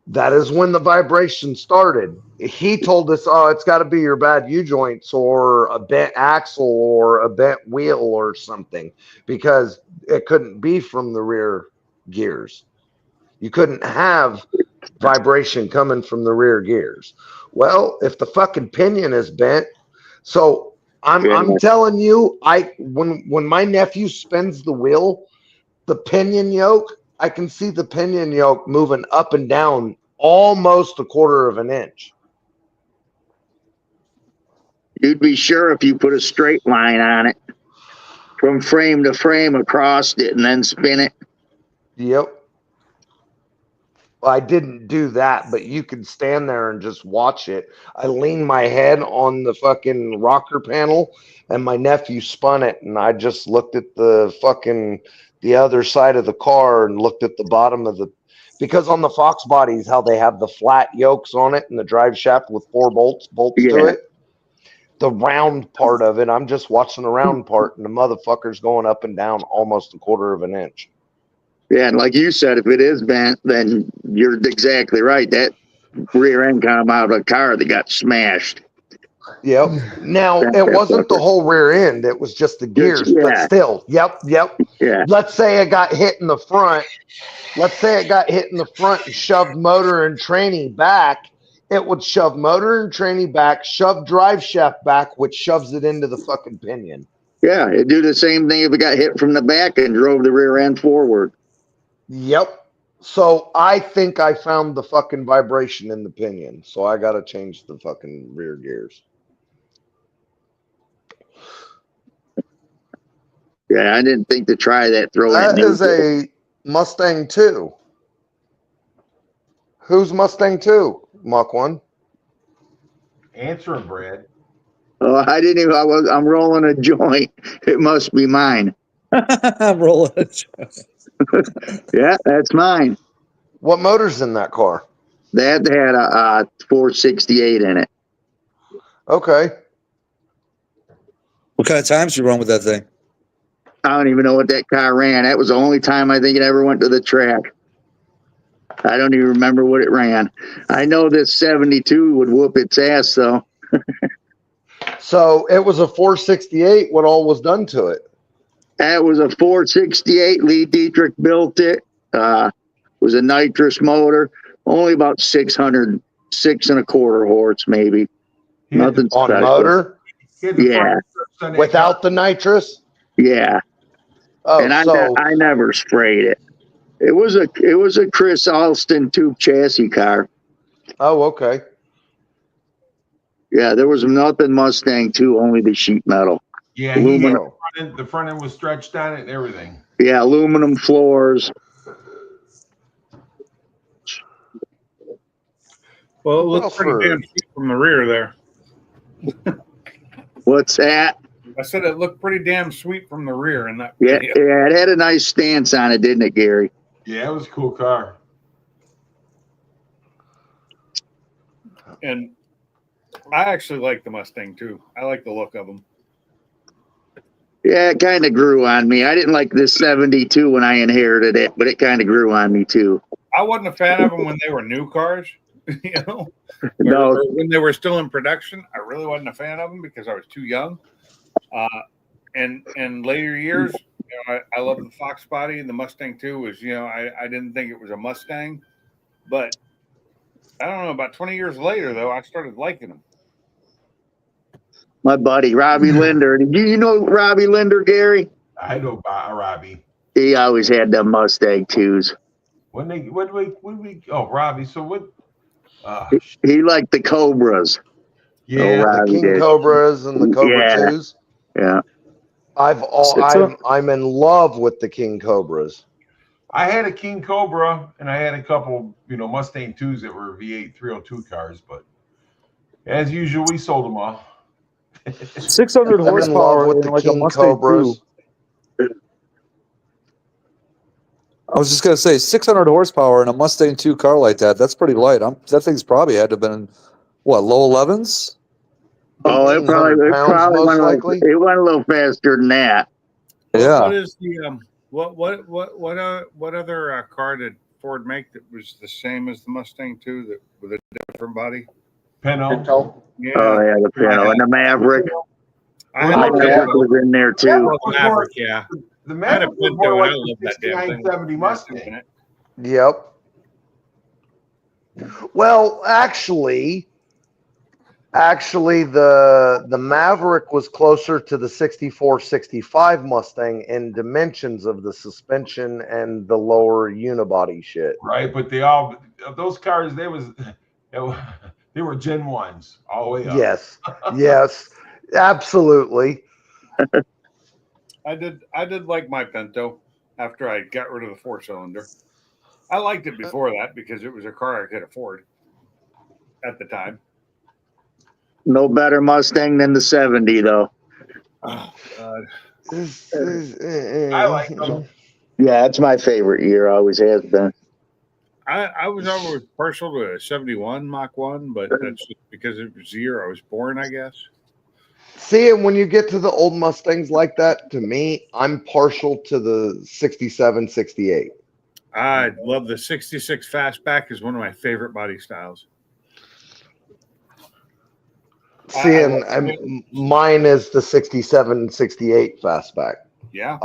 S4: That is when the vibration started. He told us, oh, it's got to be your bad U-joints or a bent axle or a bent wheel or something, because it couldn't be from the rear gears. You couldn't have vibration coming from the rear gears. Well, if the fucking pinion is bent, so I'm telling you, when my nephew spins the wheel, the pinion yoke, I can see the pinion yoke moving up and down almost a quarter of an inch.
S11: You'd be sure if you put a straight line on it from frame to frame across it and then spin it.
S4: Yep. Well, I didn't do that, but you could stand there and just watch it. I leaned my head on the fucking rocker panel and my nephew spun it, and I just looked at the other side of the car and looked at the bottom of the, because on the Fox bodies, how they have the flat yokes on it and the drive shaft with 4 bolts to it. The round part of it, I'm just watching the round part, and the motherfucker's going up and down almost a quarter of an inch.
S11: Yeah, and like you said, if it is bent, then you're exactly right. That rear end come out of a car that got smashed.
S4: Yep. Now, it wasn't the whole rear end. It was just the gears. But still, yep.
S11: Yeah.
S4: Let's say it got hit in the front. And shoved motor and tranny back. It would shove motor and tranny back, shove drive shaft back, which shoves it into the fucking pinion.
S11: Yeah, it'd do the same thing if it got hit from the back and drove the rear end forward.
S4: Yep. So I think I found the fucking vibration in the pinion. So I got to change the fucking rear gears.
S11: Yeah, I didn't think to try that.
S4: That is a Mustang 2. Who's Mustang 2? Mach 1?
S1: Answering, Brad.
S11: Oh, I didn't even. I'm rolling a joint. It must be mine.
S2: I'm rolling a joint.
S11: Yeah, that's mine.
S4: What motor's in that car?
S11: That had a 468 in it.
S4: Okay.
S2: What kind of times you run with that thing?
S11: I don't even know what that car ran. That was the only time I think it ever went to the track. I don't even remember what it ran. I know this 72 would whoop its ass, though.
S4: So it was a 468. What all was done to it?
S11: That was a 468. Lee Dietrich built it. It was a nitrous motor. Only about 600, 6.25 horse, maybe. Nothing
S4: on
S11: special.
S4: Motor?
S11: Yeah.
S4: Without the nitrous?
S11: Yeah.
S4: Oh,
S11: and I
S4: I
S11: never sprayed it. It was a Chris Alston tube chassis car.
S4: Oh, okay.
S11: Yeah, there was nothing Mustang 2, only the sheet metal.
S1: Yeah, the front end was stretched on it and everything.
S11: Yeah, aluminum floors.
S10: Well, it looks pretty damn sweet from the rear there.
S11: What's that?
S10: I said it looked pretty damn sweet from the rear in that.
S11: Yeah, it had a nice stance on it, didn't it, Gary?
S1: Yeah, it was a cool car.
S10: And I actually like the Mustang too. I like the look of them.
S11: Yeah, it kind of grew on me. I didn't like this 72 when I inherited it, but it kind of grew on me too.
S10: I wasn't a fan of them when they were new cars, you know.
S11: No.
S10: Or when they were still in production, I really wasn't a fan of them because I was too young. And in later years, you know, I loved the Fox body, and the Mustang 2 was, you know, I didn't think it was a Mustang, but I don't know. About 20 years later, though, I started liking them.
S11: My buddy Robbie Linder. Do you know Robbie Linder, Gary?
S1: I know Robbie.
S11: He always had them Mustang 2s.
S1: Robbie. So what?
S11: He liked the Cobras.
S4: Yeah, the King Cobras and the Cobra 2s.
S11: Yeah.
S4: I'm in love with the King Cobras.
S1: I had a King Cobra and I had a couple, Mustang 2s that were V8 302 cars, but as usual, we sold them all.
S2: 600 horsepower with the like King a Mustang Cobras. I was just gonna say 600 horsepower in a Mustang 2 car like that. That's pretty light. That thing's probably had to have been what, low 11s?
S11: Oh, it
S4: 1,800 pounds, most
S11: went
S4: likely.
S11: it went a little faster than that.
S2: Yeah.
S10: What is the what other car did Ford make that was the same as the Mustang 2 that with a different body?
S1: Pinto.
S10: Yeah.
S11: Oh yeah, the Pinto and the Maverick.
S10: I
S11: The Maverick was in there too.
S10: Well, Maverick, yeah.
S1: The
S10: I had a
S1: Maverick was
S10: Pinto
S1: more
S10: and I
S1: like
S10: love
S1: the
S10: that damn thing.
S1: 6970 Mustang.
S4: Yep. Well, actually, the Maverick was closer to the 6465 Mustang in dimensions of the suspension and the lower unibody shit.
S1: Right, but those cars, they were Gen 1s all the way up.
S4: Yes. Yes. Absolutely.
S10: I did like my Pinto after I got rid of the 4-cylinder. I liked it before that because it was a car I could afford at the time.
S11: No better Mustang than the 70 though.
S10: Oh, God.
S1: I like them.
S11: Yeah, that's my favorite year. Always has been.
S10: I was always partial to a 71 Mach 1, but that's just because it was the year I was born, I guess.
S4: See, and when you get to the old Mustangs like that, to me, I'm partial to the 67, 68.
S10: I love the 66 Fastback is one of my favorite body styles.
S4: See, and mine is the 67, 68 Fastback.
S10: Yeah.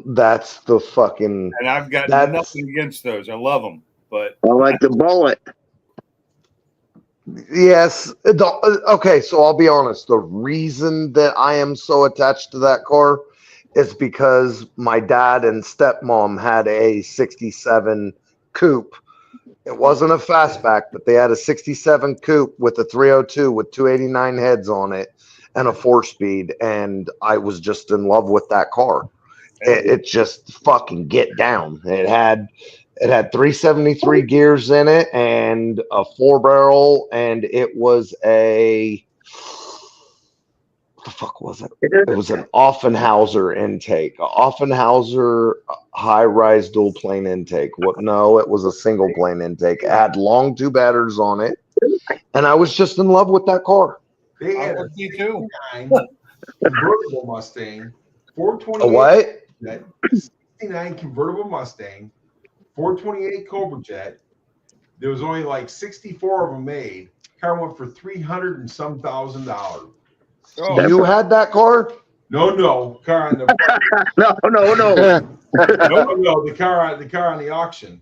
S4: That's the fucking.
S10: And I've got nothing against those. I love them, but
S11: I like the Bullet.
S4: Yes. Okay, so I'll be honest. The reason that I am so attached to that car is because my dad and stepmom had a 67 coupe. It wasn't a fastback, but they had a 67 coupe with a 302 with 289 heads on it and a 4-speed, and I was just in love with that car. It just fucking get down. It had 373 gears in it and a 4-barrel, and it was what the fuck was it? It was an Offenhauser intake, Offenhauser high-rise dual plane intake. No, it was a single plane intake. It had long tube adders on it, and I was just in love with that car.
S1: They had a 69 convertible Mustang, 428.
S4: A what?
S1: 69 convertible Mustang, 428 Cobra Jet. There was only like 64 of them made. Car went for $300 and some thousand.
S4: Oh, you had that car?
S1: No, car on the
S11: no.
S1: no, the car on the auction.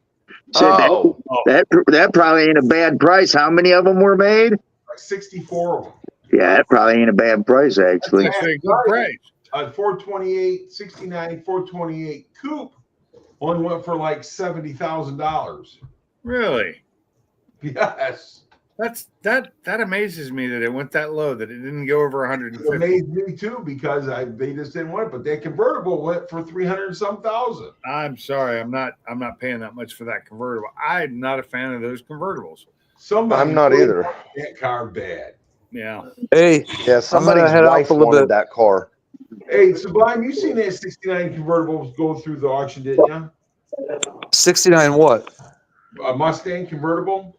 S11: That probably ain't a bad price. How many of them were made?
S1: Like 64 of them.
S11: Yeah, that probably ain't a bad price actually.
S10: That's actually a good price.
S1: 428, 69, 428 coupe only went for like $70,000.
S10: Really?
S1: Yes.
S10: That amazes me that it went that low, that it didn't go over 150.
S1: It amazed me too because they just didn't want it, but that convertible went for $300 and some thousand.
S10: I'm sorry, I'm not paying that much for that convertible. I'm not a fan of those convertibles.
S4: I'm not either.
S1: That car bad.
S10: Yeah.
S2: Hey,
S4: yeah, somebody's wife wanted that car.
S1: Hey, Sublime, you seen that 69 convertible go through the auction, didn't you?
S2: 69 what?
S1: A Mustang convertible?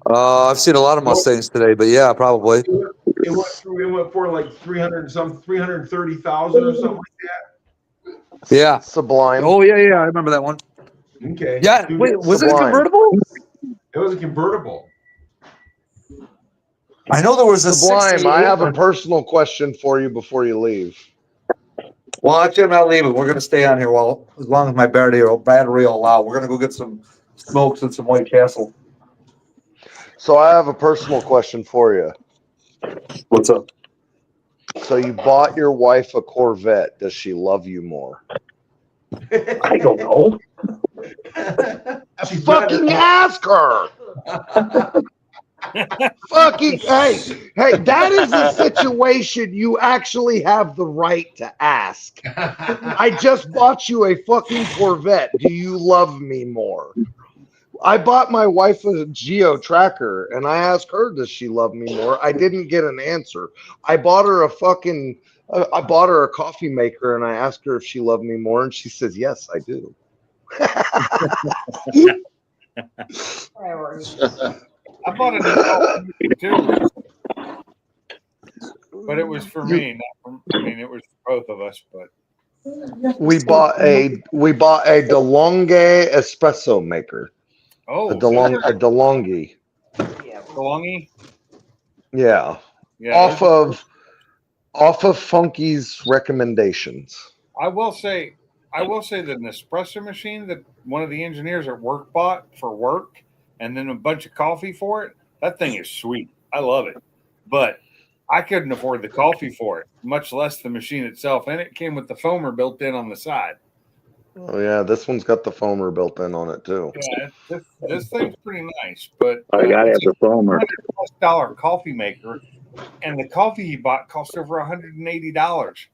S2: I've seen a lot of Mustangs today, but yeah, probably.
S1: It went for like 330,000 or something like that.
S2: Yeah.
S4: Sublime.
S2: Oh yeah, I remember that one.
S1: Okay.
S2: Yeah.
S1: Dude,
S2: wait, was
S4: Sublime.
S2: it a convertible?
S1: It was a convertible.
S2: I know there was a
S4: Sublime. I have a personal question for you before you leave.
S2: Well, actually, I'm not leaving. We're gonna stay on here as long as my battery will allow. We're gonna go get some smokes and some White Castle.
S4: So I have a personal question for you.
S2: What's up?
S4: So you bought your wife a Corvette. Does she love you more?
S2: I don't know.
S4: Fucking ask her. Fucking hey, that is a situation you actually have the right to ask. I just bought you a fucking Corvette. Do you love me more? I bought my wife a Geo Tracker, and I asked her, does she love me more? I didn't get an answer. I bought her a coffee maker, and I asked her if she loved me more, and she says, yes, I do.
S10: I bought a new coffee too, but it was for me. Not for, I mean, it was for both of us. But
S4: We bought a DeLonghi espresso maker.
S10: oh,
S4: A DeLonghi.
S10: DeLonghi.
S4: Yeah.
S10: Yeah.
S4: Off of Funky's recommendations.
S10: I will say that an espresso machine that one of the engineers at work bought for work, and then a bunch of coffee for it. That thing is sweet. I love it, but I couldn't afford the coffee for it, much less the machine itself. And it came with the foamer built in on the side.
S4: Oh yeah, this one's got the foamer built in on it too.
S10: Yeah, this thing's pretty nice, but
S11: I gotta have the foamer.
S10: $100+ coffee maker, and the coffee he bought cost over $180.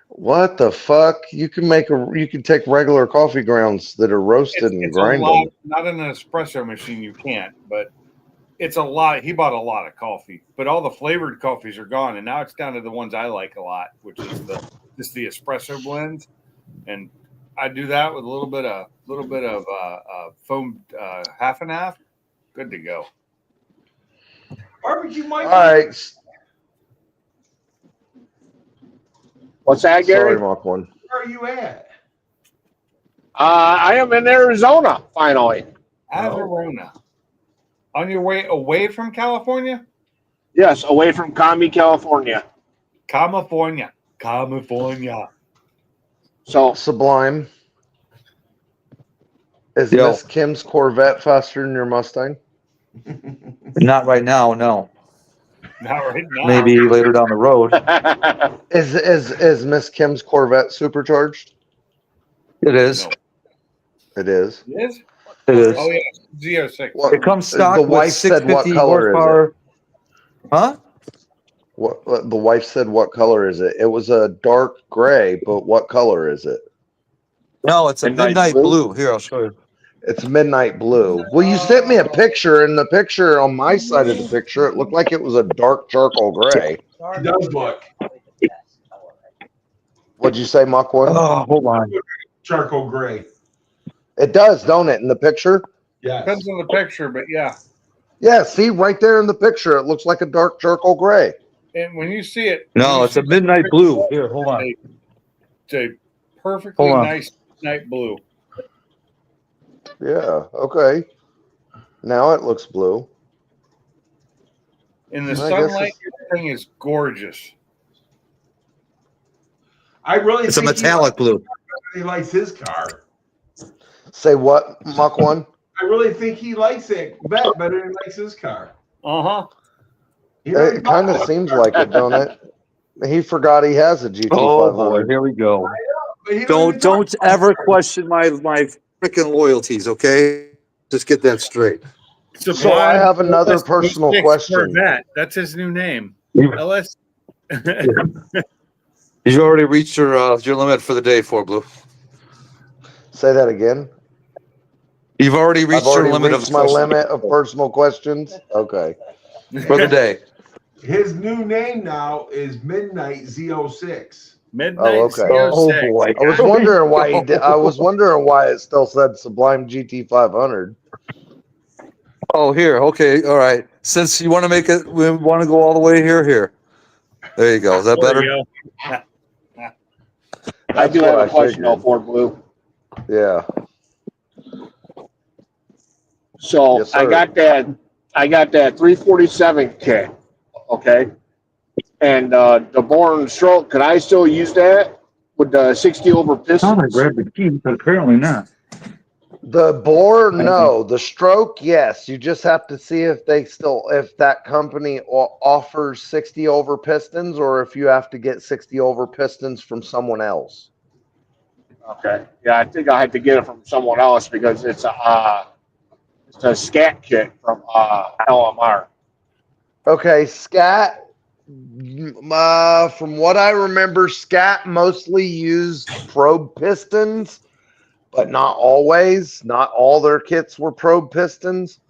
S4: What the fuck? You can take regular coffee grounds that are roasted and grind them.
S10: Not in an espresso machine, you can't, but it's a lot. He bought a lot of coffee, but all the flavored coffees are gone, and now it's down to the ones I like a lot, which is just the espresso blends, and I do that with a little bit of foam, half and half. Good to go.
S1: Barbecue might.
S4: All right.
S6: What's that, Gary?
S4: Sorry, Mach 1.
S1: Where are you at?
S6: I am in Arizona, finally.
S10: Arizona. On your way away from California?
S6: Yes, away from Cami, California.
S10: California.
S6: So
S4: Sublime. Is
S2: Yo.
S4: Miss Kim's Corvette faster than your Mustang?
S2: Not right now, no.
S10: Not right now.
S2: Maybe later down the road.
S4: Is Miss Kim's Corvette supercharged?
S2: It is.
S10: No.
S4: It is.
S10: It is?
S2: It is.
S10: Oh, yeah. Z06.
S4: What,
S2: It comes stock
S4: the
S2: with
S4: wife said what
S2: 650
S4: color
S2: horsepower.
S4: is it?
S2: Huh?
S4: What the wife said what color is it? It was a dark gray, but what color is it?
S2: No, it's a midnight blue. Here, I'll show you.
S4: It's midnight blue. Well, you sent me a picture, and the picture on my side of the picture, it looked like it was a dark charcoal gray.
S1: It does look
S4: What'd you say, Mach 1?
S2: Oh, hold on.
S1: charcoal gray.
S4: It does, don't it, in the picture?
S1: Yes.
S10: Depends on the picture, but yeah.
S4: Yeah, see, right there in the picture, it looks like a dark charcoal gray.
S10: And when you see it,
S2: No, it's a midnight blue. Here, hold on.
S10: It's a perfectly
S2: Hold on.
S10: nice night blue.
S4: Yeah, okay. Now it looks blue.
S10: In the
S4: I guess
S10: sunlight, your thing is gorgeous.
S1: I really
S2: It's a
S1: think
S2: metallic blue.
S1: he likes his car.
S4: Say what, Mach 1?
S1: I really think he likes it better than he likes his car.
S10: Uh-huh.
S4: It kind of seems like it, don't it? He forgot he has a GT500.
S2: Oh boy, here we go. Don't ever question my freaking loyalties, okay? Just get that straight.
S4: So I have another personal question.
S10: Corvette. That's his new name. LS.
S2: You've already reached your limit for the day, 4Blue.
S4: Say that again.
S2: You've already reached your limit
S4: reached
S2: of
S4: my limit of personal questions. Okay.
S2: For the day.
S1: His new name now is Midnight Z06.
S10: Midnight
S4: Oh, okay.
S10: Z06.
S2: Oh boy.
S4: I was wondering why he did. I was wondering why it still said Sublime GT500.
S2: Oh, here. Okay. All right. Since you want to make it, we want to go all the way here. There you go. Is that
S10: There
S2: better?
S10: you go.
S6: I do have a question though, Ford Blue.
S4: Yeah.
S6: So
S4: Yes,
S6: I
S4: sir.
S6: got that 347 kit, okay, and the Born Stroke. Could I still use that with the 60 over pistons?
S2: the key, but apparently not.
S4: The bore, no. The stroke, yes. You just have to see if that company offers 60 over pistons, or if you have to get 60 over pistons from someone else.
S6: Okay, yeah, I think I had to get it from someone else because it's a scat kit from LMR.
S4: Okay, Scat. From what I remember, Scat mostly used probe pistons, but not always. Not all their kits were probe pistons.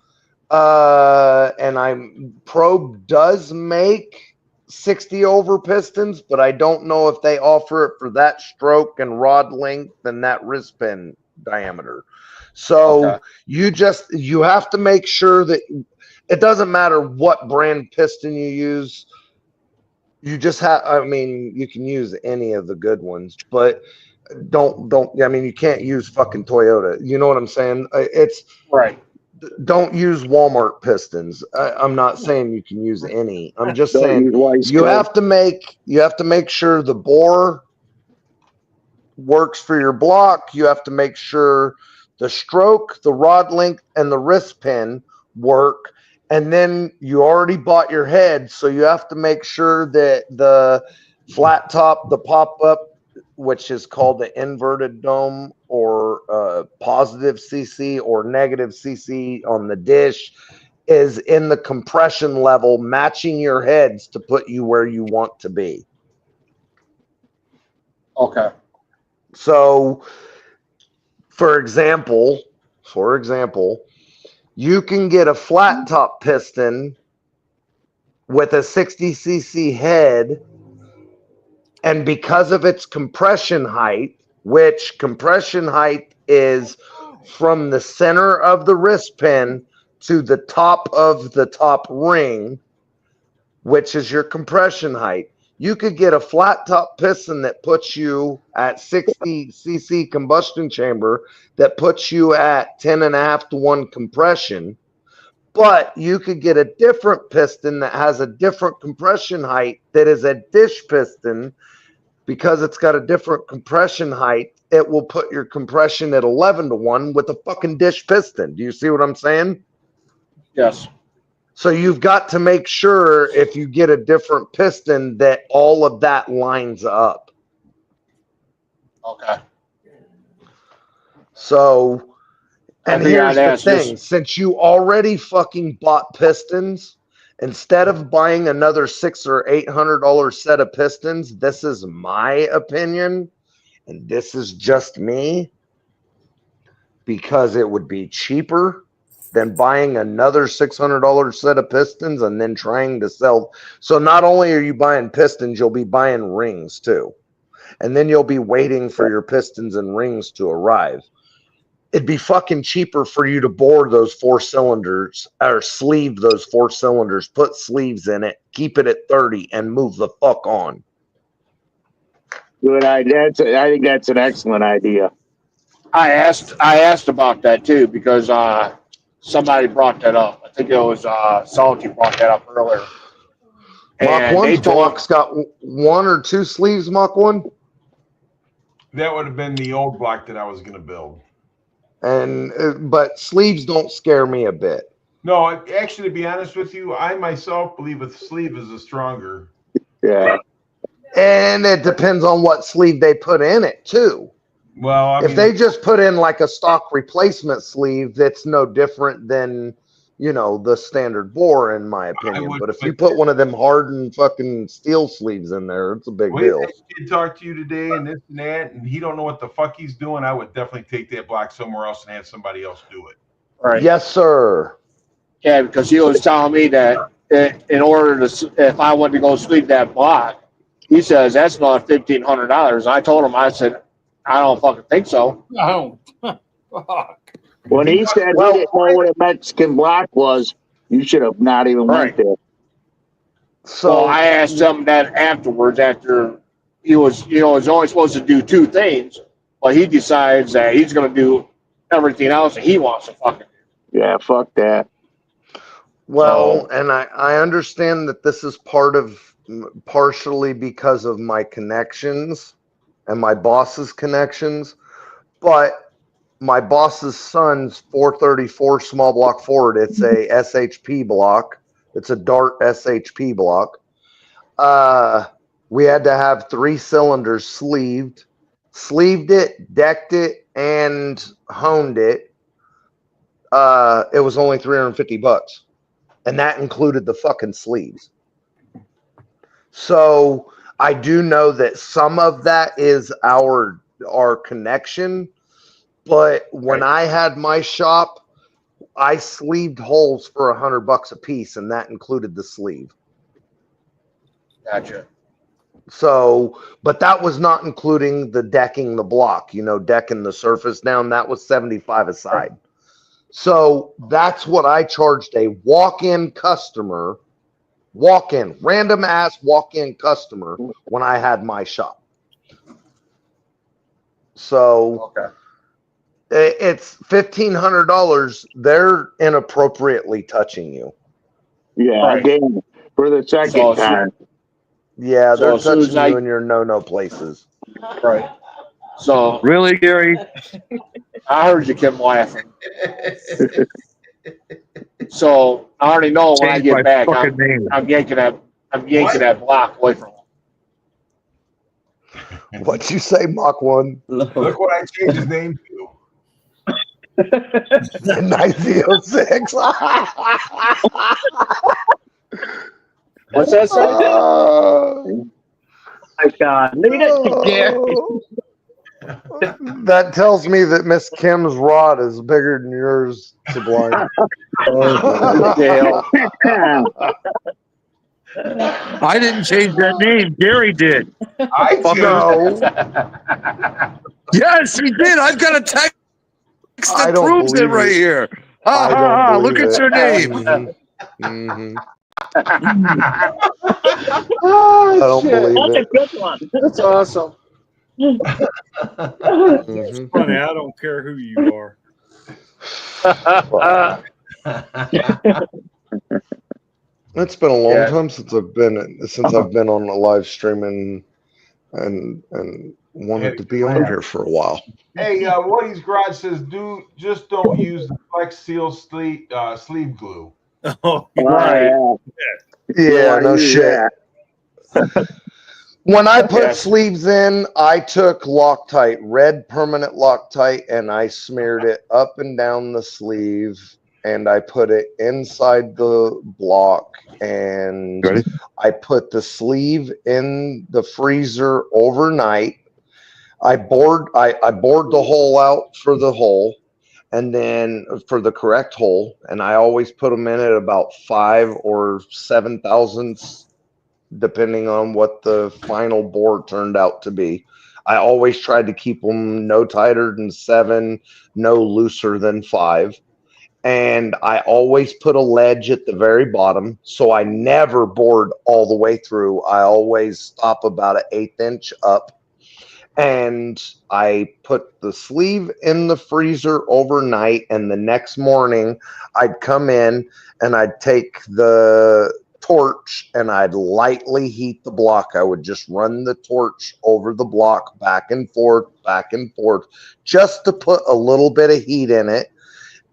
S4: Probe does make 60 over pistons, but I don't know if they offer it for that stroke and rod length and that wrist pin diameter. So
S6: Okay.
S4: you have to make sure that it doesn't matter what brand piston you use. You just have, I mean, you can use any of the good ones, but I mean, you can't use fucking Toyota. You know what I'm saying? It's
S6: Right.
S4: Don't use Walmart pistons. I'm not saying you can use any. I'm just
S11: Don't
S4: saying
S11: use white
S4: you have to make sure the bore works for your block. You have to make sure the stroke, the rod length, and the wrist pin work. And then you already bought your head, so you have to make sure that the flat top, the pop up, which is called the inverted dome, or positive CC or negative CC on the dish, is in the compression level, matching your heads to put you where you want to be.
S6: Okay.
S4: So, for example, you can get a flat top piston with a 60cc head, and because of its compression height, which compression height is from the center of the wrist pin to the top of the top ring, which is your compression height. You could get a flat top piston that puts you at 60cc combustion chamber that puts you at 10.5 to 1 compression, but you could get a different piston that has a different compression height that is a dish piston. Because it's got a different compression height, it will put your compression at 11 to 1 with a fucking dish piston. Do you see what I'm saying?
S6: Yes.
S4: So you've got to make sure if you get a different piston that all of that lines up.
S6: Okay.
S4: So, and here's the thing,
S6: this.
S4: since you already fucking bought pistons, instead of buying another $600 or $800 set of pistons, this is my opinion, and this is just me, because it would be cheaper than buying another $600 set of pistons and then trying to sell. So not only are you buying pistons, you'll be buying rings too. And then you'll be waiting for your pistons and rings to arrive. It'd be fucking cheaper for you to bore those 4 cylinders or sleeve those 4 cylinders, put sleeves in it, keep it at 30 and move the fuck on.
S11: Good idea. I think that's an excellent idea.
S6: I asked about that too because somebody brought that up. I think it was Salty brought that up earlier.
S4: Mach
S6: And
S4: 1's block's got 1 or 2 sleeves, Mach 1?
S1: That would have been the old block that I was going to build.
S4: And but sleeves don't scare me a bit.
S1: No, actually, to be honest with you, I myself believe a sleeve is a stronger.
S11: Yeah.
S4: And it depends on what sleeve they put in it too.
S1: Well,
S4: if they just put in like a stock replacement sleeve, that's no different than, you know, the standard bore, in my opinion. But if you put one of them hardened fucking steel sleeves in there, it's a big deal.
S1: If that kid talked to you today and this and that, and he don't know what the fuck he's doing, I would definitely take that block somewhere else and have somebody else do it.
S6: Right.
S4: Yes, sir.
S6: Yeah, because he was telling me that in order to, if I wanted to go sleeve that block, he says that's not $1,500. I told him, I said, I don't fucking think so.
S10: No. Fuck.
S11: When he said he didn't know what a Mexican block was, you should have not even went there.
S6: So I asked him that afterwards, after he was, you know, was only supposed to do 2 things, but he decides that he's going to do everything else that he wants to fucking do.
S11: Yeah, fuck that.
S4: Well, and I understand that this is partially because of my connections and my boss's connections, but my boss's son's 434 small block Ford, it's a SHP block. It's a Dart SHP block. We had to have 3 cylinders sleeved it, decked it, and honed it. It was only $350, and that included the fucking sleeves. So I do know that some of that is our connection, but when I had my shop, I sleeved holes for $100 a piece, and that included the sleeve.
S6: Gotcha.
S4: So, but that was not including the decking the block, decking the surface down. That was 75 a side. So that's what I charged a random ass walk-in customer when I had my shop. So it's $1,500. They're inappropriately touching you.
S11: Yeah, again, for the second time.
S4: Yeah, they're
S6: as soon as
S4: touching you in your no places.
S6: Right. So
S2: Really, Gary?
S6: I heard you kept laughing. So I already know when I
S2: Change my
S6: get back,
S2: fucking name.
S6: I'm yanking that block away from him.
S4: What'd you say, Mach 1?
S1: Look what I changed his name to.
S4: 1906.
S6: What's that say?
S5: My God, leave it to Gary.
S4: That tells me that Miss Kim's rod is bigger than yours, Sublime.
S2: I didn't change that name. Gary did.
S1: I
S4: know.
S2: Yes, he did. I've got a text
S4: I
S2: that
S4: don't
S2: proves it
S4: believe
S2: right
S4: it.
S2: here.
S4: I don't
S2: Look
S4: believe
S2: at
S4: it.
S2: your name.
S4: Mhm.
S6: Oh,
S4: I don't
S6: shit.
S4: believe
S5: That's a
S4: it.
S5: good one.
S6: That's awesome.
S10: It's funny. I don't care who you are.
S4: It's been a long time since I've been on a live stream and wanted to be on here for a while.
S1: Hey, Woody's Garage says, dude, just don't use the Flex Seal sleeve glue.
S10: Oh,
S11: Right.
S4: Yeah, no shit. When I put sleeves in, I took Loctite, red permanent Loctite, and I smeared it up and down the sleeve, and I put it inside the block, and I put the sleeve in the freezer overnight. I bored the hole out for the hole, and then for the correct hole, and I always put them in at about 5 or 7 thousandths, depending on what the final bore turned out to be. I always tried to keep them no tighter than 7, no looser than 5. And I always put a ledge at the very bottom, so I never bored all the way through. I always stop about an 1/8 inch up. And I put the sleeve in the freezer overnight, and the next morning I'd come in and I'd take the torch and I'd lightly heat the block. I would just run the torch over the block back and forth, just to put a little bit of heat in it.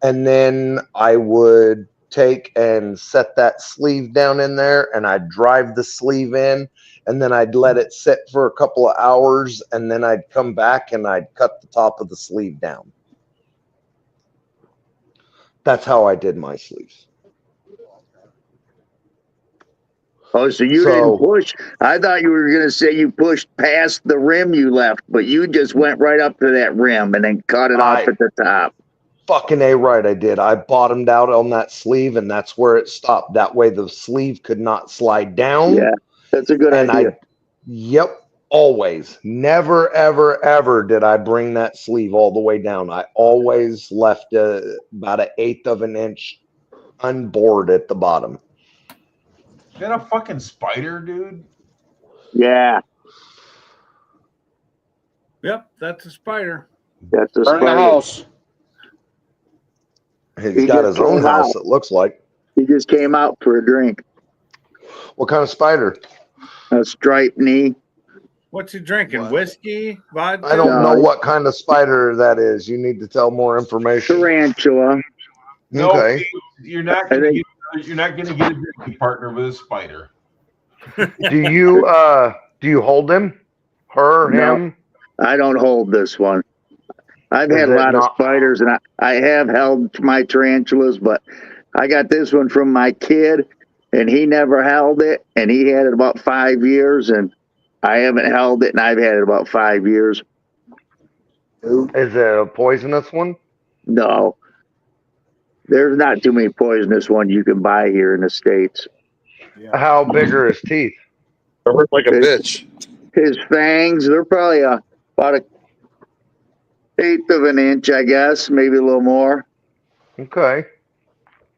S4: And then I would take and set that sleeve down in there, and I'd drive the sleeve in, and then I'd let it sit for a couple of hours, and then I'd come back and I'd cut the top of the sleeve down. That's how I did my sleeves.
S11: Oh, so you didn't push. I thought you were going to say you pushed past the rim you left, but you just went right up to that rim and then cut it off at the top.
S4: Fucking A right, I did. I bottomed out on that sleeve, and that's where it stopped. That way the sleeve could not slide down.
S11: Yeah, that's a good idea.
S4: Always. Never, ever, ever did I bring that sleeve all the way down. I always left about 1/8 of an inch unbored at the bottom.
S1: Is that a fucking spider, dude?
S11: Yeah.
S10: Yep, that's a spider.
S11: That's a
S6: Burn the house.
S4: He's got his own house, it looks like.
S11: He just came out for a drink.
S4: What kind of spider?
S11: A striped knee.
S10: What's he drinking? Whiskey? Vodka?
S4: I don't know what kind of spider that is. You need to tell more information.
S11: Tarantula.
S1: No,
S4: Okay.
S1: you're not going to get a drinking partner with a spider.
S4: Do you hold him? Her,
S11: No,
S4: him?
S11: I don't hold this one. I've had a lot of spiders, and I have held my tarantulas, but I got this one from my kid, and he never held it, and he had it about 5 years, and I haven't held it, and I've had it about 5 years.
S4: Is it a poisonous one?
S11: No. There's not too many poisonous ones you can buy here in the States.
S4: How big are his teeth?
S2: hurt like a bitch.
S11: His fangs, they're probably about a 1/8 of an inch, I guess, maybe a little more.
S12: Okay.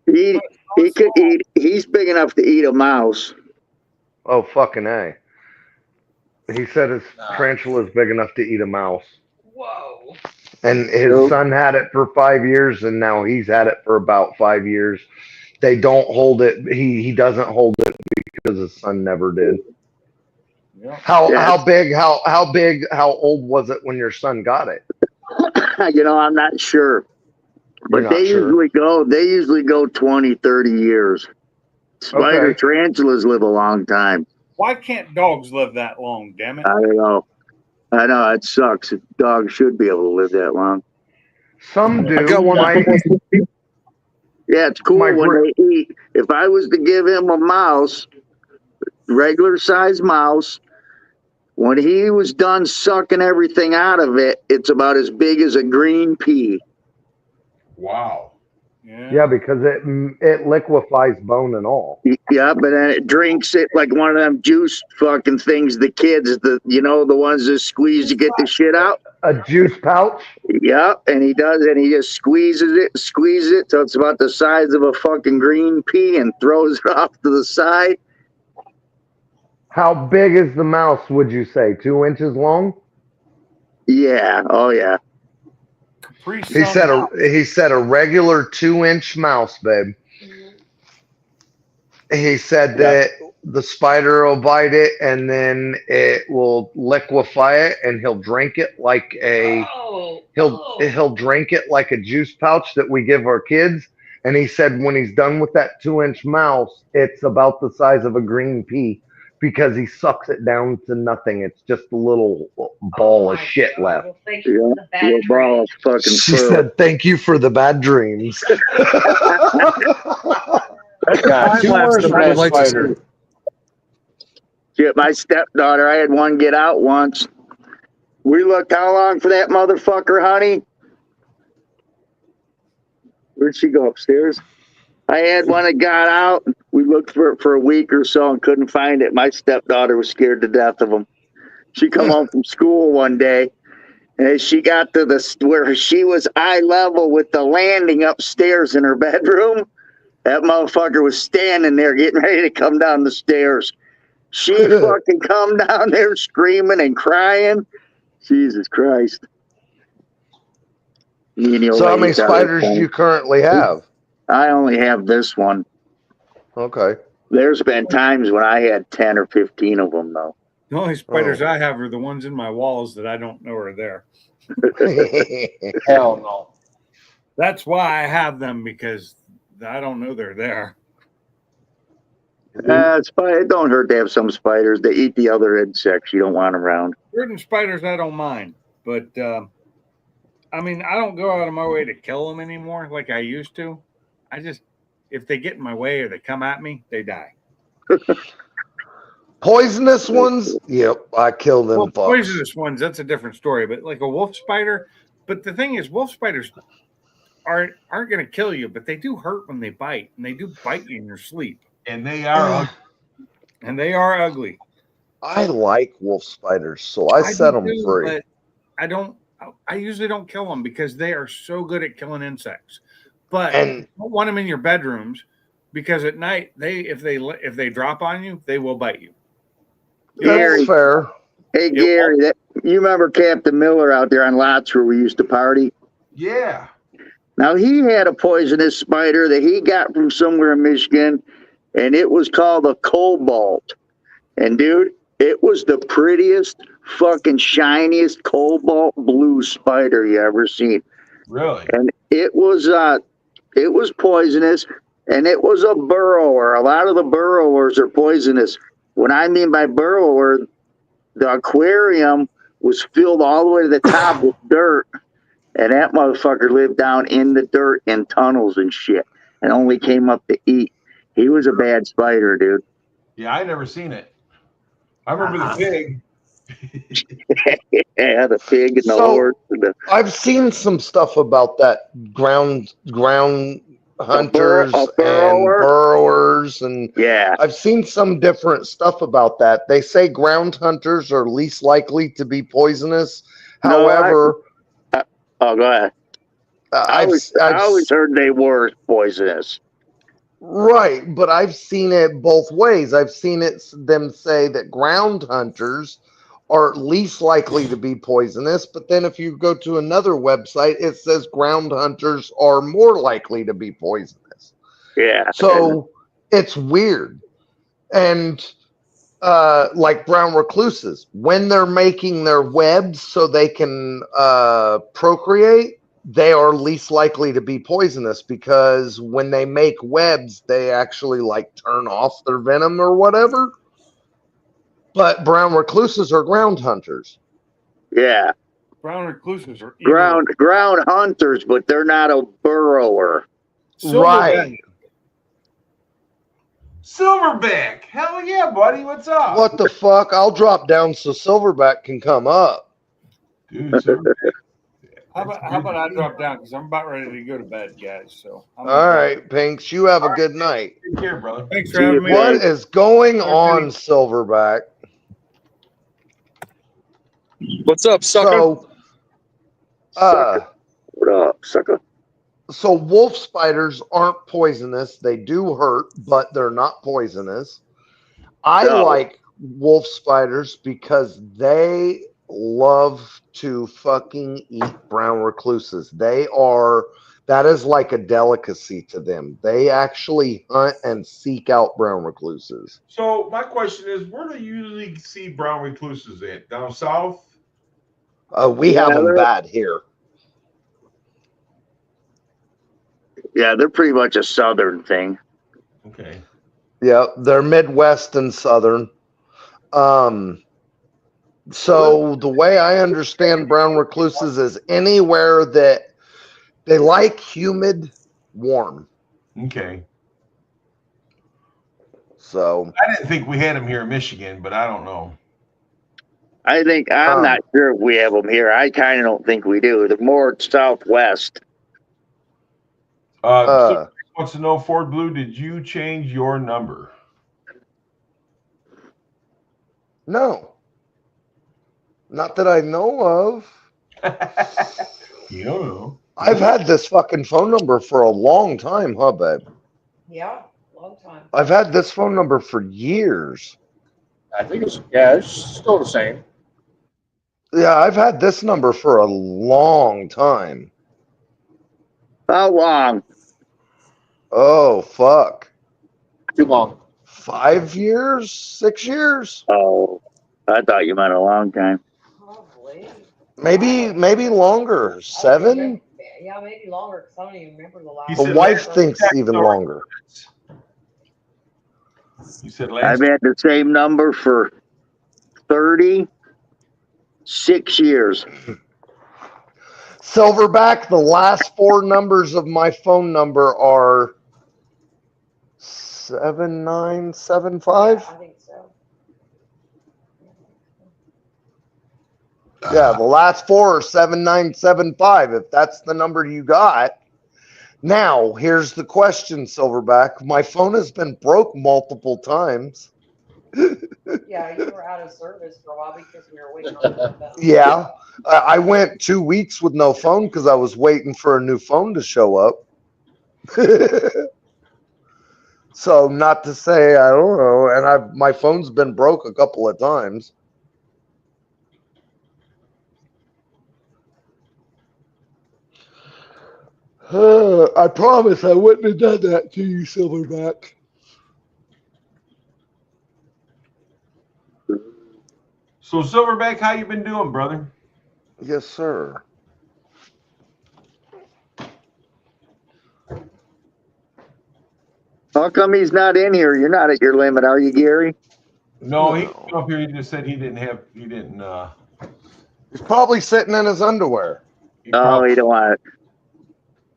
S11: He could eat. He's big enough to eat a mouse.
S12: Oh, fucking A. He said his tarantula is big enough to eat a mouse.
S8: Whoa.
S12: And his son had it for 5 years, and now he's had it for about 5 years. They don't hold it. He doesn't hold it because his son never did.
S10: Yeah.
S12: How big? How old was it when your son got it?
S11: I'm not sure. But
S12: You're not sure?
S11: They usually go 20, 30 years. Spider tarantulas live a long time.
S10: Why can't dogs live that long, damn it?
S11: I don't know. I know, it sucks. Dogs should be able to live that long.
S12: Some do.
S2: I got one.
S11: Yeah, it's cool when they eat. If I was to give him a mouse, regular size mouse, when he was done sucking everything out of it, it's about as big as a green pea.
S1: Wow.
S12: Yeah, because it liquefies bone and all.
S11: Yeah, but then it drinks it like one of them juice fucking things. The kids, the ones that squeeze to get the shit out.
S12: A juice pouch.
S11: Yeah, and he does, and he just squeezes it so it's about the size of a fucking green pea, and throws it off to the side.
S12: How big is the mouse? Would you say 2 inches long?
S11: Yeah. Oh yeah.
S12: He said a regular 2-inch mouse, babe. He said that the spider will bite it and then it will liquefy it, and he'll drink it like he'll drink it like a juice pouch that we give our kids. And he said when he's done with that 2-inch mouse, it's about the size of a green pea because he sucks it down to nothing. It's just a little ball of shit left.
S11: Yeah, little ball of fucking
S12: She
S11: fur.
S12: said, "Thank you for the bad dreams."
S11: Shit, my stepdaughter, I had one get out once. We looked how long for that motherfucker, honey? Where'd she go, upstairs? I had one that got out. We looked for it for a week or so and couldn't find it. My stepdaughter was scared to death of him. She come home from school one day, and as she got to where she was eye level with the landing upstairs in her bedroom, that motherfucker was standing there getting ready to come down the stairs. She fucking come down there screaming and crying. Jesus Christ.
S12: So how many spiders do you currently have?
S11: I only have this one.
S12: Okay.
S11: There's been times when I had 10 or 15 of them, though.
S10: The only spiders I have are the ones in my walls that I don't know are there.
S6: Hell no.
S10: That's why I have them, because I don't know they're there.
S11: It don't hurt to have some spiders. They eat the other insects. You don't want them around.
S10: Certain spiders I don't mind, but I mean, I don't go out of my way to kill them anymore like I used to. I just, if they get in my way or they come at me, they die.
S12: Poisonous ones? Yep, I kill them.
S10: Poisonous ones, that's a different story. But like a wolf spider, but the thing is, wolf spiders aren't going to kill you, but they do hurt when they bite, and they do bite you in your sleep.
S1: And they are ugly.
S10: And they are ugly.
S12: I like wolf spiders, so I set them free.
S10: But I usually don't kill them because they are so good at killing insects. But you don't want them in your bedrooms, because at night if they drop on you, they will bite you.
S11: Gary,
S12: that's fair.
S11: Hey Gary, you remember Captain Miller out there on Lots where we used to party?
S1: Yeah.
S11: Now he had a poisonous spider that he got from somewhere in Michigan, and it was called a cobalt. And dude, it was the prettiest, fucking shiniest cobalt blue spider you ever seen.
S1: Really?
S11: And it was poisonous, and it was a burrower. A lot of the burrowers are poisonous. What I mean by burrower, the aquarium was filled all the way to the top with dirt, and that motherfucker lived down in the dirt in tunnels and shit, and only came up to eat. He was a bad spider, dude.
S1: Yeah, I never seen it. I remember the pig.
S11: Yeah, the pig and the horse.
S12: I've seen some stuff about that ground hunters
S11: a
S12: and
S11: burrower?
S12: burrowers, and
S11: Yeah.
S12: I've seen some different stuff about that. They say ground hunters are least likely to be poisonous.
S11: No,
S12: However,
S11: oh, go ahead. I
S12: I've
S11: always heard they were poisonous.
S12: right, but I've seen it both ways. I've seen them say that ground hunters are least likely to be poisonous, but then if you go to another website, it says ground hunters are more likely to be poisonous.
S11: Yeah.
S12: So it's weird. And like brown recluses, when they're making their webs so they can procreate, they are least likely to be poisonous because when they make webs, they actually like turn off their venom or whatever. But brown recluses are ground hunters.
S11: Yeah.
S10: Brown recluses are evil.
S11: Ground hunters, but they're not a burrower.
S12: Right.
S1: Silverback. Hell yeah, buddy. What's up?
S12: What the fuck? I'll drop down so Silverback can come up.
S1: Dude, Silverback.
S10: How about I drop down because I'm about ready to go to bed, guys. So
S12: all right, Pinks, you have a good night.
S1: Take care, brother.
S10: Thanks for having me.
S12: What is going on, Silverback?
S2: What's up, sucker?
S12: So,
S11: what up, sucker?
S12: So wolf spiders aren't poisonous. They do hurt, but they're not poisonous. I like wolf spiders because they love to fucking eat brown recluses. That is like a delicacy to them. They actually hunt and seek out brown recluses.
S1: So my question is, where do you usually see brown recluses at? Down south?
S12: We have them bad here.
S11: Yeah, they're pretty much a southern thing.
S1: Okay.
S12: Yeah, they're Midwest and Southern. So the way I understand brown recluses is anywhere that they like humid, warm.
S1: Okay.
S12: So
S1: I didn't think we had them here in Michigan, but I don't know.
S11: I think I'm not sure if we have them here. I kind of don't think we do. They're more southwest.
S1: So wants to know, Ford Blue, did you change your number?
S12: No. Not that I know of.
S1: You don't know.
S12: I've had this fucking phone number for a long time, huh, babe?
S13: Yeah, long time.
S12: I've had this phone number for years.
S6: I think it's still the same.
S12: Yeah, I've had this number for a long time.
S11: How long?
S12: Oh, fuck.
S6: Too long.
S12: 5 years? 6 years?
S11: Oh, I thought you meant a long time.
S13: Probably.
S12: Maybe longer. 7?
S13: Yeah, maybe longer because I don't even remember the last.
S12: The wife thinks even longer.
S1: You said
S11: I've had the same number for 36 years.
S12: Silverback, the last 4 numbers of my phone number are 7975.
S13: I think so.
S12: Yeah, the last 4 are 7975. If that's the number you got. Now, here's the question, Silverback. My phone has been broke multiple times.
S13: Yeah, you were out of service for a while because we were waiting on the phone.
S12: Yeah, I went 2 weeks with no phone because I was waiting for a new phone to show up. So, not to say I don't know, and my phone's been broke a couple of times. I promise I wouldn't have done that to you, Silverback.
S1: So Silverback, how you been doing, brother?
S12: Yes, sir.
S11: How come he's not in here? You're not at your limit, are you, Gary?
S1: No, he came up here. He just said he didn't.
S12: He's probably sitting in his underwear.
S11: He don't want it.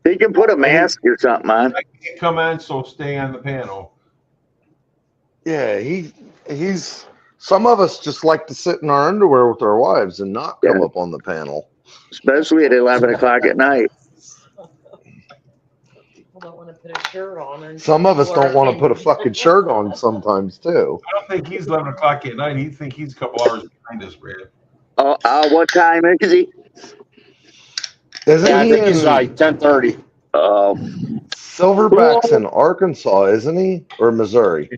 S11: He can put a mask or something on.
S1: I can't come on, so stay on the panel.
S12: Yeah, he's. Some of us just like to sit in our underwear with our wives and not come up on the panel.
S11: Especially at 11 o'clock at night.
S13: don't want to put a shirt on. And
S12: Some of us
S13: people are
S12: don't want to put a
S13: offended.
S12: fucking shirt on sometimes too.
S1: I don't think he's 11 o'clock at night. He think he's a couple hours behind us, Brad.
S11: What time is he?
S12: Isn't
S6: Yeah, I
S12: he
S6: think he's
S12: in
S6: like 10:30.
S12: Silverback's in Arkansas, isn't he? Or Missouri?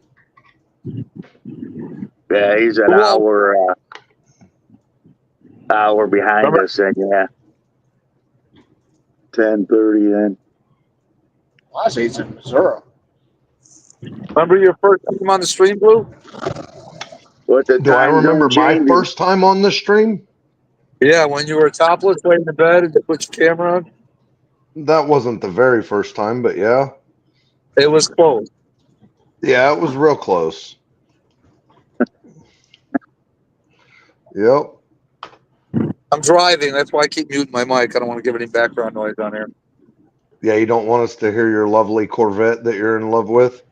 S11: Yeah, he's an hour behind us, and yeah, 10:30 then.
S6: I say he's in Missouri.
S2: Remember your first time on the stream, Blue?
S11: What the
S12: Do I
S11: time
S12: remember
S11: zone
S12: my
S11: changing?
S12: first time on the stream?
S2: Yeah, when you were topless, laying in bed, and you put your camera on.
S12: That wasn't the very first time, but yeah.
S2: It was close.
S12: Yeah, it was real close. Yep.
S2: I'm driving. That's why I keep muting my mic. I don't want to give any background noise on here.
S12: Yeah, you don't want us to hear your lovely Corvette that you're in love with?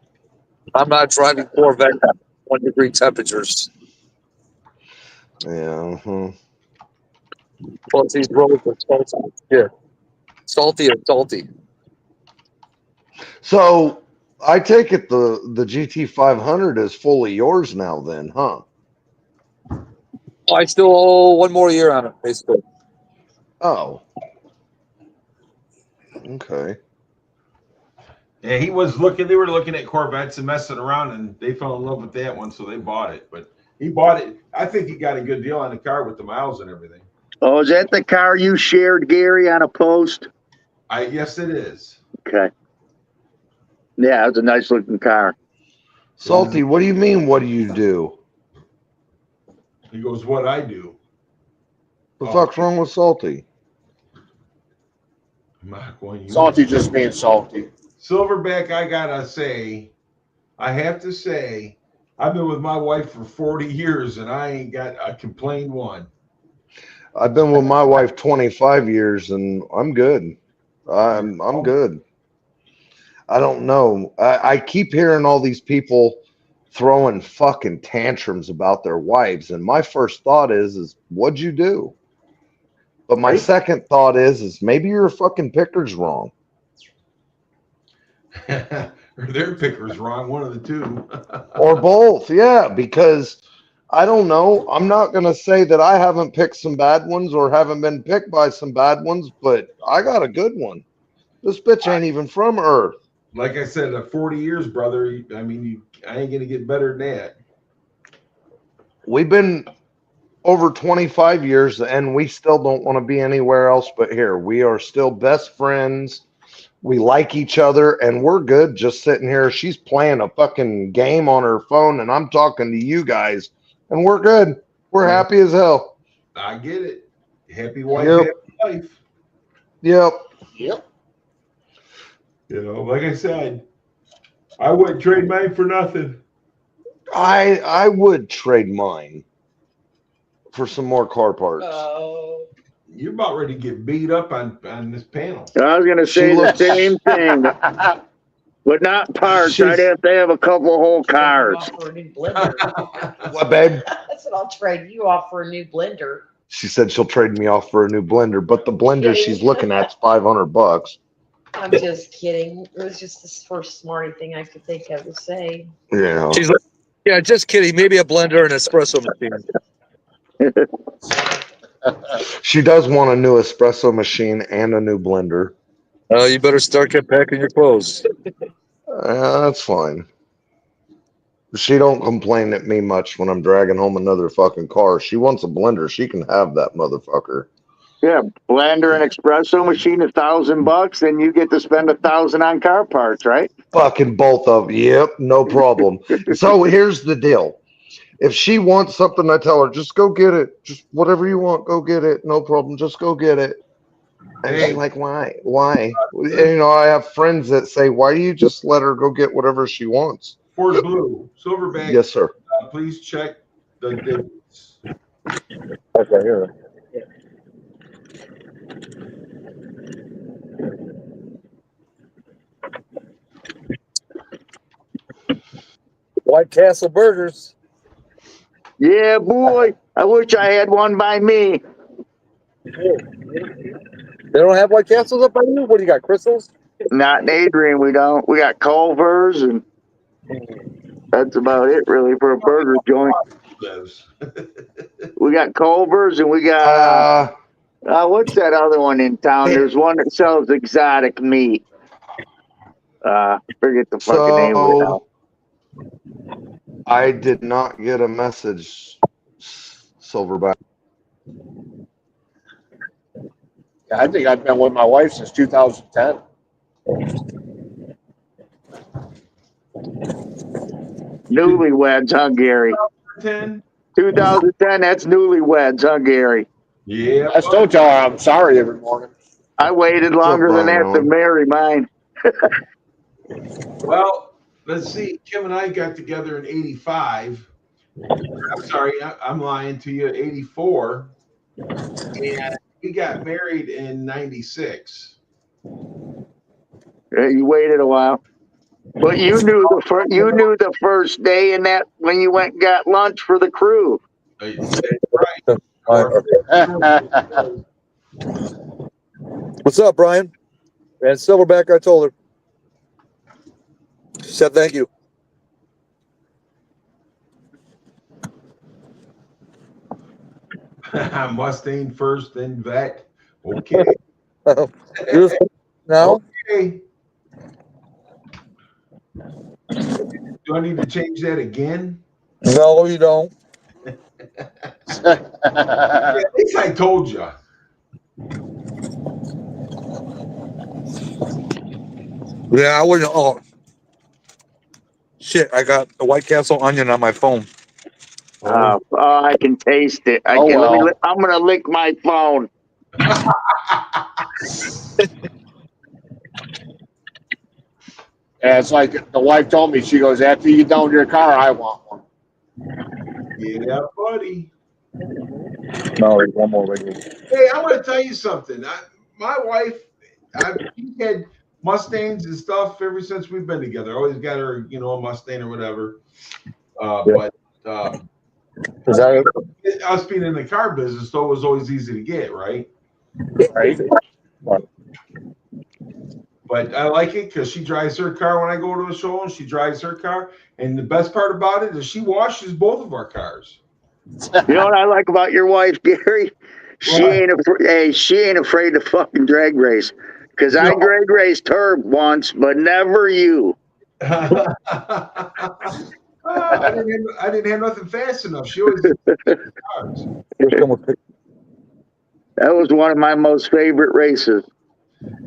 S2: I'm not driving Corvette at 1-degree temperatures.
S12: Yeah.
S2: Plus, these roads are salty. Yeah. Salty and salty.
S12: So I take it the GT 500 is fully yours now then, huh?
S2: I still owe one more year on it, basically.
S12: Oh. Okay.
S1: Yeah, they were looking at Corvettes and messing around, and they fell in love with that one, so they bought it. But he bought it. I think he got a good deal on the car with the miles and everything.
S11: Oh, is that the car you shared, Gary, on a post?
S1: Yes, it is.
S11: Okay. Yeah, it was a nice looking car.
S12: Salty, what do you mean, what do you do?
S1: He goes, what I do.
S12: The fuck's wrong with Salty?
S6: Salty just being salty.
S1: Silverback, I have to say, I've been with my wife for 40 years, and I ain't got a complaint one.
S12: I've been with my wife 25 years, and I'm good. I'm good. I don't know. I keep hearing all these people throwing fucking tantrums about their wives, and my first thought is what'd you do? But my second thought is maybe your fucking picker's wrong.
S1: Or their picker's wrong, one of the two.
S12: Or both, yeah, because I don't know. I'm not going to say that I haven't picked some bad ones or haven't been picked by some bad ones, but I got a good one. This bitch ain't even from Earth.
S1: Like I said, 40 years, brother. I mean, I ain't going to get better than that.
S12: We've been over 25 years, and we still don't want to be anywhere else but here. We are still best friends. We like each other, and we're good just sitting here. She's playing a fucking game on her phone, and I'm talking to you guys, and we're good. We're happy as hell.
S1: I get it. Happy wife,
S12: Yep.
S1: happy life.
S12: Yep.
S6: Yep.
S1: You know, like I said, I wouldn't trade mine for nothing.
S12: I would trade mine for some more car parts.
S1: You're about ready to get beat up on this panel.
S11: I was going to say the same thing, but not parts. I'd have to have a couple whole cars.
S13: For a new blender.
S12: What, babe?
S13: I said I'll trade you off for a new blender.
S12: She said she'll trade me off for a new blender, but the blender she's looking at is $500.
S13: I'm just kidding. It was just the first smarty thing I could think of to say.
S12: Yeah.
S2: She's like, yeah, just kidding. Maybe a blender and espresso machine.
S12: She does want a new espresso machine and a new blender.
S2: You better start get packing your clothes.
S12: That's fine. She don't complain at me much when I'm dragging home another fucking car. She wants a blender. She can have that motherfucker.
S11: Yeah, blender and espresso machine, $1,000, and you get to spend $1,000 on car parts, right?
S12: Fucking both of them. Yep, no problem. So here's the deal. If she wants something, I tell her, just go get it. Just whatever you want, go get it. No problem. Just go get it. And she's like, why? Why? And, you know, I have friends that say, why do you just let her go get whatever she wants?
S1: Ford Blue, Silverback.
S12: Yes, sir.
S1: Please check the dates.
S2: Okay, here. White Castle burgers.
S11: Yeah, boy. I wish I had one by me.
S2: They don't have White Castles up by you? What do you got, Crystals?
S11: Not in Adrian, we don't. We got Culver's, and that's about it, really, for a burger joint. We got Culver's, and we got what's that other one in town? There's one that sells exotic meat. Forget the fucking name of it now.
S12: I did not get a message, Silverback.
S6: Yeah, I think I've been with my wife since 2010.
S11: Newlyweds, huh, Gary? 2010, that's newlyweds, huh, Gary?
S1: Yeah.
S6: I still tell her I'm sorry every morning.
S11: I waited longer than that to marry mine.
S1: Well, let's see. Kim and I got together in 85. I'm sorry, I'm lying to you, 84. And we got married in 96.
S11: You waited a while. But you knew the first day in that when you went and got lunch for the crew.
S1: Right.
S2: What's up, Brian? And Silverback, I told her. She said thank you.
S1: Mustang first, then vet. Okay.
S2: Now?
S1: Okay. Do I need to change that again?
S2: No, you don't.
S1: At least I told you.
S2: Yeah, I wouldn't. Oh, shit! I got the White Castle onion on my phone.
S11: Oh, I can taste it. I'm gonna lick my phone.
S6: Yeah, it's like the wife told me. She goes, after you done with your car, I want one.
S1: Yeah, buddy.
S2: No, there's one more.
S1: Hey, I want to tell you something. My wife, she had Mustangs and stuff ever since we've been together. I always got her, a Mustang or whatever. But us being in the car business, though, was always easy to get, right?
S6: Right.
S1: But I like it because she drives her car when I go to a show, and she drives her car. And the best part about it is she washes both of our cars.
S11: You know what I like about your wife, Gary? She ain't afraid to fucking drag race. Because I drag raced her once, but never you.
S1: I didn't have nothing fast enough. She always did cars.
S11: That was one of my most favorite races.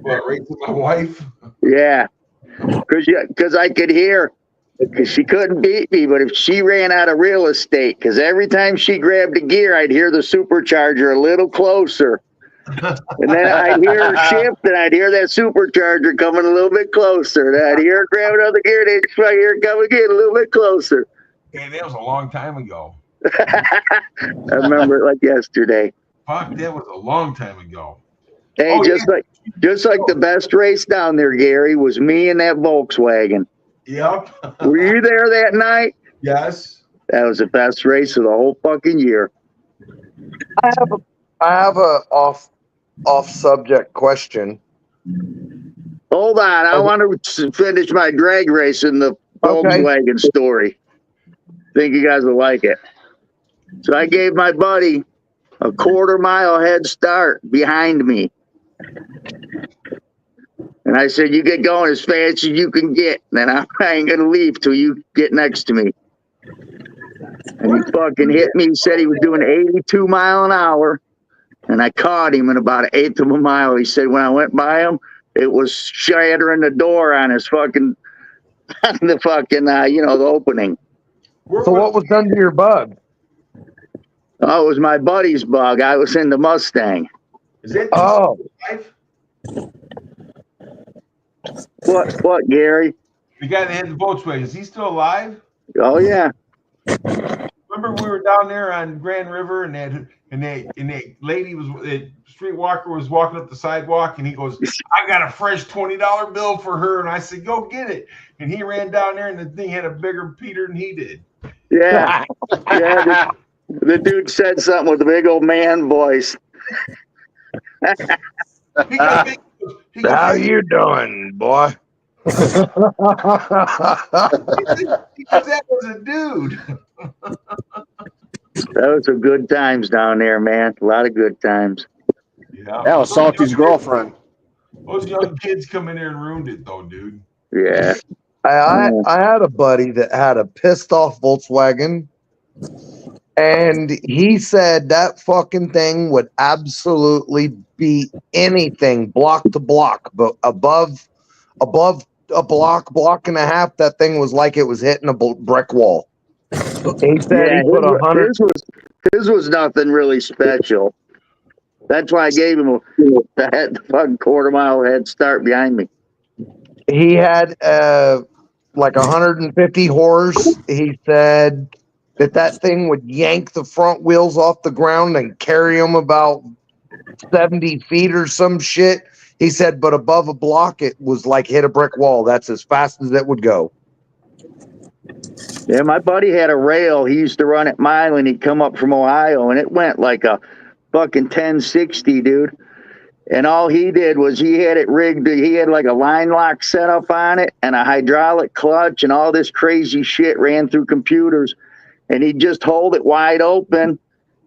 S1: What, racing my wife?
S11: Yeah, because I could hear, because she couldn't beat me, but if she ran out of real estate, because every time she grabbed a gear, I'd hear the supercharger a little closer. And then I'd hear her shift, and I'd hear that supercharger coming a little bit closer. And I'd hear her grab another gear, and I'd hear it come again a little bit closer.
S1: Hey, that was a long time ago.
S11: I remember it like yesterday.
S1: Fuck, that was a long time ago.
S11: Hey, just like the best race down there, Gary, was me and that Volkswagen.
S1: Yep.
S11: Were you there that night?
S1: Yes.
S11: That was the best race of the whole fucking year.
S4: I have a off subject question.
S11: Hold on, I want to finish my drag race in the Volkswagen story. Think you guys will like it. So I gave my buddy a quarter-mile head start behind me. And I said, you get going as fast as you can get. And I ain't going to leave till you get next to me. And he fucking hit me. He said he was doing 82 mile an hour. And I caught him in about an eighth of a mile. He said when I went by him, it was shattering the door on his fucking, the opening.
S4: So what was done to your bug?
S11: Oh, it was my buddy's bug. I was in the Mustang.
S1: Is it?
S11: What, Gary?
S1: The guy that had the Volkswagen, is he still alive?
S11: Oh yeah.
S1: Remember we were down there on Grand River, and that lady the streetwalker was walking up the sidewalk, and he goes, "I got a fresh $20 bill for her," and I said, "Go get it." And he ran down there, and the thing had a bigger Peter than he did.
S11: Yeah, yeah. The dude said something with a big old man voice.
S1: He got big
S4: How you doing, boy?
S1: Because that was a dude.
S11: That was some good times down there, man. A lot of good times.
S1: Yeah.
S6: That was Salty's girlfriend.
S1: Those young kids come in there and ruined it, though, dude.
S11: Yeah.
S4: I had a buddy that had a pissed off Volkswagen, and he said that fucking thing would absolutely beat anything block to block, but above a block and a half, that thing was like it was hitting a brick wall. He said
S11: Yeah,
S4: he put 100.
S11: his was nothing really special. That's why I gave him the fucking quarter-mile head start behind me.
S4: He had like 150 horse. He said that thing would yank the front wheels off the ground and carry them about 70 feet or some shit. He said, but above a block, it was like hit a brick wall. That's as fast as it would go.
S11: Yeah, my buddy had a rail. He used to run at mile, and he'd come up from Ohio, and it went like a fucking 1060, dude. And all he did was he had it rigged. He had like a line lock set up on it and a hydraulic clutch, and all this crazy shit ran through computers. And he'd just hold it wide open,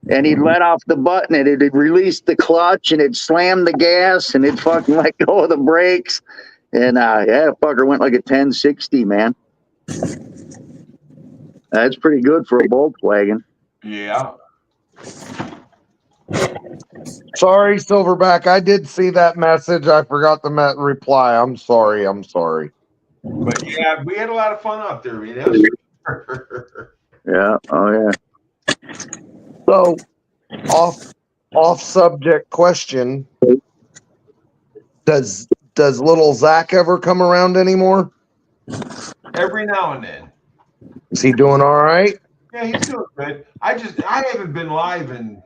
S11: and he'd let off the button, and it'd release the clutch, and it'd slam the gas, and it'd fucking let go of the brakes. And yeah, fucker went like a 1060, man. That's pretty good for a Volkswagen.
S1: Yeah.
S4: Sorry, Silverback. I did see that message. I forgot to reply. I'm sorry.
S1: But yeah, we had a lot of fun out there. I mean, that was
S11: Yeah. Oh yeah.
S4: So, off subject question. Does little Zach ever come around anymore?
S1: every now and then.
S4: Is he doing all right?
S1: Yeah, he's doing good. I haven't been live in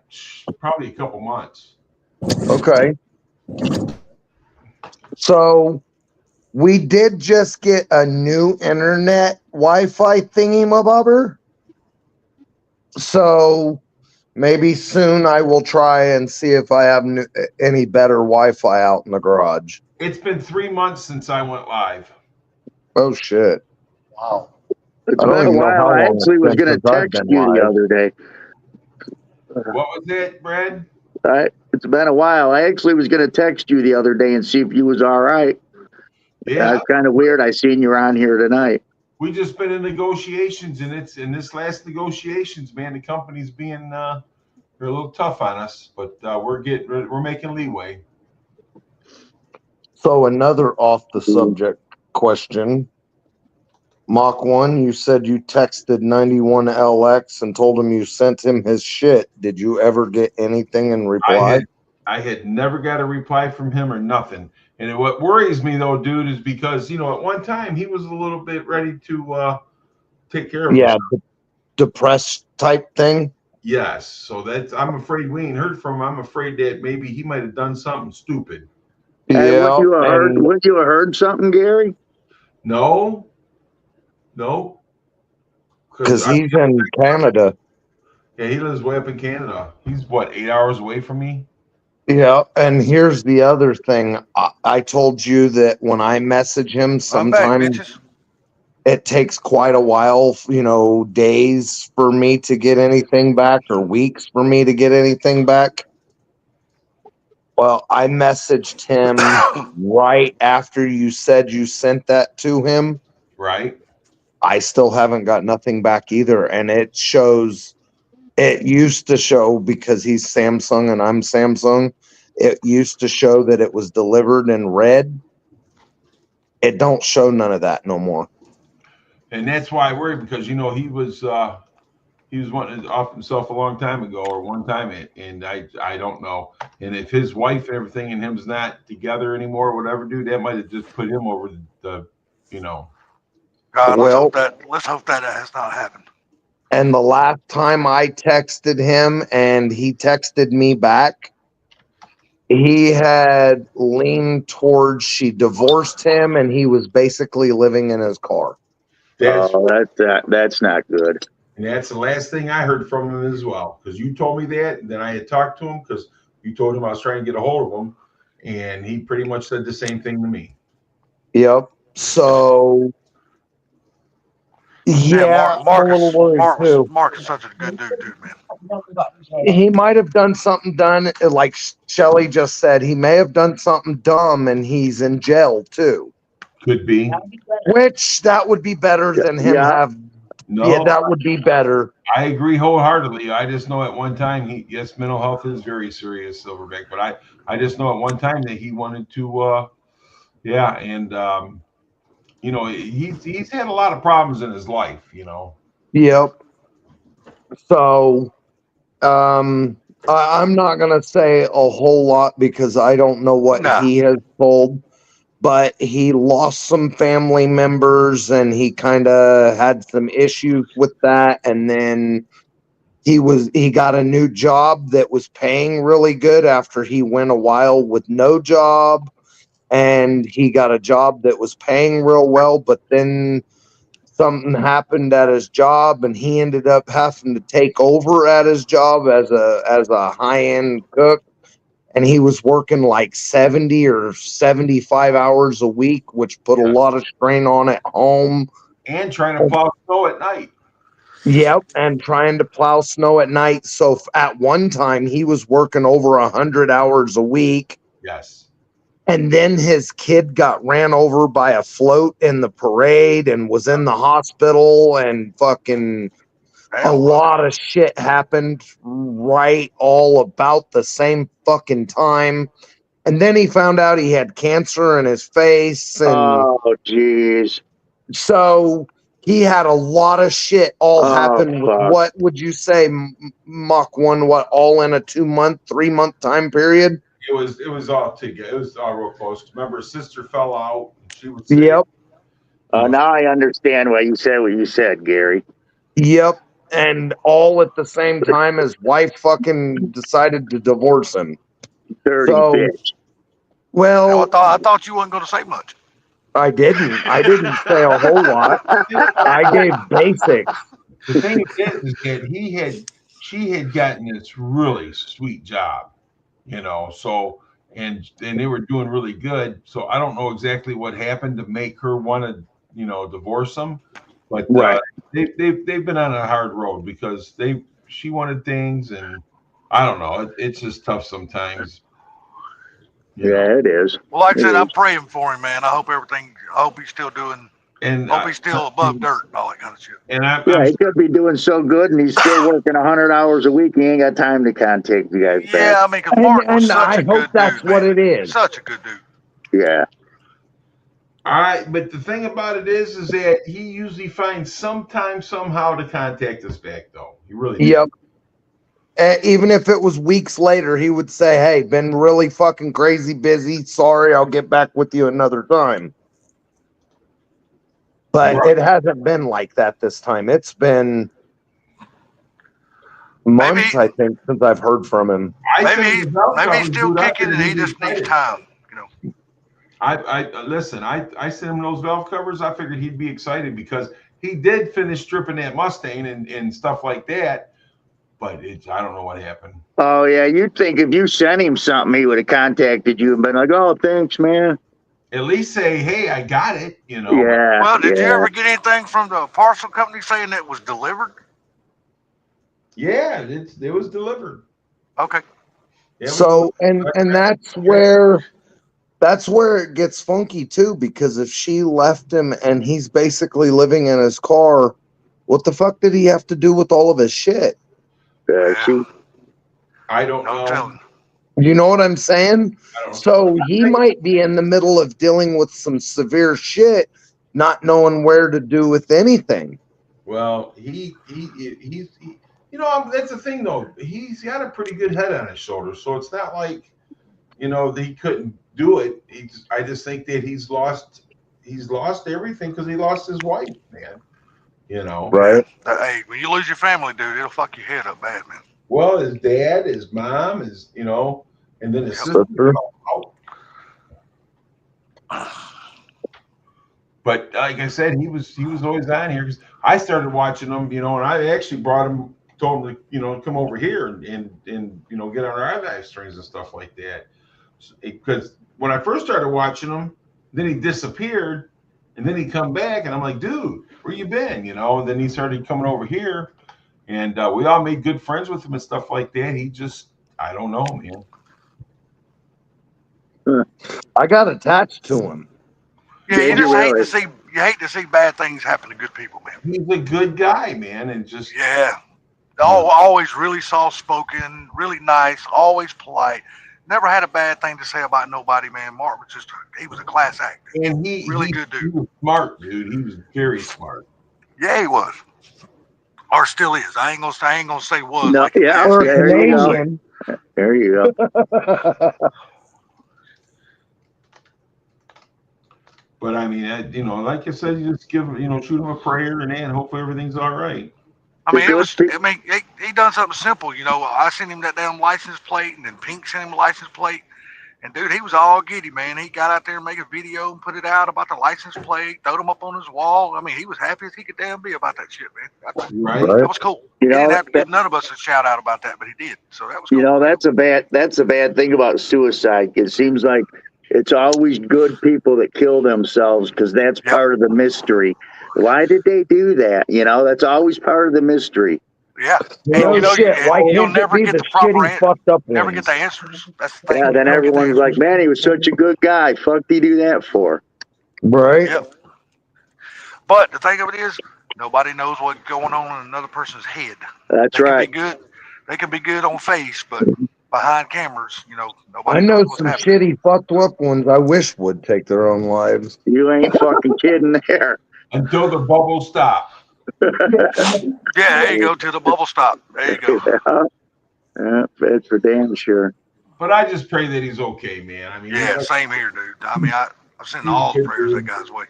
S1: probably a couple months.
S4: Okay. So we did just get a new internet Wi-Fi thingy-mabobber. So maybe soon I will try and see if I have any better Wi-Fi out in the garage.
S1: It's been 3 months since I went live.
S4: Oh shit!
S6: Wow.
S11: It's been a while. I actually was going to text you the other day.
S1: What was it, Brad?
S11: It's been a while. I actually was going to text you the other day and see if you was all right.
S1: Yeah.
S11: It's kind of weird. I seen you on here tonight.
S1: We just been in negotiations, and it's in this last negotiations, man. The company's being they're a little tough on us, but we're making leeway.
S4: So another off the subject question. Mach 1, you said you texted 91LX and told him you sent him his shit. Did you ever get anything in reply?
S1: I had never got a reply from him or nothing. And what worries me, though, dude, is because, at one time he was a little bit ready to take care of himself.
S4: Depressed type thing?
S1: Yes. So I'm afraid we ain't heard from him. I'm afraid that maybe he might have done something stupid.
S11: Hey, would you have heard something, Gary?
S1: No.
S4: Because he's in Canada.
S1: Yeah, he lives way up in Canada. He's 8 hours away from me?
S4: Yeah, and here's the other thing. I told you that when I message him, sometimes it takes quite a while, days for me to get anything back or weeks for me to get anything back. Well, I messaged him right after you said you sent that to him.
S1: Right.
S4: I still haven't got nothing back either. And it used to show, because he's Samsung and I'm Samsung, it used to show that it was delivered in red. It don't show none of that no more.
S1: And that's why I worry, because, he was wanting to off himself a long time ago, or one time, and I don't know. And if his wife and everything and him's not together anymore, whatever, dude, that might have just put him over the.
S9: God, let's hope that has not happened.
S4: And the last time I texted him and he texted me back, he had leaned towards she divorced him and he was basically living in his car.
S11: That's not good.
S1: And that's the last thing I heard from him as well, because you told me that, and then I had talked to him because you told him I was trying to get a hold of him, and he pretty much said the same thing to me.
S4: Yep. So yeah, I'm a little worried too.
S9: Mark is such a good dude, man.
S4: He might have done something like Shelly just said. He may have done something dumb, and he's in jail too.
S1: Could be.
S4: Which that would be better than him have.
S1: No,
S4: yeah, that would be better.
S1: I agree wholeheartedly. I just know at one time yes, mental health is very serious, Silverback. But I just know at one time that he wanted to, and you know, he's had a lot of problems in his life, you know.
S4: Yep. So, I'm not gonna say a whole lot because I don't know what he has told, but he lost some family members and he kind of had some issues with that, and then he got a new job that was paying really good after he went a while with no job, and he got a job that was paying real well, but then something happened at his job and he ended up having to take over at his job as a high-end cook, and he was working like 70 or 75 hours a week, which put a lot of strain on at home.
S1: And trying to plow snow at night.
S4: Yep, and trying to plow snow at night. So at one time he was working over 100 hours a week.
S1: Yes.
S4: And then his kid got ran over by a float in the parade and was in the hospital, and fucking a lot of shit happened right all about the same fucking time. And then he found out he had cancer in his face. And
S11: oh, jeez.
S4: So he had a lot of shit all happen with, what would you say, Mach 1, all in a 2-month, 3-month time period?
S1: It was all together. It was all real close. Remember, his sister fell out. And she would say,
S4: "Yep."
S11: Now I understand why you said what you said, Gary.
S4: Yep, and all at the same time, his wife fucking decided to divorce him.
S11: Dirty bitch.
S4: Well,
S9: I thought you wasn't going to say much.
S4: I didn't say a whole lot. I gave basics.
S1: The thing is that she had gotten this really sweet job, you know, so and they were doing really good. So I don't know exactly what happened to make her want to, you know, divorce him, but they've been on a hard road because she wanted things, and I don't know, it's just tough sometimes.
S11: Yeah, it is.
S9: Well, like I said, I'm praying for him, man. I hope he's still doing.
S1: And
S9: hope he's still above dirt and all that kind of shit.
S1: And
S11: he could be doing so good, and he's still working 100 hours a week. He ain't got time to contact you guys back.
S9: Yeah, I mean, because Mark was such
S4: I
S9: a
S4: hope
S9: good
S4: that's
S9: dude,
S4: what
S9: man.
S4: it is.
S9: Such a good dude.
S11: Yeah.
S1: All right, but the thing about it is that he usually finds sometime, somehow to contact us back, though. He really does.
S4: Yep. Even if it was weeks later, he would say, "Hey, been really fucking crazy busy. Sorry, I'll get back with you another time." But it hasn't been like that this time. It's been months, I think, since I've heard from him.
S9: Maybe he's still kicking and he just needs time. You know.
S1: Listen. I sent him those valve covers. I figured he'd be excited because he did finish stripping that Mustang and stuff like that. But I don't know what happened.
S11: Oh yeah, you'd think if you sent him something, he would have contacted you and been like, "Oh, thanks, man."
S1: At least say, "Hey, I got it," you know.
S11: Yeah.
S9: Well, did you ever get anything from the parcel company saying that it was delivered?
S1: Yeah, it was delivered.
S9: Okay.
S4: So and that's where it gets funky too, because if she left him and he's basically living in his car, what the fuck did he have to do with all of his shit?
S1: I don't know.
S4: You know what I'm saying? So he might be in the middle of dealing with some severe shit, not knowing where to do with anything.
S1: Well, he's you know, that's the thing though. He's got a pretty good head on his shoulders, so it's not like, you know, that he couldn't do it. I just think that he's lost everything because he lost his wife, man. You know,
S4: right?
S9: Hey, when you lose your family, dude, it'll fuck your head up bad, man.
S1: Well, his dad, his mom, you know, and then his sister. But like I said, he was always on here because I started watching him, you know, and I actually told him to, you know, come over here and you know, get on our live streams and stuff like that. Because when I first started watching him, then he disappeared, and then he come back, and I'm like, dude, where you been? And then he started coming over here, and we all made good friends with him and stuff like that. He just, I don't know, man.
S4: I got attached to him.
S9: Yeah, you just hate to see bad things happen to good people, man.
S1: He's a good guy, man, and just
S9: always really soft spoken, really nice, always polite. Never had a bad thing to say about nobody, man. Mark was he was a class act.
S1: And he
S9: good dude.
S1: He was smart, dude. He was very smart.
S9: Yeah, he was. Or still is. I ain't gonna say was.
S11: No,
S9: like
S11: there you go. There you go.
S1: But I mean, like I said, you just shoot him a prayer and hopefully everything's all right.
S9: I mean, he done something simple. I sent him that damn license plate, and then Pink sent him a license plate. And dude, he was all giddy, man. He got out there and made a video and put it out about the license plate, throwed him up on his wall. I mean, he was happy as he could damn be about that shit, man. That was cool. He didn't have to give none of us a shout out about that, but he did. So that was cool.
S11: That's a bad thing about suicide. It seems like it's always good people that kill themselves because that's part of the mystery. Why did they do that? That's always part of the mystery.
S9: Yeah.
S4: You'll never get the proper
S9: never get the answers. That's the thing.
S11: Yeah, then everyone's like, man, he was such a good guy. Fuck did he do that for?
S4: Right.
S9: Yep. But the thing of it is, nobody knows what's going on in another person's head.
S11: That's right.
S9: They can be good on face, but behind cameras, nobody
S4: I know
S9: knows
S4: some shitty fucked up ones I wish would take their own lives.
S11: You ain't fucking kidding there.
S1: Until the bubble stop.
S9: Yeah, there you go, to the bubble stop. There you go.
S11: Yeah, that's for damn sure.
S1: But I just pray that he's okay, man. I mean,
S9: same here, dude. I mean, I'm sending all the prayers that guy's way.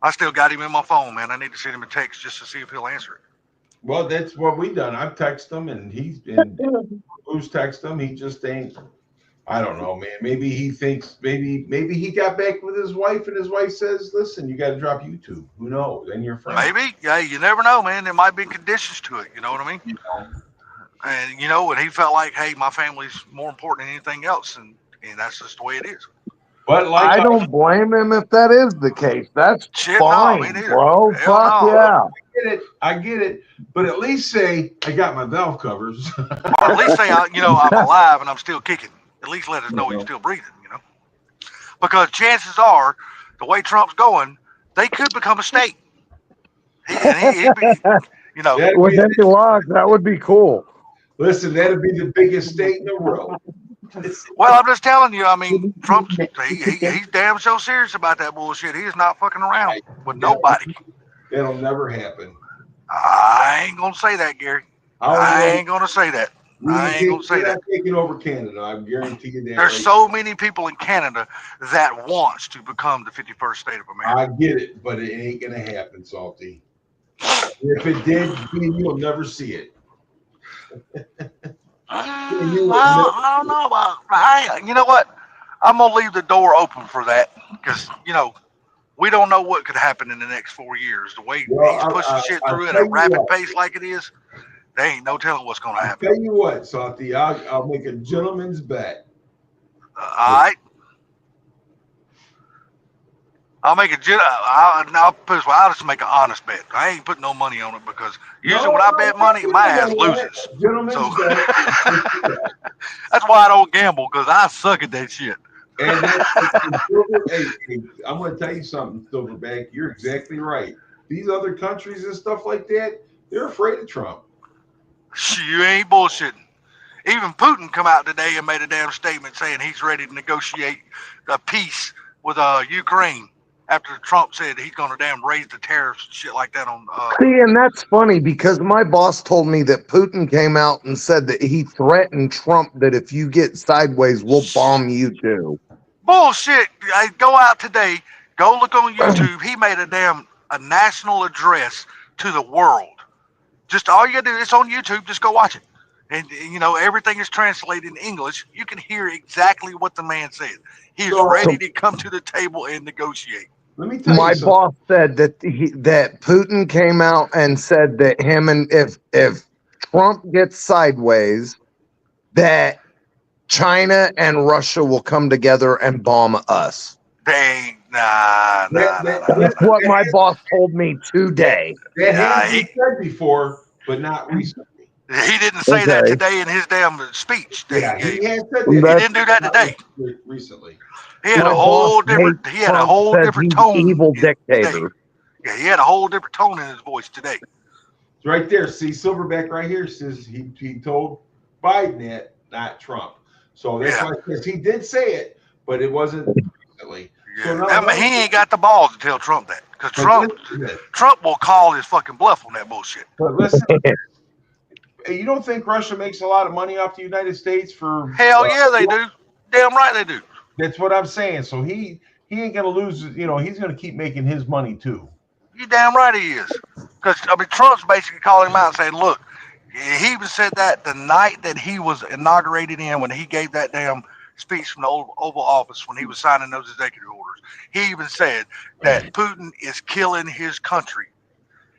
S9: I still got him in my phone, man. I need to send him a text just to see if he'll answer it.
S1: Well, that's what we done. I've texted him, and who's texted him? He just ain't. I don't know, man. Maybe he thinks maybe he got back with his wife, and his wife says, "Listen, you got to drop YouTube." Who knows? And your friend.
S9: Maybe, yeah. You never know, man. There might be conditions to it. You know what I mean? And and he felt like, hey, my family's more important than anything else, and that's just the way it is.
S1: But
S4: I don't blame him if that is the case. That's fine, bro. Fuck yeah.
S1: I get it. But at least say I got my valve covers.
S9: Or at least say I'm alive and I'm still kicking. At least let us know he's still breathing. Because chances are, the way Trump's going, they could become a state. He'd be,
S4: with empty logs, that would be cool.
S1: Listen, that'd be the biggest state in the world.
S9: Well, I'm just telling you. I mean, Trump's he's damn so serious about that bullshit. He is not fucking around with nobody.
S1: It'll never happen.
S9: I ain't gonna say that, Gary. I ain't gonna say that. I ain't gonna say that.
S1: Taking over Canada, I guarantee you that.
S9: There's so many people in Canada that wants to become the 51st state of America.
S1: I get it, but it ain't gonna happen, Salty. If it did, you'll never see it.
S9: I don't know about. You know what? I'm gonna leave the door open for that because we don't know what could happen in the next 4 years. The way he's pushing shit through at a rapid pace like it is, there ain't no telling what's gonna happen.
S1: I'll tell you what, Salty, I'll make a gentleman's bet.
S9: All right. I'll make I'll just make an honest bet. I ain't putting no money on it because usually when I bet money, my ass loses. So that's why I don't gamble because I suck at that shit.
S1: And hey, I'm going to tell you something, Silverback. You're exactly right. These other countries and stuff like that, they're afraid of Trump.
S9: You ain't bullshitting. Even Putin come out today and made a damn statement saying he's ready to negotiate a peace with Ukraine. After Trump said he's going to damn raise the tariffs and shit like that on.
S4: See, and that's funny because my boss told me that Putin came out and said that he threatened Trump that if you get sideways, we'll bomb you too.
S9: Bullshit! Go out today. Go look on YouTube. He made a national address to the world. Just all you got to do. It's on YouTube. Just go watch it. And everything is translated in English. You can hear exactly what the man said. He's ready to come to the table and negotiate.
S1: Let me tell
S4: my
S1: you
S4: boss said that that Putin came out and said that if Trump gets sideways, that China and Russia will come together and bomb us.
S9: They nah.
S4: That's what my boss told me today.
S1: That has been said before, but not recently.
S9: He didn't say that today in his damn speech. He
S1: has said that.
S9: He didn't do that today.
S1: Recently.
S9: He had a whole different. He had a whole different tone.
S4: Evil dictator.
S9: Yeah, he had a whole different tone in his voice today.
S1: It's right there. See, Silverback right here says he told Biden that, not Trump. So that's why he did say it, but it wasn't recently.
S9: Yeah. So he ain't got the balls to tell Trump that, because Trump will call his fucking bluff on that bullshit.
S1: But listen, you don't think Russia makes a lot of money off the United States for?
S9: Hell yeah, they do. Damn right they do.
S1: That's what I'm saying. So he ain't gonna lose. He's gonna keep making his money too.
S9: You damn right he is. Because Trump's basically calling him out and saying, look, he even said that the night that he was inaugurated in, when he gave that damn speech from the Oval Office, when he was signing those executive orders, he even said that Putin is killing his country.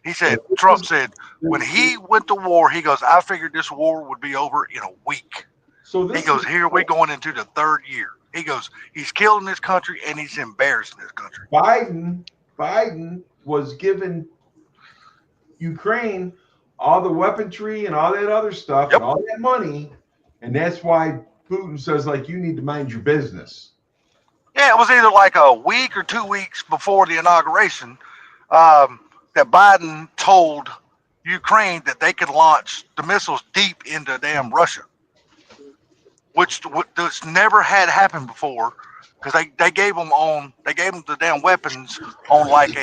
S9: He said, Trump said, when he went to war, he goes, I figured this war would be over in a week. So he goes, here we're going into the third year. He goes, he's killing this country and he's embarrassing this country.
S1: Biden was giving Ukraine all the weaponry and all that other stuff and all that money, and that's why Putin says, like, you need to mind your business.
S9: Yeah, it was either like a week or 2 weeks before the inauguration that Biden told Ukraine that they could launch the missiles deep into damn Russia, which never had happened before, because they gave them the damn weapons on like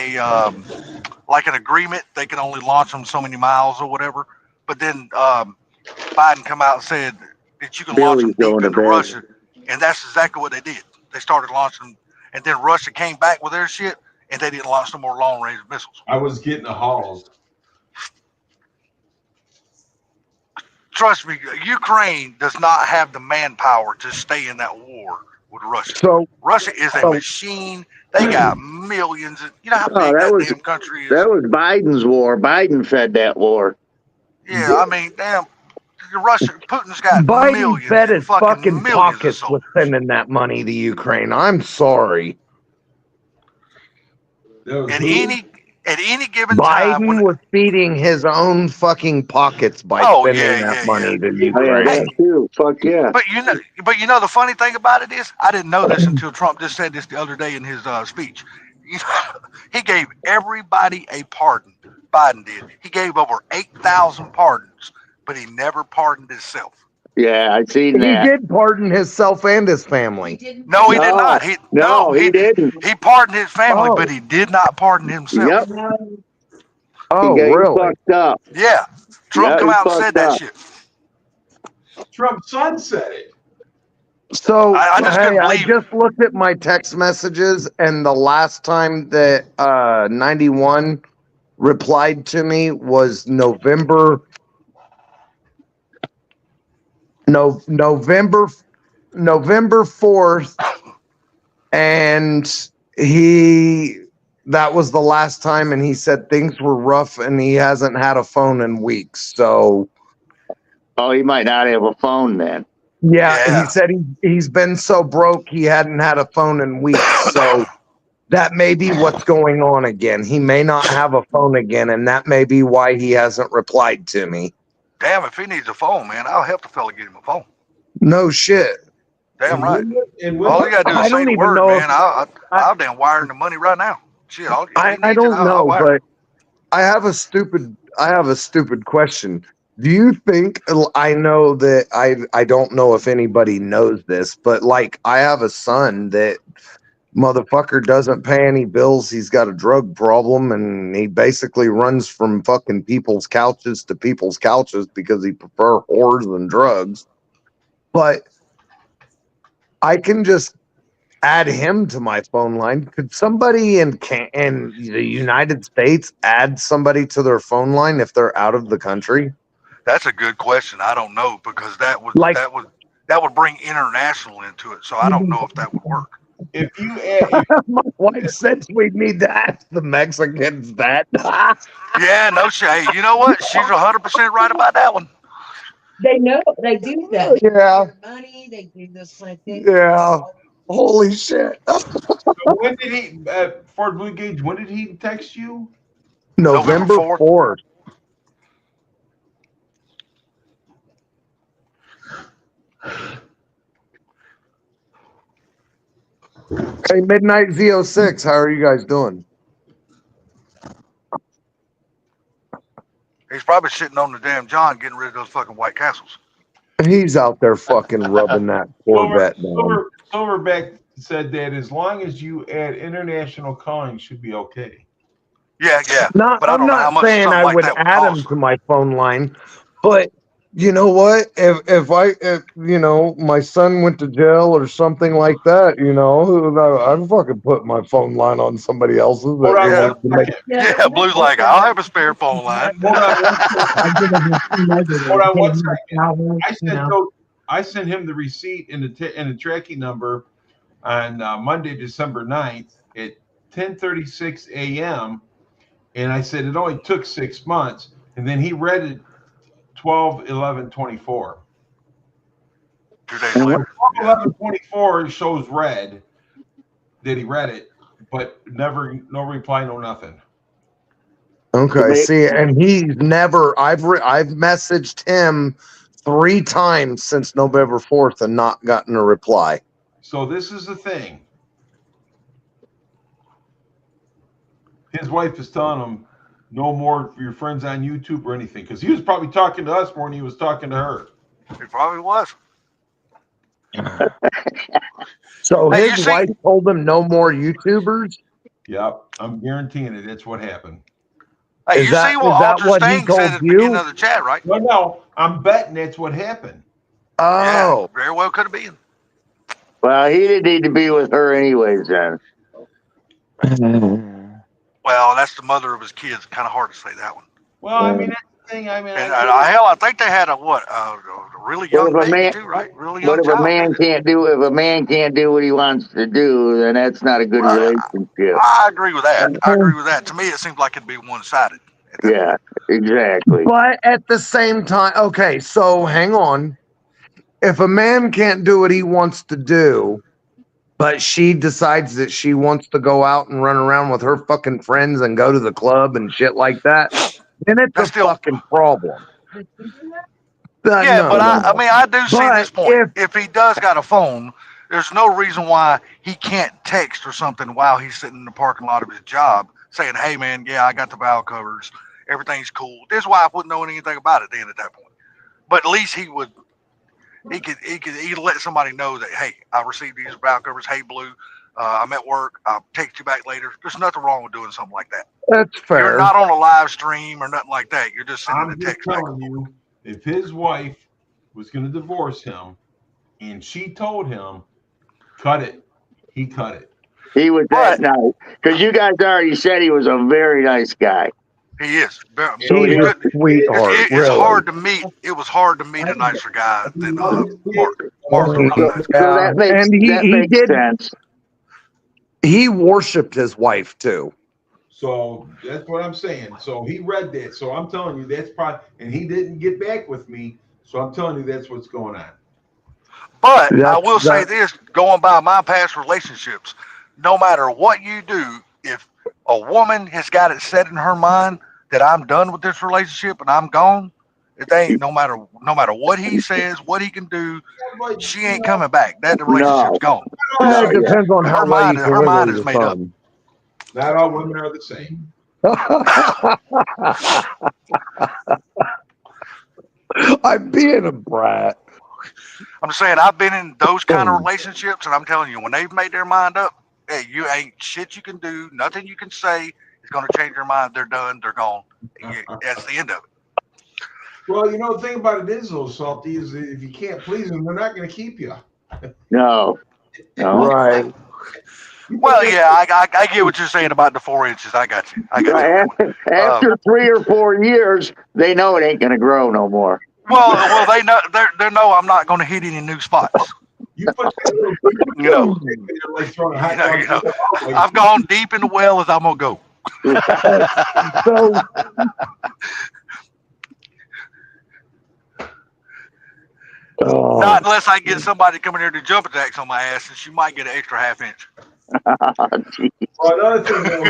S9: an agreement. They can only launch them so many miles or whatever. But then Biden come out and said that you can launch them deep into Russia, and that's exactly what they did. They started launching, and then Russia came back with their shit, and they didn't launch no more long-range missiles.
S1: I was getting a halls.
S9: Trust me, Ukraine does not have the manpower to stay in that war with Russia.
S4: So
S9: Russia is a machine. They got millions. You know how big that damn country is.
S11: That was Biden's war. Biden fed that war.
S9: Yeah, I mean, damn. Putin's got
S4: Biden
S9: millions.
S4: fed his fucking
S9: millions
S4: pockets with sending that money to Ukraine. I'm sorry.
S9: At any given
S4: Biden
S9: time,
S4: was feeding his own fucking pockets by spending that money to Ukraine.
S11: That too. Fuck yeah.
S9: But you know the funny thing about it is, I didn't know this until Trump just said this the other day in his speech. He gave everybody a pardon. Biden did. He gave over 8,000 pardons, but he never pardoned himself.
S11: Yeah, I seen that.
S4: He did pardon himself and his family.
S9: No, he did not.
S11: He didn't.
S9: He pardoned his family, but he did not pardon himself.
S11: Yep.
S4: Oh,
S11: he
S4: really?
S11: Fucked up.
S9: Yeah. Trump come out and said that shit.
S1: Trump's son said it.
S4: So
S9: I
S4: just looked at my text messages, and the last time that 91 replied to me was November 4th, and that was the last time, and he said things were rough and he hasn't had a phone in weeks. So
S11: he might not have a phone then.
S4: Yeah, he said he's been so broke he hadn't had a phone in weeks. So that may be what's going on again. He may not have a phone again, and that may be why he hasn't replied to me.
S9: Damn, if he needs a phone, man, I'll help the fella get him a phone.
S4: No shit.
S9: Damn right. All you gotta do is say the word, man. I'll damn wire the money right now. Shit,
S4: I don't know, but I have a stupid question. Do you think, I know that I don't know if anybody knows this, but like I have a son that motherfucker doesn't pay any bills. He's got a drug problem, and he basically runs from fucking people's couches to people's couches because he prefers whores than drugs. But I can just add him to my phone line. Could somebody in the United States add somebody to their phone line if they're out of the country?
S9: That's a good question. I don't know, because that would bring international into it. So I don't know if that would work.
S1: If you
S4: my wife said we need to ask the Mexicans that.
S9: Yeah, no shade. You know what? She's 100% right about that one.
S13: They know they do that. They
S4: Yeah.
S13: give money. They do this kind of thing.
S4: Yeah. Holy shit.
S1: When did he, Fort Blue Gauge? When did he text you?
S4: November 4th. Hey, Midnight Z06, how are you guys doing?
S9: He's probably sitting on the damn John getting rid of those fucking White Castles.
S4: He's out there fucking rubbing that Corvette down.
S1: Silverback said that as long as you add international calling, should be okay.
S9: Yeah, yeah.
S4: Not,
S9: but I
S4: I'm
S9: don't know how
S4: not
S9: much
S4: saying
S9: something
S4: I
S9: like
S4: would
S9: that would
S4: add him
S9: cost.
S4: to my phone line, but you know what? If you know my son went to jail or something like that, you know, I'd fucking put my phone line on somebody else's.
S1: Hold on one second.
S9: Yeah, Blue's like, I'll have a spare phone line.
S1: Hold on one second. Hold on one second. I sent him the receipt and the tracking number on Monday, December 9th at 10:36 a.m. And I said it only took 6 months. And then he read it 12/11/24.
S9: 2 days later.
S1: 12/11/24 shows read that he read it, but no reply, no nothing.
S4: Okay, see, and he's never. I've messaged him 3 times since November 4th and not gotten a reply.
S1: So this is the thing. His wife is telling him no more for your friends on YouTube or anything, because he was probably talking to us more than he was talking to her.
S9: He probably was.
S4: So his wife told him no more YouTubers.
S1: Yep, I'm guaranteeing it. That's what happened.
S9: Hey, you see what Alter Stain said at the beginning of the chat, right?
S1: No, I'm betting that's what happened.
S4: Oh,
S9: yeah, very well could have been.
S11: Well, he didn't need to be with her anyways, then.
S9: Well, that's the mother of his kids. Kind of hard to say that one.
S1: Well, I mean, that's the thing. I mean,
S9: hell, I think they had a really young baby too, right? Really young
S11: But if
S9: child.
S11: a man can't do what he wants to do, then that's not a good relationship.
S9: I agree with that. To me, it seems like it'd be one-sided.
S11: Yeah, exactly.
S4: But at the same time, okay, so hang on. If a man can't do what he wants to do, but she decides that she wants to go out and run around with her fucking friends and go to the club and shit like that, then it's a fucking problem.
S9: Yeah,
S4: No,
S9: but
S4: no, no.
S9: I mean, I do see
S4: But
S9: this point. If he does got a phone, there's no reason why he can't text or something while he's sitting in the parking lot of his job saying, hey, man, yeah, I got the valve covers. Everything's cool. His wife wouldn't know anything about it then at that point. But at least he could let somebody know that, hey, I received these valve covers. Hey, Blue, I'm at work. I'll text you back later. There's nothing wrong with doing something like that.
S4: That's fair.
S9: You're not on a live stream or nothing like that. You're just sending
S1: I'm
S9: a
S1: just
S9: text back.
S1: telling you, if his wife was going to divorce him and she told him, cut it, he cut it.
S11: He was that nice. Because you guys already said he was a very nice guy.
S9: He is.
S4: He's a sweetheart.
S9: It's hard to meet. It was hard to meet a nicer guy than Mark. Mark's a real nice guy.
S11: So that makes sense.
S4: He worshipped his wife too.
S1: So that's what I'm saying. So he read that. So I'm telling you that's probably, and he didn't get back with me. So I'm telling you that's what's going on.
S9: But I will say this, going by my past relationships, no matter what you do, if a woman has got it set in her mind that I'm done with this relationship and I'm gone, it ain't no matter what he says, what he can do, she ain't coming back. That relationship's gone.
S4: It depends on how well you can
S9: her mind
S4: wiggle
S9: is
S4: your
S9: made up.
S4: thumb.
S1: Not all women are the same.
S4: I'm being a brat.
S9: I'm just saying I've been in those kind of relationships, and I'm telling you, when they've made their mind up, hey, you ain't shit you can do, nothing you can say is going to change their mind. They're done. They're gone. That's the end of it.
S1: Well, you know, the thing about it is, though, Salty, is that if you can't please them, they're not going to keep you.
S11: No.
S4: Right.
S9: Well, yeah, I get what you're saying about the 4 inches. I got you.
S11: After 3 or 4 years, they know it ain't going to grow no more.
S9: Well, they know they know I'm not going to hit any new spots.
S1: You put
S9: I've gone deep in the well as I'm gonna go.
S4: Oh.
S9: Not unless I get somebody to come in here to jump attacks on my ass, and she might get an extra half inch.
S1: Well, another thing, though,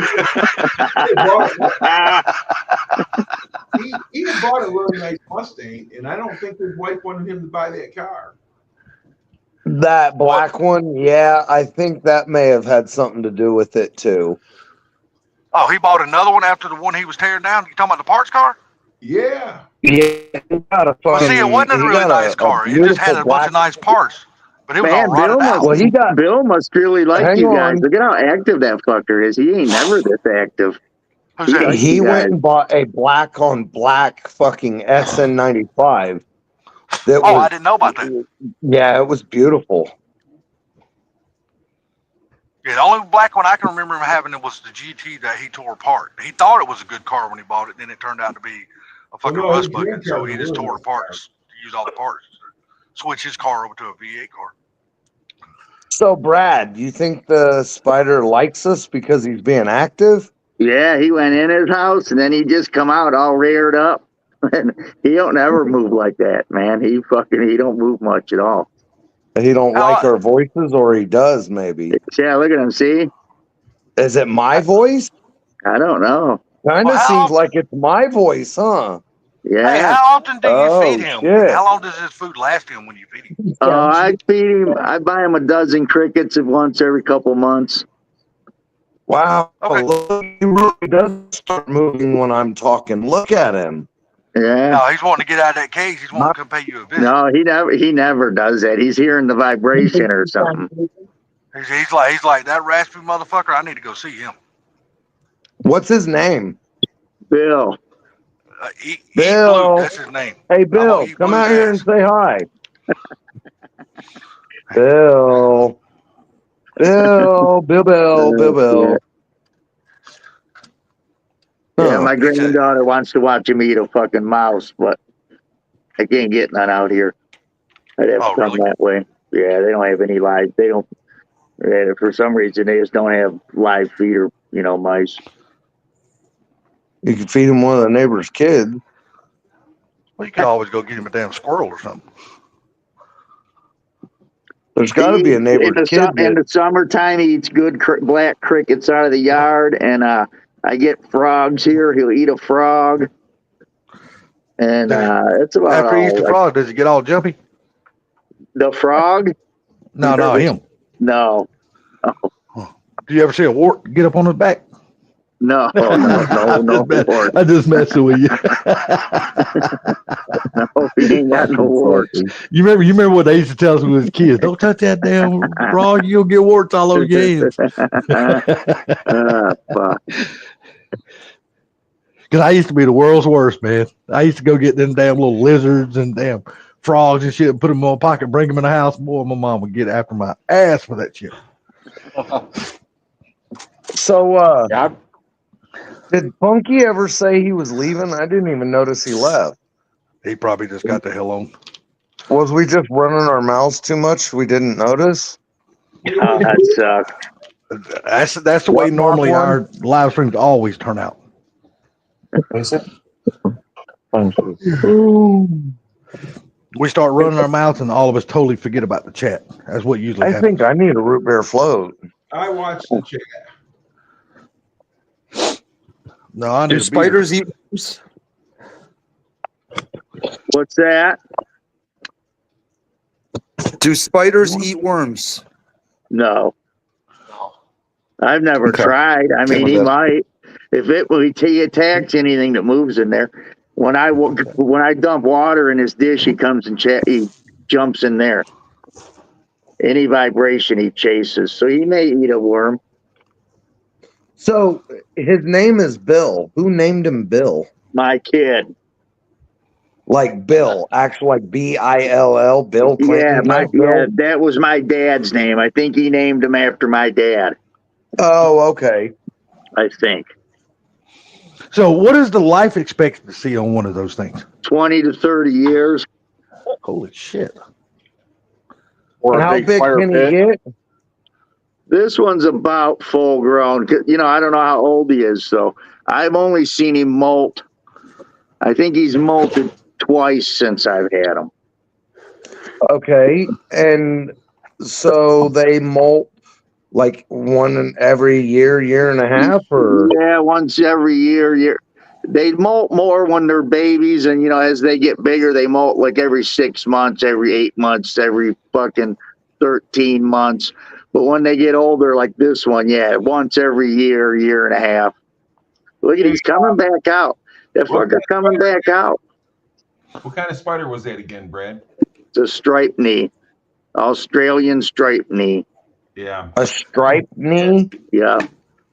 S1: he had bought a really nice Mustang, and I don't think his wife wanted him to buy that car.
S4: That black one, yeah, I think that may have had something to do with it too.
S9: Oh, he bought another one after the one he was tearing down? You talking about the parts car?
S1: Yeah.
S4: Yeah, he got a
S9: Well, see, it wasn't a
S4: he
S9: really
S4: got
S9: nice car. It just had a bunch of nice parts. But it was all
S11: Man,
S9: rotted out.
S4: Well, he got.
S11: Bill must really like
S4: Hang
S11: you guys.
S4: on.
S11: Look at how active that fucker is. He ain't never this active.
S9: Who's that?
S11: likes
S4: He
S11: you
S4: went
S11: guys.
S4: and bought a black on black fucking SN95. That
S9: Oh,
S4: was,
S9: I didn't know about that.
S4: yeah, it was beautiful.
S9: Yeah, the only black one I can remember him having was the GT that he tore apart. He thought it was a good car when he bought it, then it turned out to be a fucking
S1: no,
S9: rust
S1: his
S9: bucket.
S1: dream
S9: So
S1: car
S9: he
S1: was
S9: just
S1: really
S9: tore it
S1: nice
S9: apart
S1: car.
S9: to use all the parts. Switch his car over to a V8 car.
S4: So, Brad, do you think the spider likes us because he's being active?
S11: Yeah, he went in his house and then he just come out all reared up. And he don't ever move like that, man. He don't move much at all.
S4: He don't like our voices, or he does maybe.
S11: Yeah, look at him. See?
S4: Is it my voice?
S11: I don't know.
S4: Kind of
S9: Well, how
S4: seems
S9: often-
S4: like it's my voice, huh?
S11: Yeah.
S9: Hey, how often do you
S4: Oh,
S9: feed him?
S4: shit.
S9: How long does his food last him when you feed him?
S11: I feed him. I buy him a dozen crickets once every couple months.
S4: Wow.
S9: Okay.
S4: Look, he really does start moving when I'm talking. Look at him.
S11: Yeah.
S9: No, he's wanting to get out of that cage. He's wanting to come pay you a visit.
S11: No, he never does that. He's hearing the vibration or something.
S9: He's like that raspy motherfucker. I need to go see him.
S4: What's his name?
S11: Bill.
S9: Eat
S4: Bill.
S9: Blue, that's his name.
S4: Hey, Bill,
S9: Eat
S4: come
S9: Blue's
S4: out here and
S9: ass.
S4: say hi. Bill. Bill.
S11: Yeah,
S4: Huh.
S11: my granddaughter wants to watch him eat a fucking mouse, but I can't get none out here. I'd have to come that way. Yeah, they don't have any live. They don't. For some reason, they just don't have live feeder, mice.
S4: You could feed him one of the neighbor's kids.
S9: Well, you could always go get him a damn squirrel or something.
S4: There's got to be a neighbor's kid.
S11: In the summertime, he eats good black crickets out of the yard, and I get frogs here. He'll eat a frog, and it's about
S2: After he eats the
S11: all.
S2: frog, does he get all jumpy?
S11: The frog?
S2: No, him.
S11: No.
S2: Do you ever see a wart get up on his back?
S11: No.
S2: I just messing with you.
S11: No, he ain't got no warts.
S2: You remember what they used to tell us when we was kids? Don't touch that damn frog, you'll get warts all over your hands.
S11: Fuck.
S2: Because I used to be the world's worst, man. I used to go get them damn little lizards and damn frogs and shit and put them in my pocket, bring them in the house. Boy, my mom would get after my ass for that shit.
S4: So, did Punky ever say he was leaving? I didn't even notice he left.
S2: He probably just got the hell on.
S4: Was we just running our mouths too much? We didn't notice?
S11: Oh, that sucked.
S2: That's the way normally our live streams always turn out. We start running our mouths and all of us totally forget about the chat. That's what usually happens.
S4: I think I need a root beer float.
S1: I watched the chat.
S2: No, I need
S8: Do
S2: a
S8: spiders
S2: beer.
S8: eat worms?
S11: What's that?
S8: Do spiders eat worms?
S11: No. I've never tried. I mean, he might. If he attacks anything that moves in there. When I dump water in his dish, he comes and he jumps in there. Any vibration he chases. So he may eat a worm.
S4: So his name is Bill. Who named him Bill?
S11: My kid.
S4: Like Bill, actually like Bill, Bill Clinton.
S11: Yeah, that was my dad's name. I think he named him after my dad.
S4: Oh, okay.
S11: I think.
S2: So what is the life expectancy on one of those things?
S11: 20 to 30 years.
S2: Holy shit.
S6: Or
S4: how big can he get?
S11: This one's about full grown. I don't know how old he is, so I've only seen him molt. I think he's molted twice since I've had him.
S4: Okay, and so they molt like one every year and a half, or
S11: Yeah, once every year. They molt more when they're babies, and as they get bigger, they molt like every 6 months, every 8 months, every fucking 13 months. But when they get older, like this one, yeah, once every year and a half. Look at he's coming back out. That fucker's coming back out.
S1: What kind of spider was that again, Brad?
S11: It's a striped knee, Australian striped knee.
S1: Yeah,
S4: a striped knee.
S11: Yeah.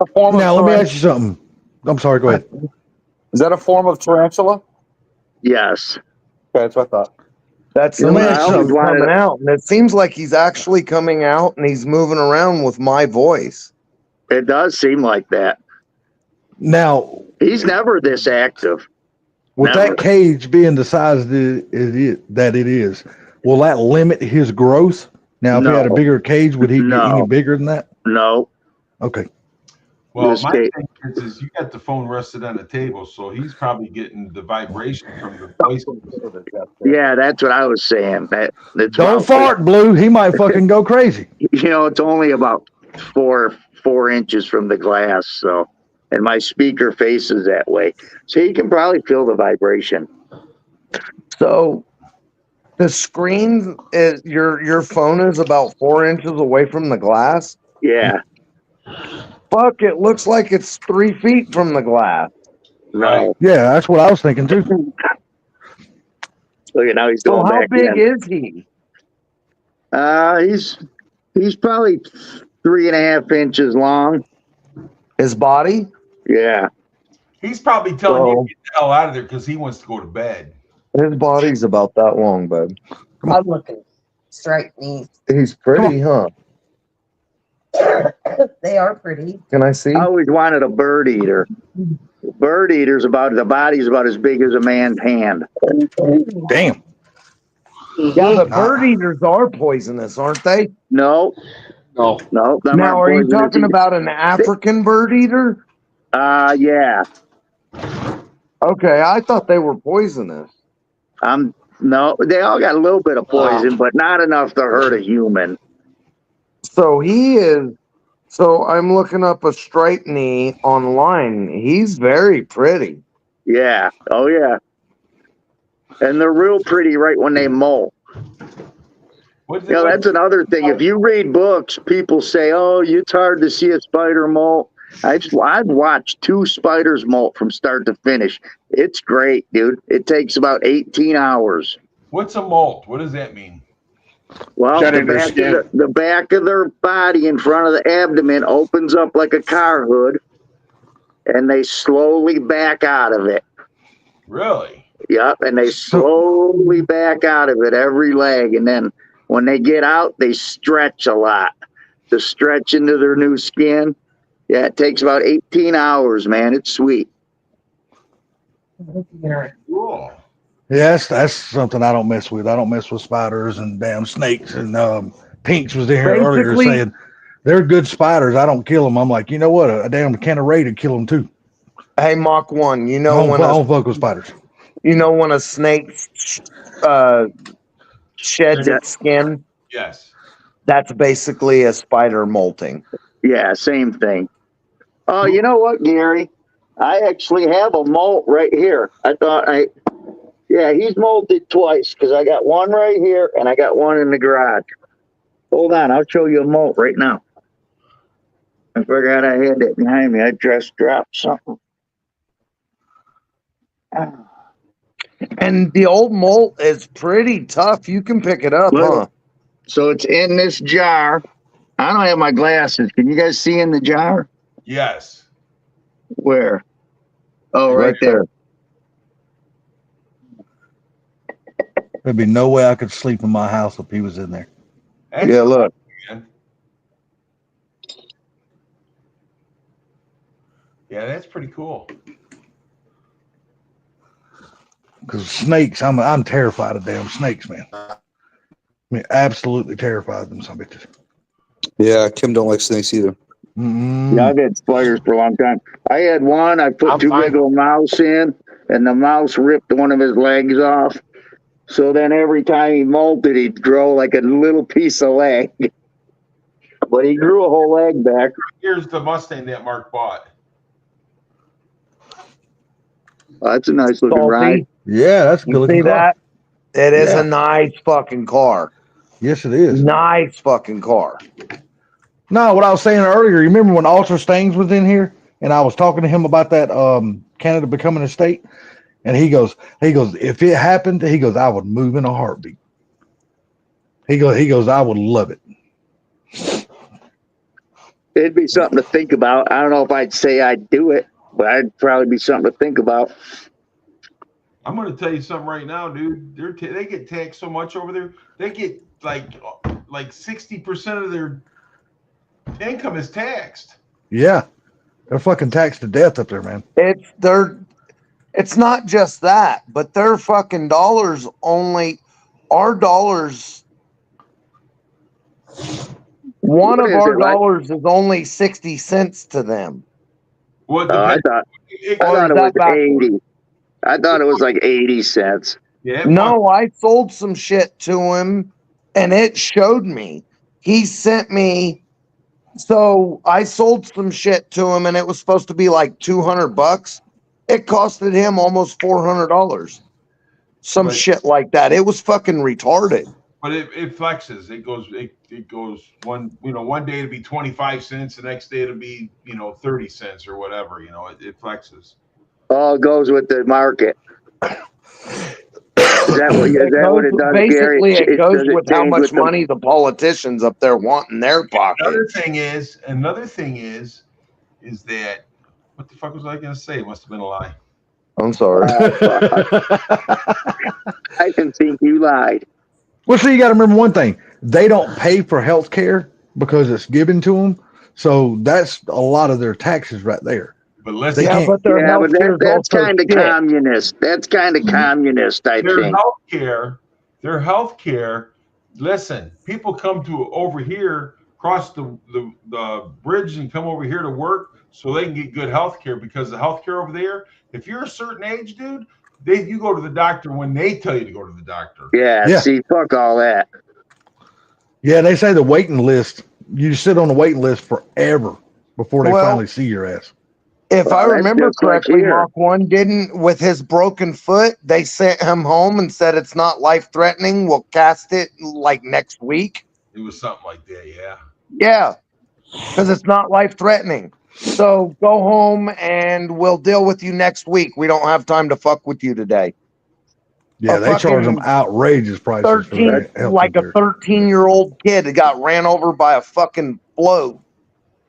S8: A form of
S7: Now let me
S8: tarantula?
S7: ask you something. I'm sorry. Go ahead.
S8: Is that a form of tarantula?
S11: Yes.
S8: Okay, that's what I thought.
S4: That's
S7: Let me
S4: the
S7: ask you
S4: he's
S7: something.
S4: coming out, and it seems like he's actually coming out, and he's moving around with my voice.
S11: It does seem like that.
S7: Now,
S11: He's never this active.
S7: with
S11: Never.
S7: that cage being the size that it is, will that limit his growth? Now, if he had a
S11: No.
S7: bigger cage, would he get any
S11: No.
S7: bigger than that?
S11: No.
S7: Okay.
S1: Well,
S11: This
S1: my
S11: cage.
S1: thing is you got the phone rested on the table, so he's probably getting the vibration from the voice.
S11: Yeah, that's what I was saying. That's
S7: Don't fart, Blue. He might fucking go crazy.
S11: It's only about four inches from the glass, so, and my speaker faces that way, so you can probably feel the vibration.
S4: So the screen is your phone is about 4 inches away from the glass.
S11: Yeah.
S4: Fuck! It looks like it's 3 feet from the glass.
S11: No.
S7: Yeah, that's what I was thinking too.
S11: Look at now he's
S4: So
S11: going
S4: how
S11: back
S4: big
S11: in.
S4: is he?
S11: He's probably 3.5 inches long.
S4: His body?
S11: Yeah.
S1: He's probably telling you to get the hell out of there because he wants to go to bed.
S4: His body's about that long, bud.
S13: I'm looking. Striped knees.
S4: He's pretty, huh?
S13: They are pretty.
S4: Can I see?
S11: I always wanted a bird eater. Bird eater's the body's about as big as a man's hand.
S7: Damn.
S4: Yeah, but bird eaters are poisonous, aren't they?
S11: No.
S6: No.
S11: No.
S4: Now, are you talking about an African bird eater?
S11: Yeah.
S4: Okay, I thought they were poisonous.
S11: No, they all got a little bit of poison, but not enough to hurt a human.
S4: So he is. So I'm looking up a striped knee online. He's very pretty.
S11: Yeah. Oh, yeah. And they're real pretty right when they molt. That's another thing. If you read books, people say, "Oh, it's hard to see a spider molt." I've watched 2 spiders molt from start to finish. It's great, dude. It takes about 18 hours.
S1: What's a molt? What does that mean?
S11: Well, the back of their body in front of the abdomen opens up like a car hood, and they slowly back out of it.
S1: Really?
S11: Yep, and they slowly back out of it, every leg, and then when they get out, they stretch a lot to stretch into their new skin. Yeah, it takes about 18 hours, man. It's sweet.
S1: Cool.
S7: Yeah, that's something I don't mess with. I don't mess with spiders and damn snakes. And Pinks was in here earlier saying they're good spiders. I don't kill them. I'm like, you know what? A damn can of Raid would kill them too.
S4: Hey, Mach 1,
S7: I don't fuck with spiders.
S4: You know when a snake sheds its skin?
S1: Yes.
S4: That's basically a spider molting.
S11: Yeah, same thing. Oh, you know what, Gary? I actually have a molt right here. Yeah, he's molted twice because I got one right here and I got one in the garage. Hold on, I'll show you a molt right now. I forgot I had that behind me. I just dropped something.
S4: And the old molt is pretty tough. You can pick it up, huh?
S11: So it's in this jar. I don't have my glasses. Can you guys see in the jar?
S1: Yes.
S11: Where? Oh, right there.
S7: There'd be no way I could sleep in my house if he was in there.
S4: Yeah, look.
S1: Yeah, that's pretty cool.
S7: Because snakes, I'm terrified of damn snakes, man. I mean, absolutely terrified of them some bitches.
S2: Yeah, Kim don't like snakes either.
S11: Yeah, I've had spiders for a long time. I had one. I put too big of a mouse in, and the mouse ripped one of his legs off. So then every time he molted, he'd grow like a little piece of leg. But he grew a whole leg back.
S1: Here's the Mustang that Mark bought.
S11: Oh, that's a nice looking ride.
S7: Yeah, that's a good
S4: You
S7: looking
S4: see
S7: car.
S4: that? It is
S7: Yeah.
S4: a nice fucking car.
S7: Yes, it is.
S4: Nice fucking car.
S7: No, what I was saying earlier, you remember when Ultra Stings was in here and I was talking to him about that Canada becoming a state? And he goes, if it happened, he goes, I would move in a heartbeat. He goes, I would love it.
S11: It'd be something to think about. I don't know if I'd say I'd do it, but I'd probably be something to think about.
S1: I'm going to tell you something right now, dude. They get taxed so much over there. They get like 60% of their income is taxed.
S7: Yeah. They're fucking taxed to death up there, man.
S4: It's not just that, but their fucking dollars only, our dollars, one of our dollars is only 60 cents to them.
S1: What?
S11: I thought it was 80. I thought it was like 80 cents.
S1: Yeah.
S4: No, I sold some shit to him and it showed me. He sent me, so I sold some shit to him and it was supposed to be like $200. It costed him almost $400. Some shit like that. It was fucking retarded.
S1: But it flexes. It goes one day it'll be 25 cents, the next day it'll be 30 cents or whatever. It flexes.
S11: Oh, it goes with the market. Is that what it does, Gary?
S4: Basically, it goes with how much money the politicians up there want in their pocket.
S1: Another thing is that, what the fuck was I going to say? It must have been a lie.
S4: I'm sorry.
S11: I didn't think you lied.
S7: Well, see, you got to remember one thing. They don't pay for health care because it's given to them. So that's a lot of their taxes right there.
S1: But listen,
S11: that's kind of communist. That's kind of communist, I think.
S1: Their health care. Listen, people come to over here, cross the bridge, and come over here to work so they can get good health care, because the health care over there, if you're a certain age, dude, you go to the doctor when they tell you to go to the doctor.
S11: Yeah. See, fuck all that.
S7: Yeah, they say the waiting list, you sit on the waiting list forever before they finally see your ass.
S4: If I remember correctly, Mark 1 didn't, with his broken foot, they sent him home and said it's not life-threatening. We'll cast it like next week.
S1: It was something like that, yeah.
S4: Yeah, because it's not life-threatening. So go home and we'll deal with you next week. We don't have time to fuck with you today.
S7: Yeah, they charge them outrageous prices for that.
S4: Like a 13-year-old kid that got ran over by a fucking float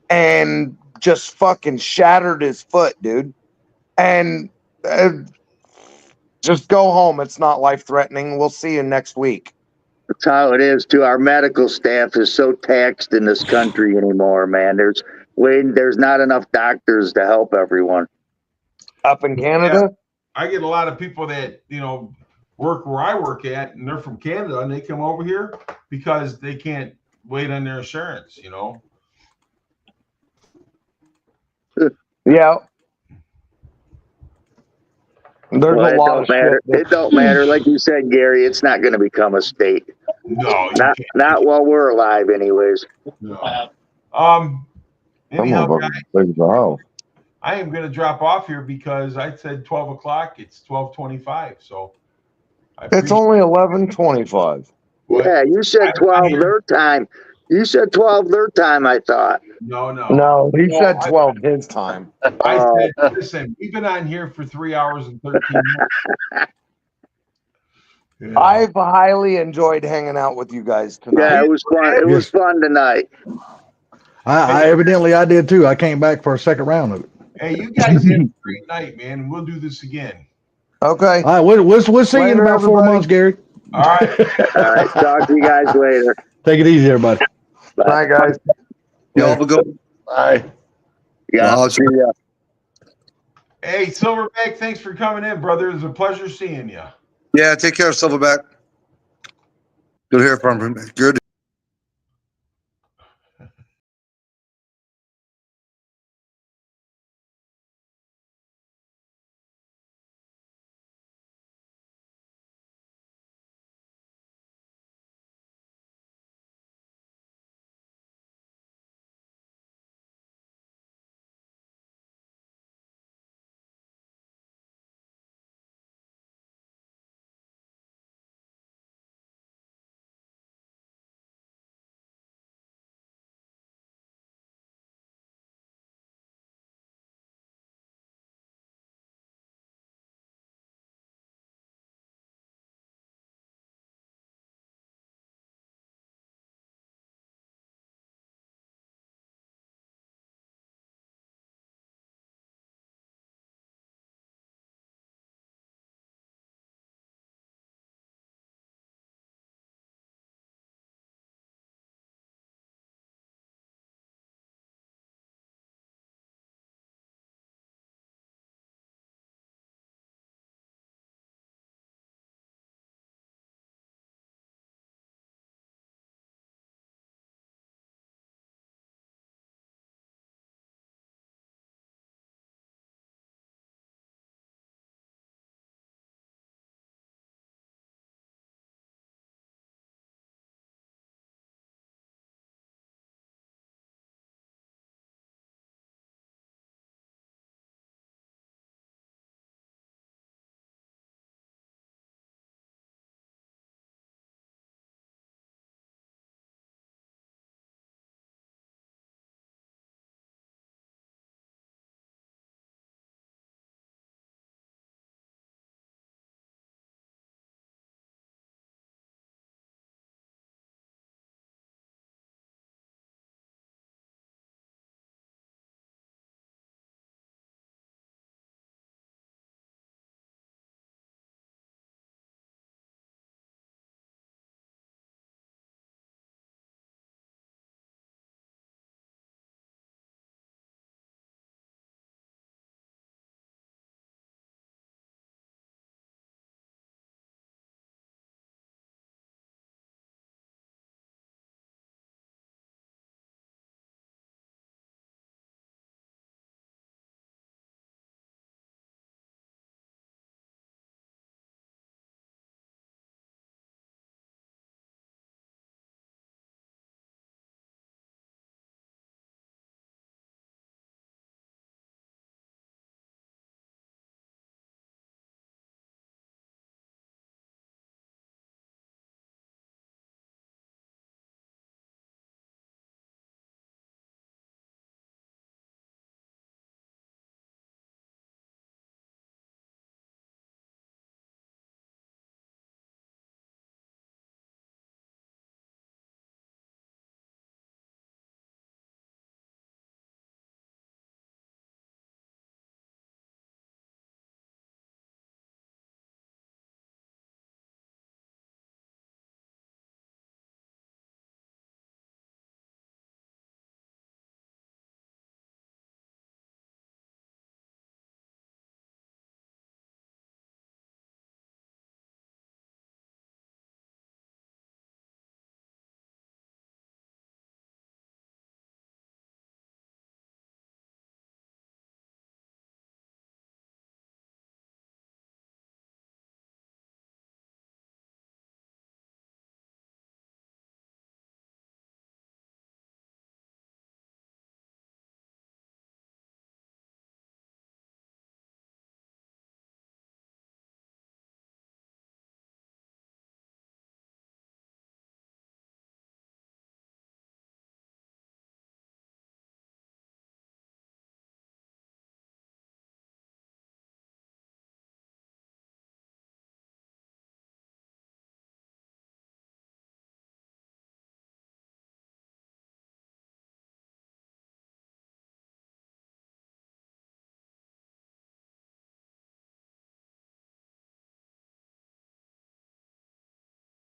S4: and just fucking shattered his foot, dude. And just go home. It's not life-threatening. We'll see you next week.
S11: That's how it is, too. Our medical staff is so taxed in this country anymore, man. There's not enough doctors to help everyone.
S4: Up in Canada?
S1: Yeah. I get a lot of people that, work where I work at, and they're from Canada, and they come over here because they can't wait on their insurance,
S4: Yeah. There's a lot of shit.
S11: It don't matter. Like you said, Gary, it's not going to become a state.
S1: No.
S11: Not while we're alive, anyways.
S1: No. Anyhow, guys, I am going to drop off here because I said 12 o'clock. It's 12:25, so.
S4: It's only 11:25.
S11: Yeah, you said 12 their time. You said 12 their time, I thought.
S4: No, he said 12 his time.
S1: I said, listen, we've been on here for 3 hours and 13 minutes.
S4: Yeah. I've highly enjoyed hanging out with you guys tonight.
S11: Yeah, it was fun. It was fun tonight.
S7: I evidently I did too. I came back for a second round of it.
S1: Hey, you guys have a great night, man. We'll do this again.
S4: Okay.
S7: All right, we'll see you in about 4 months, Gary.
S1: All right.
S11: All right. Talk to you guys later.
S7: Take it easy, everybody.
S4: Bye, guys.
S8: Y'all have a good one.
S11: Bye. Yeah. See ya.
S1: Hey, Silverback, thanks for coming in, brother. It was a pleasure seeing you.
S8: Yeah, take care of Silverback. Good to hear from him. Good.